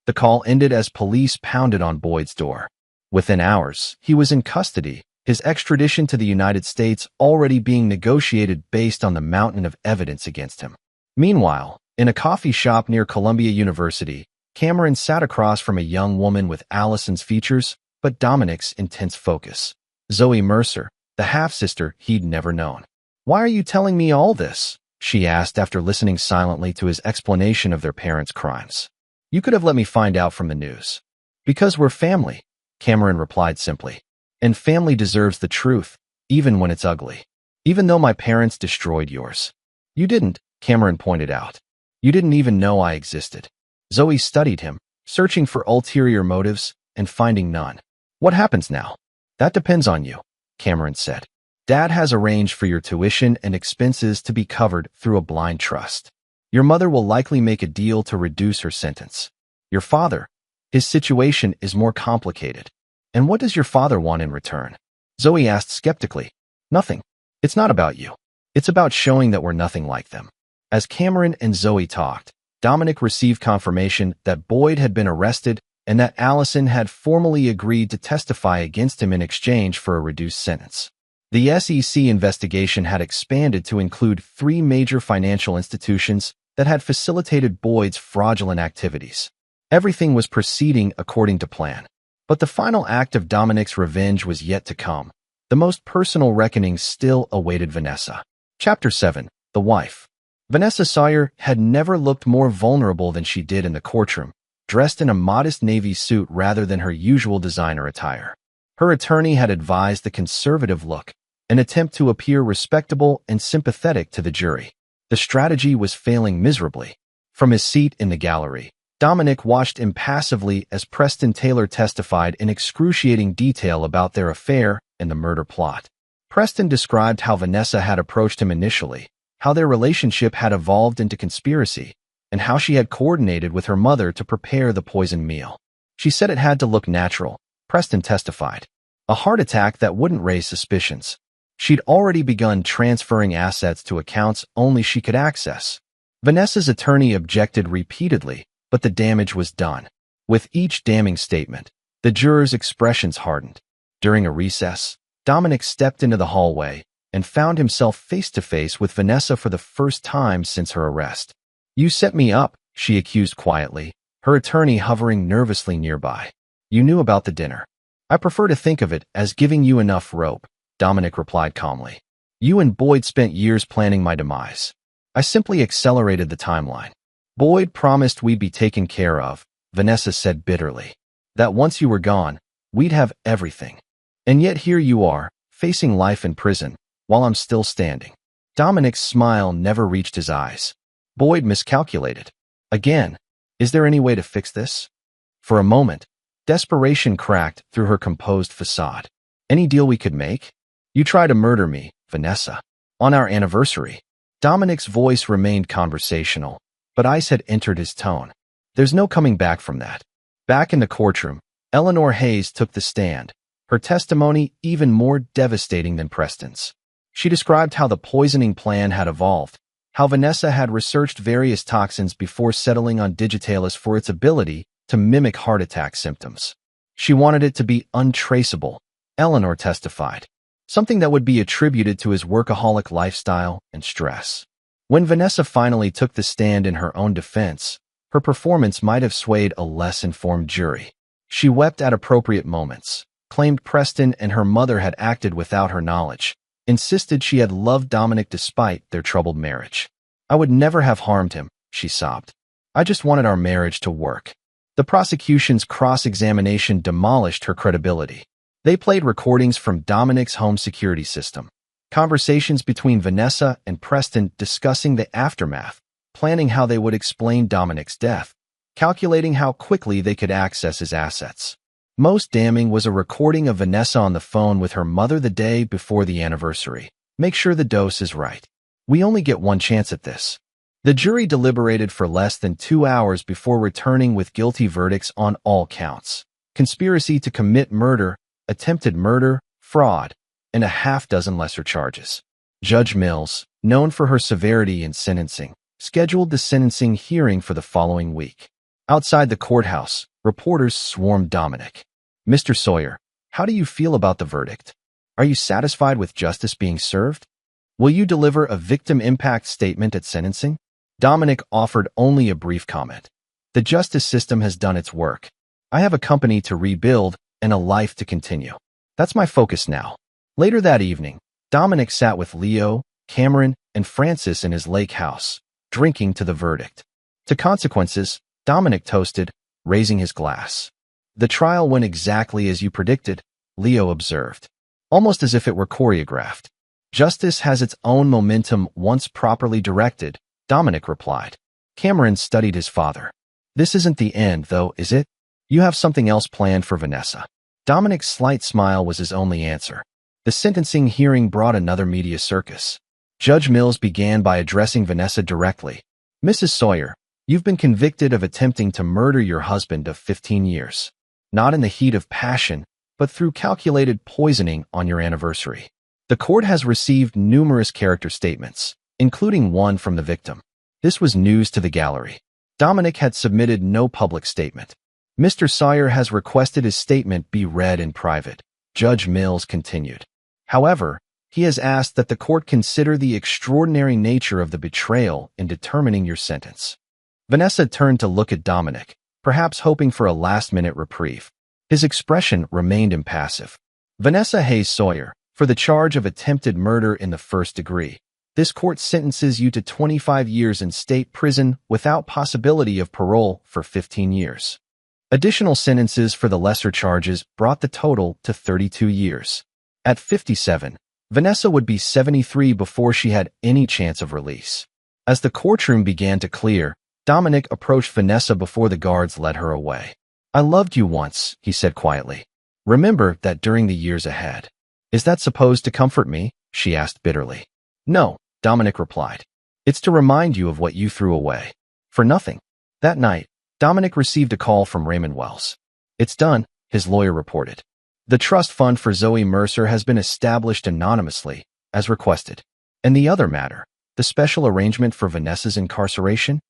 The call ended as police pounded on Boyd's door. Within hours, he was in custody, his extradition to the United States already being negotiated based on the mountain of evidence against him. Meanwhile, in a coffee shop near Columbia University, Cameron sat across from a young woman with Allison's features, but Dominic's intense focus. Zoe Mercer, the half-sister he'd never known. "Why are you telling me all this?" she asked after listening silently to his explanation of their parents' crimes. "You could have let me find out from the news." "Because we're family," Cameron replied simply. "And family deserves the truth, even when it's ugly. Even though my parents destroyed yours." "You didn't," Cameron pointed out. "You didn't even know I existed." Zoe studied him, searching for ulterior motives and finding none. "What happens now?" "That depends on you," Cameron said. "Dad has arranged for your tuition and expenses to be covered through a blind trust. Your mother will likely make a deal to reduce her sentence. Your father, his situation is more complicated." "And what does your father want in return?" Zoe asked skeptically. "Nothing. It's not about you. It's about showing that we're nothing like them." As Cameron and Zoe talked, Dominic received confirmation that Boyd had been arrested and that Allison had formally agreed to testify against him in exchange for a reduced sentence. The SEC investigation had expanded to include 3 major financial institutions that had facilitated Boyd's fraudulent activities. Everything was proceeding according to plan. But the final act of Dominic's revenge was yet to come. The most personal reckoning still awaited Vanessa. Chapter 7. The Wife. Vanessa Sawyer had never looked more vulnerable than she did in the courtroom, dressed in a modest navy suit rather than her usual designer attire. Her attorney had advised the conservative look, an attempt to appear respectable and sympathetic to the jury. The strategy was failing miserably. From his seat in the gallery, Dominic watched impassively as Preston Taylor testified in excruciating detail about their affair and the murder plot. Preston described how Vanessa had approached him initially, how their relationship had evolved into conspiracy, and how she had coordinated with her mother to prepare the poisoned meal. She said it had to look natural, Preston testified. A heart attack that wouldn't raise suspicions. She'd already begun transferring assets to accounts only she could access. Vanessa's attorney objected repeatedly, but the damage was done. With each damning statement, the jurors' expressions hardened. During a recess, Dominic stepped into the hallway, and found himself face-to-face with Vanessa for the first time since her arrest. "You set me up," she accused quietly, her attorney hovering nervously nearby. "You knew about the dinner." "I prefer to think of it as giving you enough rope," Dominic replied calmly. "You and Boyd spent years planning my demise. I simply accelerated the timeline." "Boyd promised we'd be taken care of," Vanessa said bitterly. "That once you were gone, we'd have everything. And yet here you are, facing life in prison, while I'm still standing." Dominic's smile never reached his eyes. "Boyd miscalculated. Again. Is there any way to fix this?" For a moment, desperation cracked through her composed facade. "Any deal we could make? You try to murder me, Vanessa. On our anniversary." Dominic's voice remained conversational, but ice had entered his tone. "There's no coming back from that." Back in the courtroom, Eleanor Hayes took the stand, her testimony even more devastating than Preston's. She described how the poisoning plan had evolved, how Vanessa had researched various toxins before settling on Digitalis for its ability to mimic heart attack symptoms. She wanted it to be untraceable, Eleanor testified, something that would be attributed to his workaholic lifestyle and stress. When Vanessa finally took the stand in her own defense, her performance might have swayed a less informed jury. She wept at appropriate moments, claimed Preston and her mother had acted without her knowledge, insisted she had loved Dominic despite their troubled marriage. "I would never have harmed him," she sobbed. "I just wanted our marriage to work." The prosecution's cross-examination demolished her credibility. They played recordings from Dominic's home security system, conversations between Vanessa and Preston discussing the aftermath, planning how they would explain Dominic's death, calculating how quickly they could access his assets. Most damning was a recording of Vanessa on the phone with her mother the day before the anniversary. "Make sure the dose is right. We only get one chance at this." The jury deliberated for less than 2 hours before returning with guilty verdicts on all counts: conspiracy to commit murder, attempted murder, fraud, and a half-dozen lesser charges. Judge Mills, known for her severity in sentencing, scheduled the sentencing hearing for the following week. Outside the courthouse, reporters swarmed Dominic. "Mr. Sawyer, how do you feel about the verdict? Are you satisfied with justice being served? Will you deliver a victim impact statement at sentencing?" Dominic offered only a brief comment. "The justice system has done its work. I have a company to rebuild and a life to continue. That's my focus now." Later that evening, Dominic sat with Leo, Cameron, and Francis in his lake house, drinking to the verdict. To consequences, Dominic toasted, raising his glass. "The trial went exactly as you predicted," Leo observed, almost as if it were choreographed. "Justice has its own momentum once properly directed," Dominic replied. Cameron studied his father. "This isn't the end, though, is it? You have something else planned for Vanessa?" Dominic's slight smile was his only answer. The sentencing hearing brought another media circus. Judge Mills began by addressing Vanessa directly. "Mrs. Sawyer, you've been convicted of attempting to murder your husband of 15 years. Not in the heat of passion, but through calculated poisoning on your anniversary." The court has received numerous character statements, including one from the victim. This was news to the gallery. Dominic had submitted no public statement. "Mr. Sawyer has requested his statement be read in private," Judge Mills continued. "However, he has asked that the court consider the extraordinary nature of the betrayal in determining your sentence." Vanessa turned to look at Dominic, perhaps hoping for a last-minute reprieve. His expression remained impassive. "Vanessa Hayes Sawyer, for the charge of attempted murder in the first degree, this court sentences you to 25 years in state prison without possibility of parole for 15 years. Additional sentences for the lesser charges brought the total to 32 years. At 57, Vanessa would be 73 before she had any chance of release." As the courtroom began to clear, Dominic approached Vanessa before the guards led her away. "I loved you once," he said quietly. "Remember that during the years ahead." "Is that supposed to comfort me?" she asked bitterly. "No," Dominic replied. "It's to remind you of what you threw away. For nothing." That night, Dominic received a call from Raymond Wells. "It's done," his lawyer reported. "The trust fund for Zoe Mercer has been established anonymously, as requested. And the other matter, the special arrangement for Vanessa's incarceration?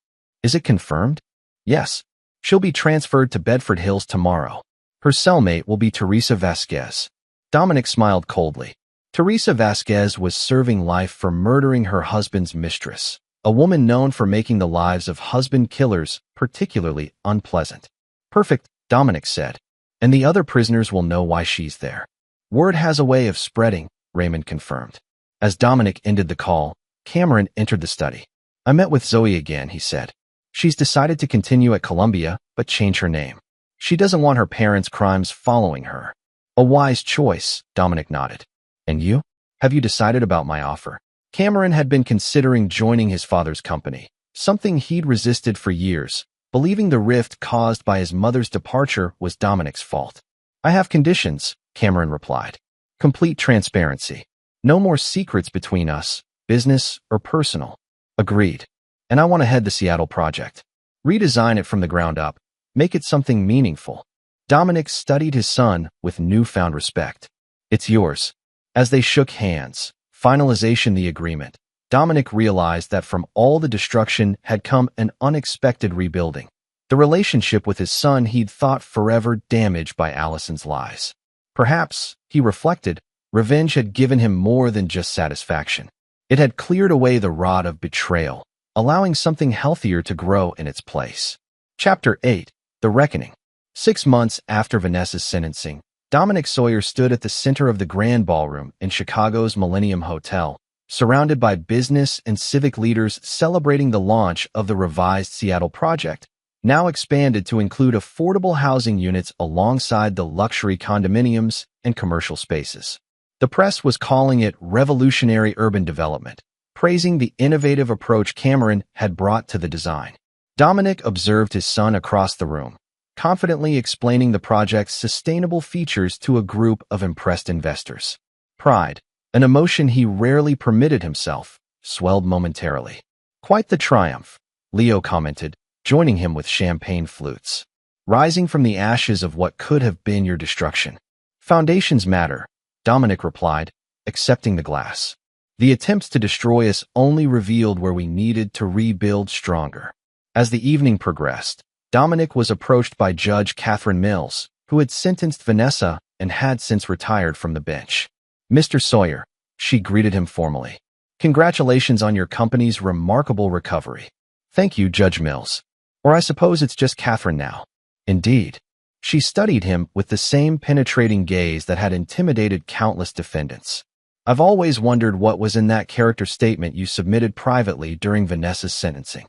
Is it confirmed?" "Yes. She'll be transferred to Bedford Hills tomorrow. Her cellmate will be Teresa Vasquez." Dominic smiled coldly. Teresa Vasquez was serving life for murdering her husband's mistress, a woman known for making the lives of husband killers particularly unpleasant. Perfect, Dominic said. And the other prisoners will know why she's there. Word has a way of spreading, Raymond confirmed. As Dominic ended the call, Cameron entered the study. I met with Zoe again, he said. She's decided to continue at Columbia, but change her name. She doesn't want her parents' crimes following her. A wise choice, Dominic nodded. And you? Have you decided about my offer? Cameron had been considering joining his father's company, something he'd resisted for years, believing the rift caused by his mother's departure was Dominic's fault. I have conditions, Cameron replied. Complete transparency. No more secrets between us, business or personal. Agreed. And I want to head the Seattle project. Redesign it from the ground up. Make it something meaningful. Dominic studied his son with newfound respect. It's yours. As they shook hands, finalization the agreement, Dominic realized that from all the destruction had come an unexpected rebuilding. The relationship with his son he'd thought forever damaged by Allison's lies. Perhaps, he reflected, revenge had given him more than just satisfaction. It had cleared away the rot of betrayal, allowing something healthier to grow in its place. Chapter 8. The Reckoning. 6 months after Vanessa's sentencing, Dominic Sawyer stood at the center of the Grand Ballroom in Chicago's Millennium Hotel, surrounded by business and civic leaders celebrating the launch of the revised Seattle project, now expanded to include affordable housing units alongside the luxury condominiums and commercial spaces. The press was calling it revolutionary urban development, praising the innovative approach Cameron had brought to the design. Dominic observed his son across the room, confidently explaining the project's sustainable features to a group of impressed investors. Pride, an emotion he rarely permitted himself, swelled momentarily. Quite the triumph, Leo commented, joining him with champagne flutes. Rising from the ashes of what could have been your destruction. Foundations matter, Dominic replied, accepting the glass. The attempts to destroy us only revealed where we needed to rebuild stronger. As the evening progressed, Dominic was approached by Judge Catherine Mills, who had sentenced Vanessa and had since retired from the bench. Mr. Sawyer, she greeted him formally. Congratulations on your company's remarkable recovery. Thank you, Judge Mills. Or I suppose it's just Catherine now. Indeed. She studied him with the same penetrating gaze that had intimidated countless defendants. I've always wondered what was in that character statement you submitted privately during Vanessa's sentencing.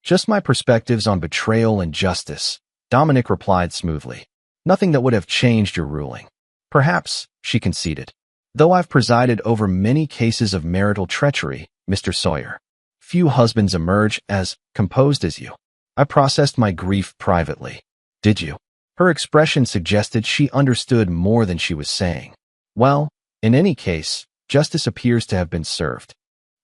Just my perspectives on betrayal and justice, Dominic replied smoothly. Nothing that would have changed your ruling. Perhaps, she conceded. Though I've presided over many cases of marital treachery, Mr. Sawyer, few husbands emerge as composed as you. I processed my grief privately. Did you? Her expression suggested she understood more than she was saying. Well, in any case, justice appears to have been served.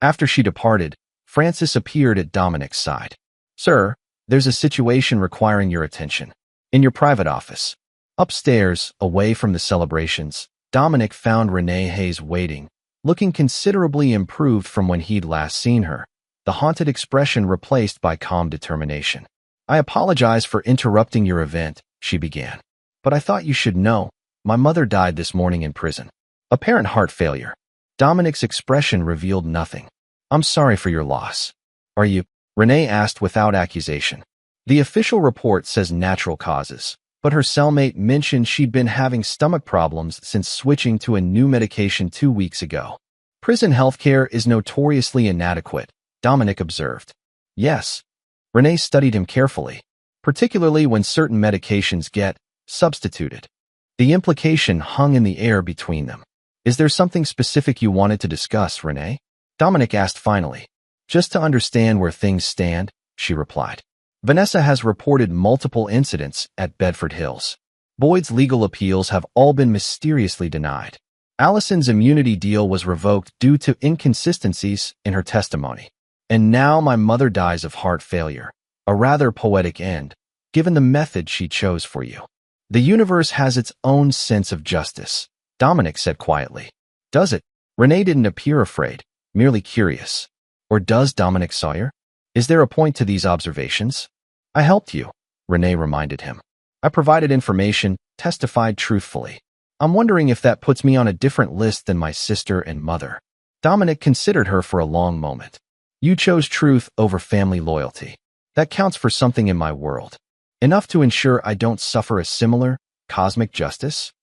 After she departed, Francis appeared at Dominic's side. Sir, there's a situation requiring your attention. In your private office. Upstairs, away from the celebrations, Dominic found Renee Hayes waiting, looking considerably improved from when he'd last seen her, the haunted expression replaced by calm determination. I apologize for interrupting your event, she began. But I thought you should know, my mother died this morning in prison. Apparent heart failure. Dominic's expression revealed nothing. I'm sorry for your loss. Are you? Renee asked without accusation. The official report says natural causes, but her cellmate mentioned she'd been having stomach problems since switching to a new medication 2 weeks ago. Prison healthcare is notoriously inadequate, Dominic observed. Yes. Renee studied him carefully, particularly when certain medications get substituted. The implication hung in the air between them. Is there something specific you wanted to discuss, Renee? Dominic asked finally. Just to understand where things stand, she replied. Vanessa has reported multiple incidents at Bedford Hills. Boyd's legal appeals have all been mysteriously denied. Allison's immunity deal was revoked due to inconsistencies in her testimony. And now my mother dies of heart failure, a rather poetic end, given the method she chose for you. The universe has its own sense of justice, Dominic said quietly. Does it? Renee didn't appear afraid, merely curious. Or does Dominic Sawyer? Is there a point to these observations? I helped you, Renee reminded him. I provided information, testified truthfully. I'm wondering if that puts me on a different list than my sister and mother. Dominic considered her for a long moment. You chose truth over family loyalty. That counts for something in my world. Enough to ensure I don't suffer a similar, cosmic justice?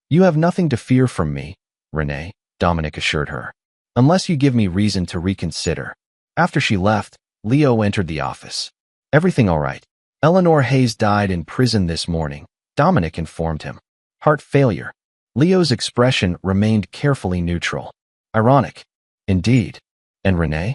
You have nothing to fear from me, Renee, Dominic assured her. Unless you give me reason to reconsider. After she left, Leo entered the office. Everything all right? Eleanor Hayes died in prison this morning, Dominic informed him. Heart failure. Leo's expression remained carefully neutral. Ironic. Indeed. And Renee?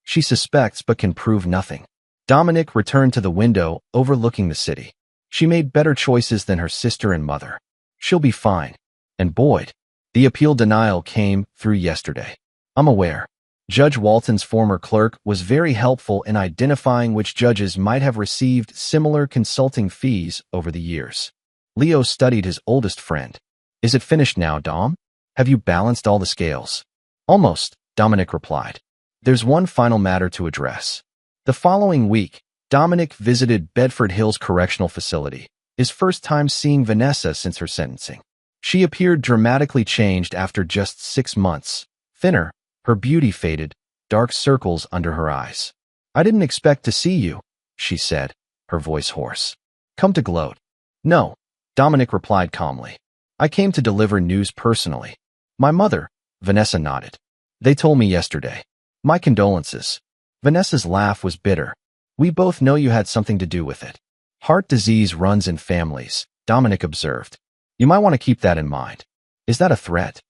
She suspects but can prove nothing. Dominic returned to the window overlooking the city. She made better choices than her sister and mother. She'll be fine. And Boyd. The appeal denial came through yesterday. I'm aware. Judge Walton's former clerk was very helpful in identifying which judges might have received similar consulting fees over the years. Leo studied his oldest friend. Is it finished now, Dom? Have you balanced all the scales? Almost, Dominic replied. There's one final matter to address. The following week, Dominic visited Bedford Hills Correctional Facility, his first time seeing Vanessa since her sentencing. She appeared dramatically changed after just 6 months. Thinner, her beauty faded, dark circles under her eyes. I didn't expect to see you, she said, her voice hoarse. Come to gloat. No, Dominic replied calmly. I came to deliver news personally. My mother, Vanessa nodded. They told me yesterday. My condolences. Vanessa's laugh was bitter. We both know you had something to do with it. Heart disease runs in families, Dominic observed. You might want to keep that in mind. Is that a threat?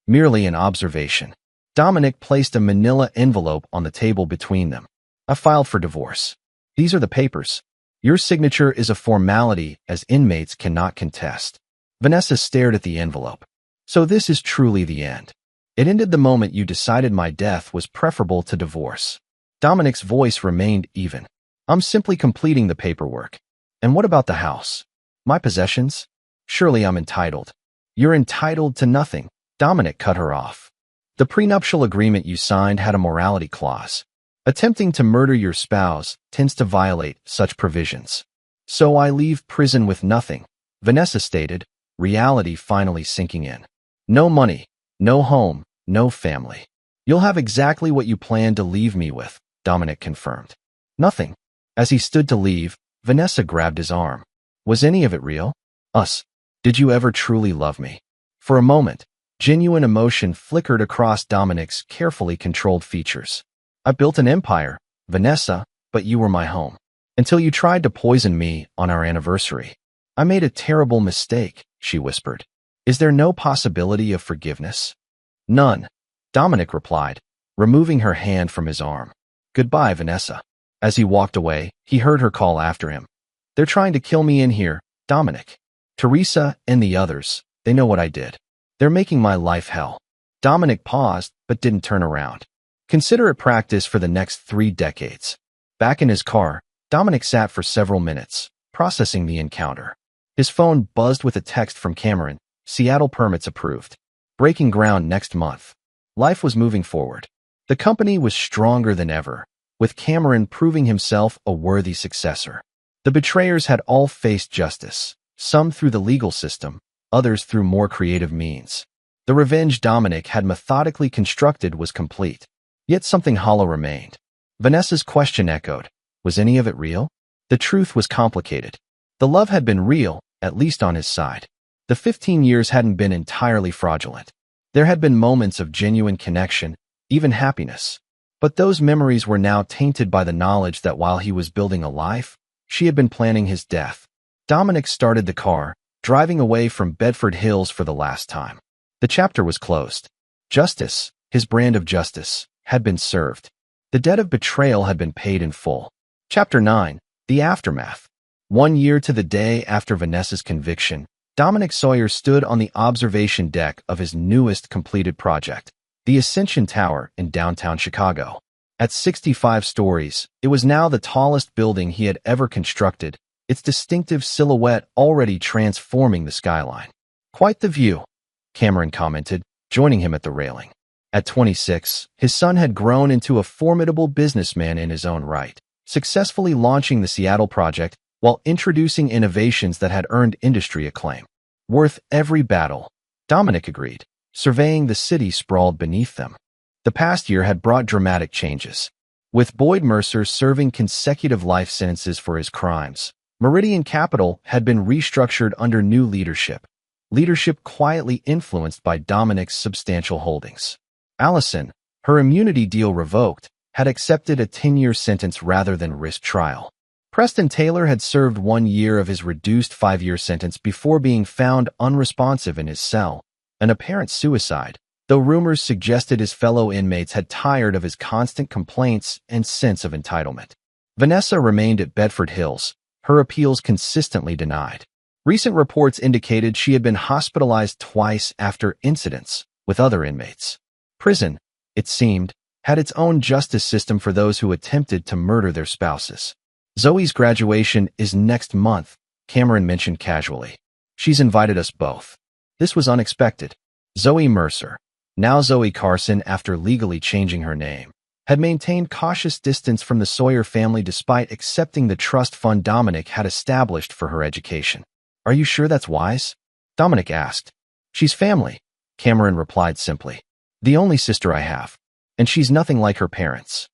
Merely an observation. Dominic placed a manila envelope on the table between them. I filed for divorce. These are the papers. Your signature is a formality as inmates cannot contest. Vanessa stared at the envelope. So this is truly the end. It ended the moment you decided my death was preferable to divorce. Dominic's voice remained even. I'm simply completing the paperwork. And what about the house? My possessions? Surely I'm entitled. You're entitled to nothing, Dominic cut her off. The prenuptial agreement you signed had a morality clause. Attempting to murder your spouse tends to violate such provisions. So I leave prison with nothing, Vanessa stated, reality finally sinking in. No money, no home, no family. You'll have exactly what you planned to leave me with, Dominic confirmed. Nothing. As he stood to leave, Vanessa grabbed his arm. Was any of it real? Us. Did you ever truly love me? For a moment, genuine emotion flickered across Dominic's carefully controlled features. I built an empire, Vanessa, but you were my home. Until you tried to poison me on our anniversary. I made a terrible mistake, she whispered. Is there no possibility of forgiveness? None, Dominic replied, removing her hand from his arm. Goodbye, Vanessa. As he walked away, he heard her call after him. They're trying to kill me in here, Dominic. Teresa and the others, they know what I did. They're making my life hell. Dominic paused, but didn't turn around. Consider it practice for the next 3 decades. Back in his car, Dominic sat for several minutes, processing the encounter. His phone buzzed with a text from Cameron, Seattle permits approved. Breaking ground next month. Life was moving forward. The company was stronger than ever, with Cameron proving himself a worthy successor. The betrayers had all faced justice, some through the legal system, others through more creative means. The revenge Dominic had methodically constructed was complete. Yet something hollow remained. Vanessa's question echoed. Was any of it real? The truth was complicated. The love had been real, at least on his side. The 15 years hadn't been entirely fraudulent. There had been moments of genuine connection, even happiness. But those memories were now tainted by the knowledge that while he was building a life, she had been planning his death. Dominic started the car, driving away from Bedford Hills for the last time. The chapter was closed. Justice, his brand of justice, had been served. The debt of betrayal had been paid in full. Chapter 9. The Aftermath. 1 year to the day after Vanessa's conviction, Dominic Sawyer stood on the observation deck of his newest completed project, the Ascension Tower in downtown Chicago. At 65 stories, it was now the tallest building he had ever constructed, its distinctive silhouette already transforming the skyline. Quite the view, Cameron commented, joining him at the railing. At 26, his son had grown into a formidable businessman in his own right, successfully launching the Seattle project while introducing innovations that had earned industry acclaim. Worth every battle, Dominic agreed, surveying the city sprawled beneath them. The past year had brought dramatic changes. With Boyd Mercer serving consecutive life sentences for his crimes, Meridian Capital had been restructured under new leadership quietly influenced by Dominic's substantial holdings. Allison, her immunity deal revoked, had accepted a 10-year sentence rather than risk trial. Preston Taylor had served 1 year of his reduced 5-year sentence before being found unresponsive in his cell, an apparent suicide, though rumors suggested his fellow inmates had tired of his constant complaints and sense of entitlement. Vanessa remained at Bedford Hills, her appeals consistently denied. Recent reports indicated she had been hospitalized twice after incidents with other inmates. Prison, it seemed, had its own justice system for those who attempted to murder their spouses. Zoe's graduation is next month, Cameron mentioned casually. She's invited us both. This was unexpected. Zoe Mercer, now Zoe Carson after legally changing her name, had maintained cautious distance from the Sawyer family despite accepting the trust fund Dominic had established for her education. Are you sure that's wise? Dominic asked. She's family, Cameron replied simply. The only sister I have. And she's nothing like her parents.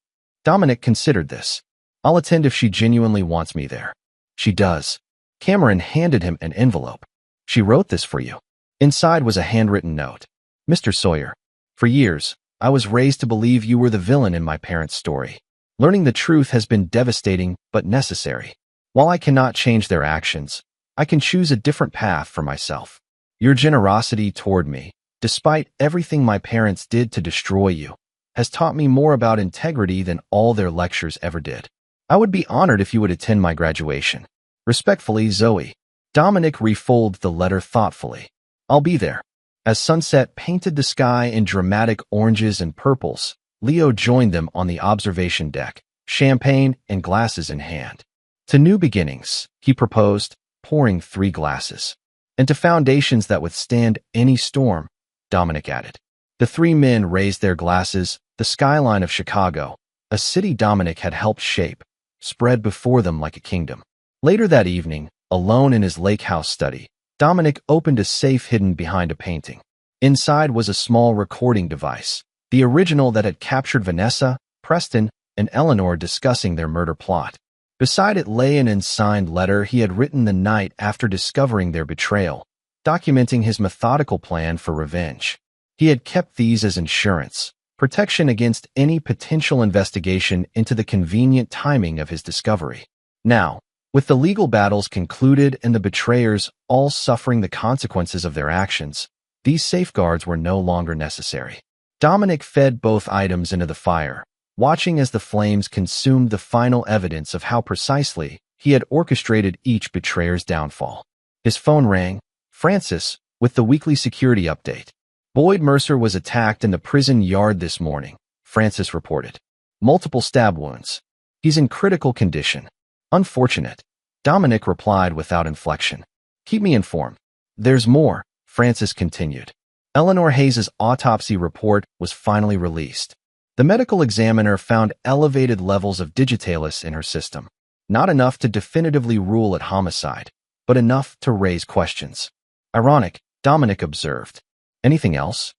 Dominic considered this. I'll attend if she genuinely wants me there. She does. Cameron handed him an envelope. She wrote this for you. Inside was a handwritten note. Mr. Sawyer, for years, I was raised to believe you were the villain in my parents' story. Learning the truth has been devastating but necessary. While I cannot change their actions, I can choose a different path for myself. Your generosity toward me, despite everything my parents did to destroy you, has taught me more about integrity than all their lectures ever did. I would be honored if you would attend my graduation. Respectfully, Zoe. Dominic refolded the letter thoughtfully. I'll be there. As sunset painted the sky in dramatic oranges and purples, Leo joined them on the observation deck, champagne and glasses in hand. To new beginnings, he proposed, pouring 3 glasses. And to foundations that withstand any storm, Dominic added. The 3 men raised their glasses, the skyline of Chicago, a city Dominic had helped shape, spread before them like a kingdom. Later that evening, alone in his lake house study, Dominic opened a safe hidden behind a painting. Inside was a small recording device, the original that had captured Vanessa, Preston, and Eleanor discussing their murder plot. Beside it lay an unsigned letter he had written the night after discovering their betrayal, documenting his methodical plan for revenge. He had kept these as insurance, protection against any potential investigation into the convenient timing of his discovery. Now, with the legal battles concluded and the betrayers all suffering the consequences of their actions, these safeguards were no longer necessary. Dominic fed both items into the fire, watching as the flames consumed the final evidence of how precisely he had orchestrated each betrayer's downfall. His phone rang. Francis, with the weekly security update. Boyd Mercer was attacked in the prison yard this morning, Francis reported. Multiple stab wounds. He's in critical condition. Unfortunate. Dominic replied without inflection. Keep me informed. There's more, Francis continued. Eleanor Hayes's autopsy report was finally released. The medical examiner found elevated levels of digitalis in her system. Not enough to definitively rule it homicide, but enough to raise questions. Ironic, Dominic observed. Anything else?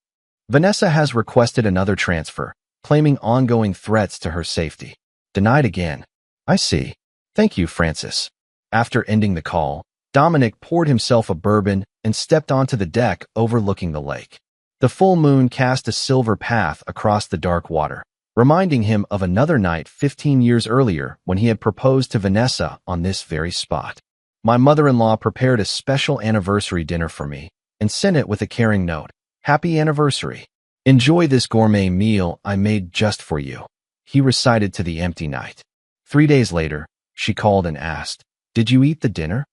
Vanessa has requested another transfer, claiming ongoing threats to her safety. Denied again. I see. Thank you, Francis. After ending the call, Dominic poured himself a bourbon and stepped onto the deck overlooking the lake. The full moon cast a silver path across the dark water, reminding him of another night 15 years earlier when he had proposed to Vanessa on this very spot. My mother-in-law prepared a special anniversary dinner for me and sent it with a caring note. Happy anniversary. Enjoy this gourmet meal I made just for you, he recited to the empty night. 3 days later, she called and asked, Did you eat the dinner?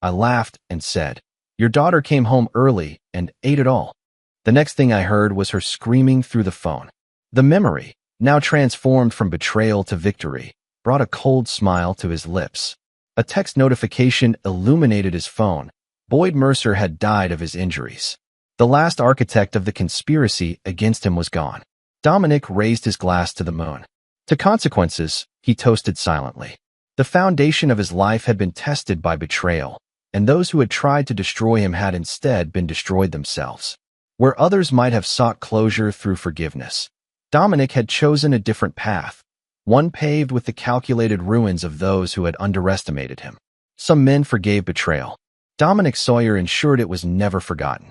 I laughed and said, Your daughter came home early and ate it all. The next thing I heard was her screaming through the phone. The memory, now transformed from betrayal to victory, brought a cold smile to his lips. A text notification illuminated his phone. Boyd Mercer had died of his injuries. The last architect of the conspiracy against him was gone. Dominic raised his glass to the moon. To consequences, he toasted silently. The foundation of his life had been tested by betrayal, and those who had tried to destroy him had instead been destroyed themselves. Where others might have sought closure through forgiveness, Dominic had chosen a different path, one paved with the calculated ruins of those who had underestimated him. Some men forgave betrayal. Dominic Sawyer ensured it was never forgotten.